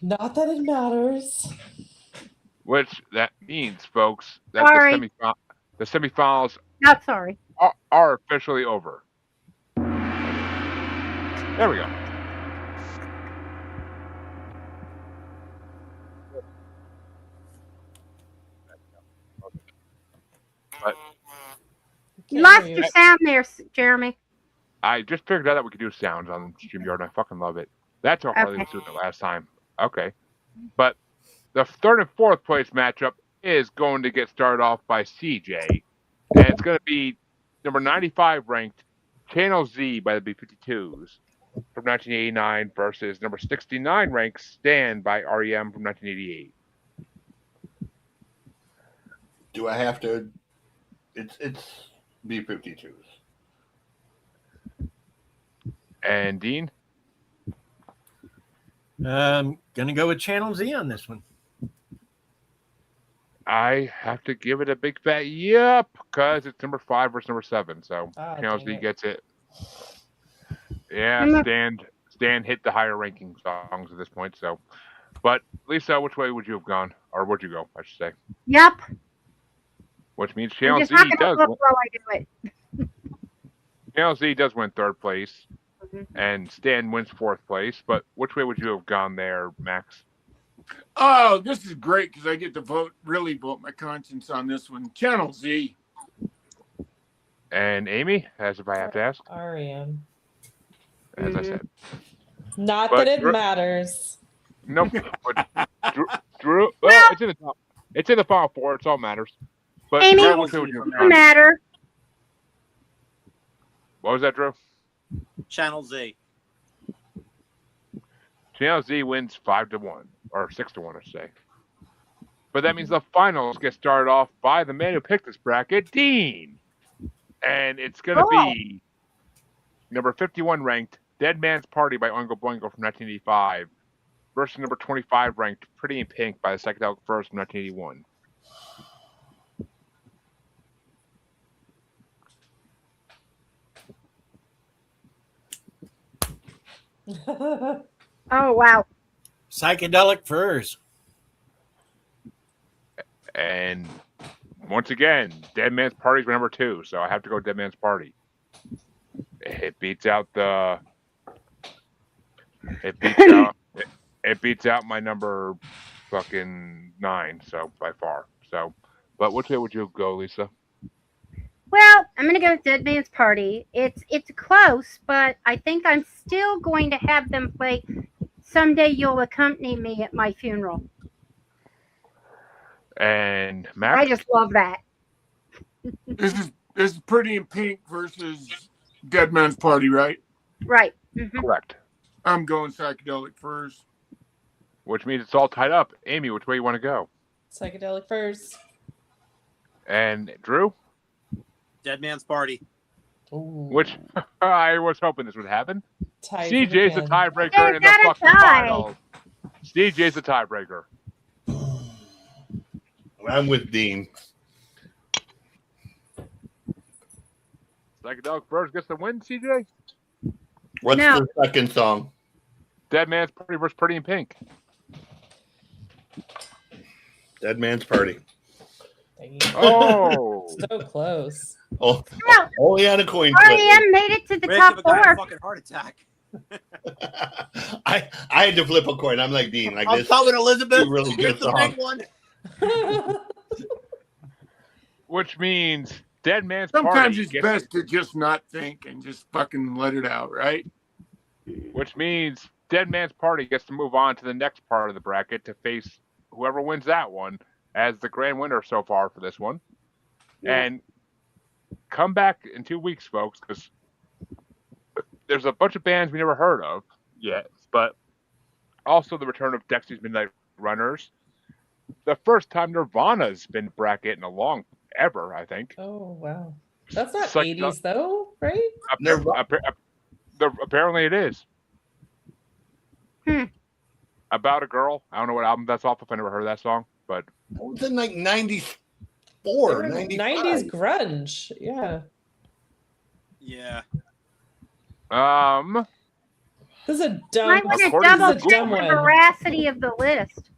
not that it matters. Which that means, folks, that the semifinals. Not sorry. Are officially over. There we go. But you lost your sound there, Jeremy. I just figured out that we could do sounds on StreamYard, and I fucking love it. That's how Harley was doing it last time. Okay. But the third and fourth place matchup is going to get started off by CJ And it's going to be number 95 ranked Channel Z by the B-52s from 1989 versus number 69 ranked Stand by REM from 1988. Do I have to? It's B-52s. And Dean? Gonna go with Channel Z on this one. I have to give it a big fat yep, because it's number 5 versus number 7. So Channel Z gets it. Yeah, Stan hit the higher ranking songs at this point. So, but Lisa, which way would you have gone, or would you go? I should say. Yep. Which means Channel Z does. Channel Z does win 3rd place, and Stan wins 4th place. But which way would you have gone there, Max? Oh, this is great because I get to really vote my conscience on this one. Channel Z. And Amy, as if I have to ask. REM. As I said. Not that it matters. Nope. But Drew, well, it's in the top. It's in the final 4. It's all matters. But Amy, Drew, which way would you have gone? matter. What was that, Drew? Channel Z. Channel Z wins 5-1 or 6-1, I should say. But that means the finals get started off by the man who picked this bracket, Dean. And it's going to be number 51 ranked Dead Man's Party by Oingo Boingo from 1985 versus number 25 ranked Pretty in Pink by the Psychedelic Furs from 1981. Oh, wow. Psychedelic Furs. And once again, Dead Man's Party is number 2, so I have to go Dead Man's Party. It beats out it beats out my number fucking 9, so by far. So, but which way would you go, Lisa? Well, I'm gonna go with Dead Man's Party. It's close, but I think I'm still going to have them play Someday You'll Accompany Me at My Funeral. And Max? I just love that. This is Pretty in Pink versus Dead Man's Party, right? Right. Correct. I'm going Psychedelic Furs. Which means it's all tied up. Amy, which way you want to go? Psychedelic Furs. And Drew? Dead Man's Party. Ooh. Which I was hoping this would happen. CJ's the tiebreaker in the fucking finals. CJ's the tiebreaker. I'm with Dean. Psychedelic Furs gets the win, CJ? What's the second song? Dead Man's Party versus Pretty in Pink. Dead Man's Party. Oh. So close. Oh, only on a coin flip. REM made it to the top 4. A fucking heart attack. I had to flip a coin. I'm like Dean. Like I'm coming, Elizabeth. Really good the big one. Which means Dead Man's Sometimes Party. Sometimes it's best to just not think and just fucking let it out, right? Which means Dead Man's Party gets to move on to the next part of the bracket to face whoever wins that one as the grand winner so far for this one. Yeah. And come back in 2 weeks, folks, because there's a bunch of bands we never heard of yet, but also the return of Dexy's Midnight Runners. The first time Nirvana's been bracket in a long ever, I think. Oh, wow. That's not 80s, though, right? Apparently it is. About a Girl. I don't know what album that's off of. I never heard that song, but it was in like 94, 90s grunge. Yeah. Yeah. This is a dumb. I want to double check the veracity of the list.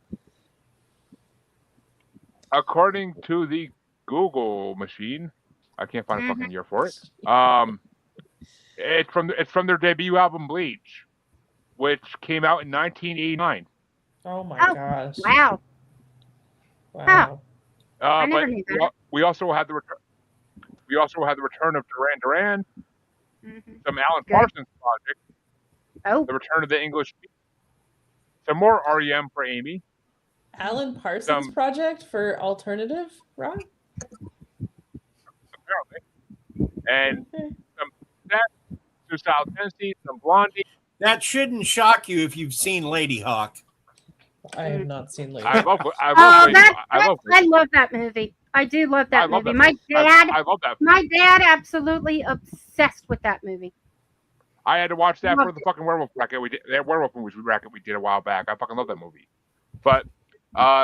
According to the Google machine, I can't find a fucking year for it. It's from their debut album Bleach, which came out in 1989. Oh my gosh! Wow. Wow. I never but knew that. we also had the return. We also had the return of Duran Duran, some Alan Parsons project, the return of the English, some more REM for Amy. Alan Parsons project for alternative rock? and some South Tennessee, some Blondie. That shouldn't shock you if you've seen Lady Hawk. I have not seen Lady. I love that movie. I do love that movie. My dad, I love that. My dad absolutely obsessed with that movie. I had to watch that for the fucking werewolf bracket we did. That werewolf movie bracket we did a while back. I fucking love that movie. But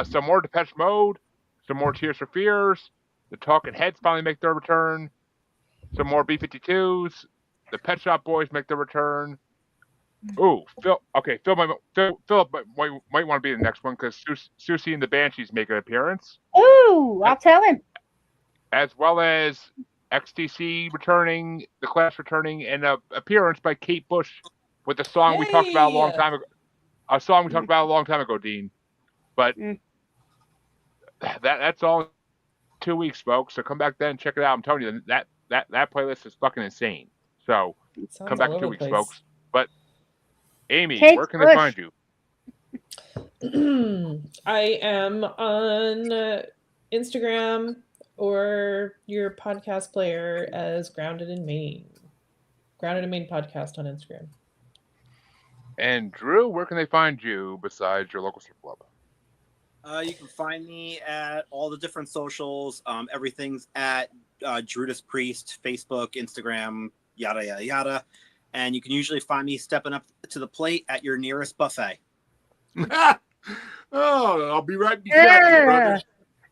some more Depeche Mode, some more Tears for Fears. The Talking Heads finally make their return. Some more B-52s. The Pet Shop Boys make their return. Ooh, Phil might want to be the next one because Susie and the Banshees make an appearance. Ooh, I'll tell him. As well as XTC returning, The Clash returning, and an appearance by Kate Bush with the song we talked about a long time ago. A song we talked about a long time ago, Dean. But that's all in 2 weeks, folks. So come back then and check it out. I'm telling you, that playlist is fucking insane. So come back in 2 weeks, folks. But Amy, where can they find you? I am on Instagram or your podcast player as Grounded in Maine. Grounded in Maine podcast on Instagram. And Drew, where can they find you besides your local strip club? You can find me at all the different socials. Everything's at Druidus Priest, Facebook, Instagram, yada, yada, yada. And you can usually find me stepping up to the plate at your nearest buffet. I'll be right beside you, brother.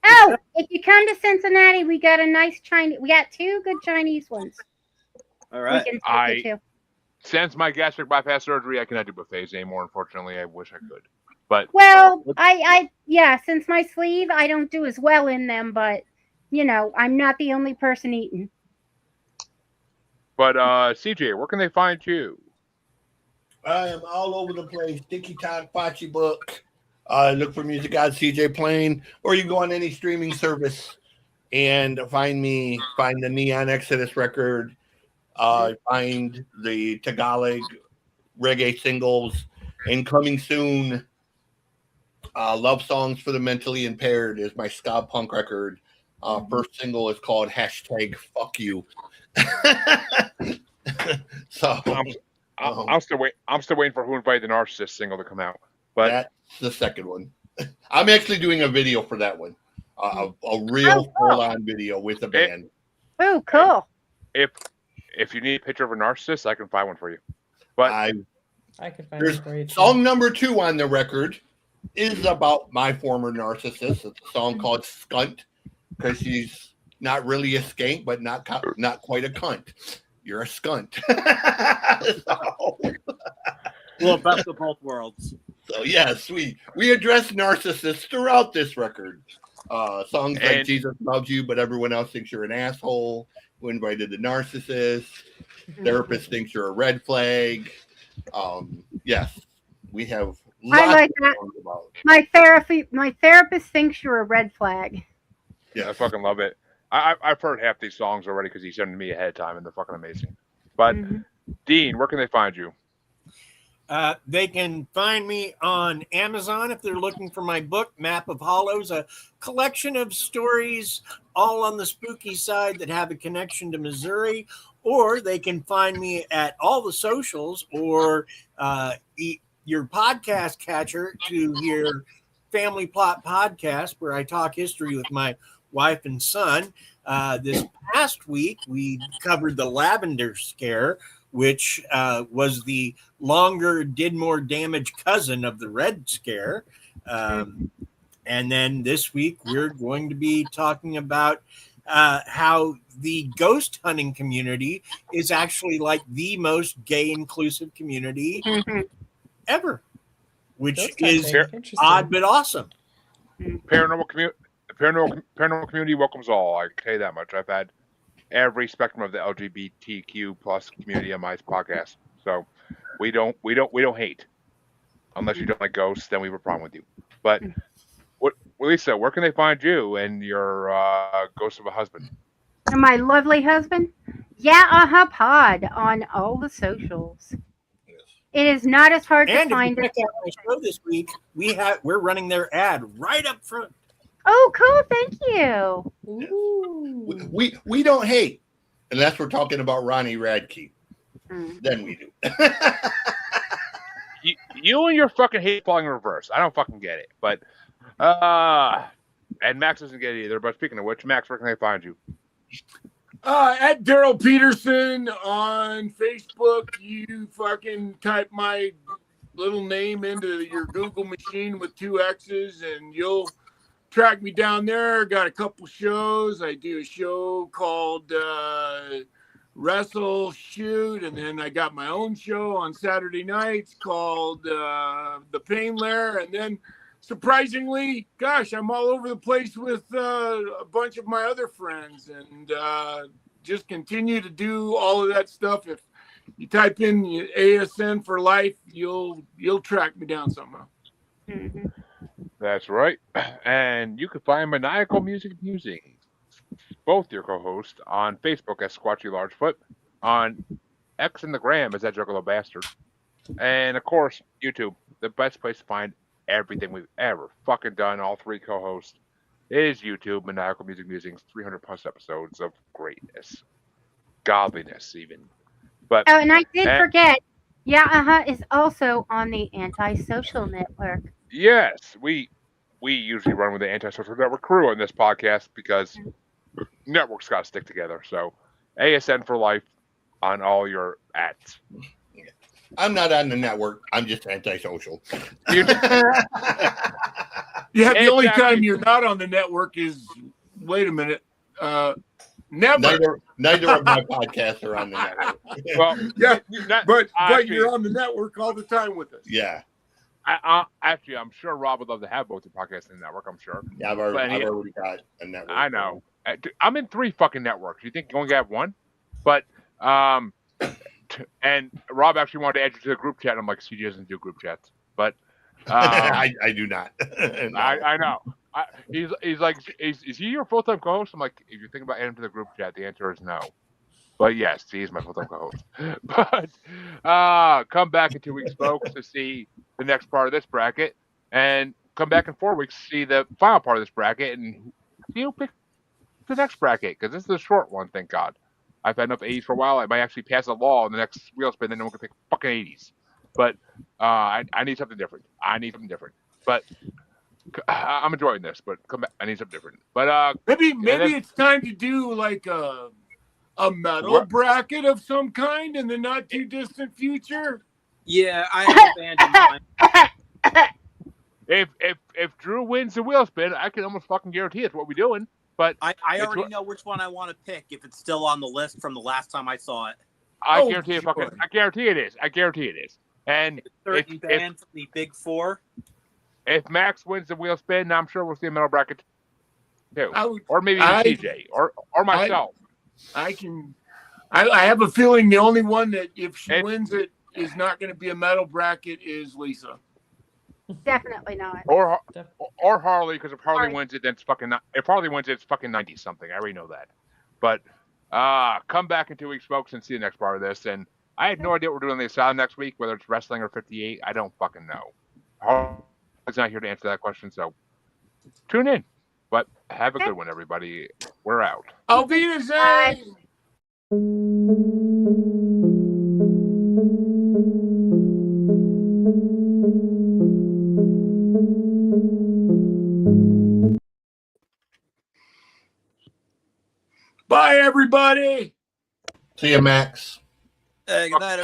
Oh, if you come to Cincinnati, we got a nice Chinese. We got 2 good Chinese ones. All right. Since my gastric bypass surgery, I cannot do buffets anymore. Unfortunately, I wish I could. But since my sleeve, I don't do as well in them. But I'm not the only person eating. But CJ, where can they find you? I am all over the place. Sticky Talk, Pachi Book. Look for Music God CJ Plain, or you can go on any streaming service and find the Neon Exodus record. Find the Tagalog reggae singles, and coming soon, Love Songs for the Mentally Impaired is my ska punk record. First single is called #FuckYou. So I'm still waiting for Who Invited the Narcissist single to come out. But that's the second one. I'm actually doing a video for that one. A real full-on video with a band. Oh, cool. If you need a picture of a narcissist, I can find one for you. But I can find one for you. Song number 2 on the record is about my former narcissist. It's a song called Skunt, because she's not really a skank, but not quite a cunt. You're a skunt. Well, best of both worlds. So yes, we address narcissists throughout this record. Songs like Jesus Loves You, but everyone else thinks you're an asshole. Who Invited the Narcissist? Therapist thinks you're a red flag. Yes, we have. I like that. My therapist thinks you're a red flag. Yeah, I fucking love it. I've heard half these songs already because he sent them to me ahead of time, and they're fucking amazing. But Dean, where can they find you? They can find me on Amazon if they're looking for my book, Map of Hollows, a collection of stories all on the spooky side that have a connection to Missouri. Or they can find me at all the socials or your podcast catcher to hear Family Plot Podcast, where I talk history with my wife and son. This past week, we covered the Lavender Scare, which was the longer, did more damage cousin of the Red Scare. And then this week, we're going to be talking about how the ghost hunting community is actually like the most gay inclusive community ever, which is odd but awesome. Paranormal community welcomes all. I can tell you that much. I've had every spectrum of the LGBTQ plus community on my podcast, so we don't hate. Unless you don't like ghosts, then we have a problem with you. But Lisa, where can they find you and your ghost of a husband? And my lovely husband? Pod on all the socials. Yes. It is not as hard to find. And if you check out my show this week, we're running their ad right up front. Oh, cool! Thank you. Ooh. We don't hate. Unless we're talking about Ronnie Radke. Then we do. you and your fucking hate falling in reverse. I don't fucking get it. But and Max doesn't get it either. But speaking of which, Max, where can they find you? At Daryl Peterson on Facebook. You fucking type my little name into your Google machine with 2 X's and you'll track me down there. Got a couple shows. I do a show called Wrestle Shoot, and then I got my own show on Saturday nights called The Pain Lair, and then surprisingly, gosh, I'm all over the place with a bunch of my other friends, and just continue to do all of that stuff. If you type in ASN for life, you'll track me down somehow. Mm-hmm. That's right. And you can find Maniacal Musings, both your co-hosts, on Facebook as Squatchy Largefoot, on X and the Gram as that Juggalo Bastard, and of course YouTube, the best place to find everything we've ever fucking done. All 3 co-hosts is YouTube. Maniacal Musings, 300 plus episodes of greatness, godliness, even. But and I did forget. Yeah, is also on the Antisocial Network. Yes, we usually run with the Antisocial Network crew on this podcast because networks got to stick together. So ASN for life on all your ads. I'm not on the network. I'm just antisocial. Yeah, the only time you're not on the network is, wait a minute, never. Neither of my podcasts are on the network. Well, yeah, but you're on the network all the time with us. Yeah. Actually, I'm sure Rob would love to have both the podcasts in the network. I'm sure. Yeah, I've already got a network. I know. I'm in 3 fucking networks. You think you only have 1? But and Rob actually wanted to add you to the group chat. I'm like, CJ doesn't do group chats, but I do not. No. I know. He's like, is he your full-time co-host? I'm like, if you think about adding him to the group chat, the answer is no. But yes, he is my full-time co-host. But come back in 2 weeks, folks, to see the next part of this bracket, and come back in 4 weeks to see the final part of this bracket, and pick the next bracket, because this is a short one, thank God. I've had enough 80s for a while. I might actually pass a law in the next wheel spin, then no one can pick fucking 80s. But I need something different. But I'm enjoying this, but come back. I need something different. But maybe it's time to do like a metal bracket of some kind in the not too distant future. Yeah, I have a band in mind. If Drew wins the wheel spin, I can almost fucking guarantee it's what we're doing. But I already know which one I want to pick if it's still on the list from the last time I saw it. I guarantee it is. I guarantee it is. And certain band from the Big Four. If Max wins the wheel spin, I'm sure we'll see a metal bracket too, or maybe TJ or myself. I have a feeling the only one that if she wins it is not going to be a metal bracket is Lisa. Definitely not. Or Harley, because if Harley wins it, then it's fucking. If Harley wins it, it's fucking 90 something. I already know that. But come back in 2 weeks, folks, and see the next part of this. And I had no idea what we're doing in the Asylum next week, whether it's wrestling or 58. I don't fucking know. Harley's not here to answer that question, so tune in. But have a good one, everybody. We're out. Auf Wiedersehen. Bye, everybody. See you, Max. Hey, good night, everybody.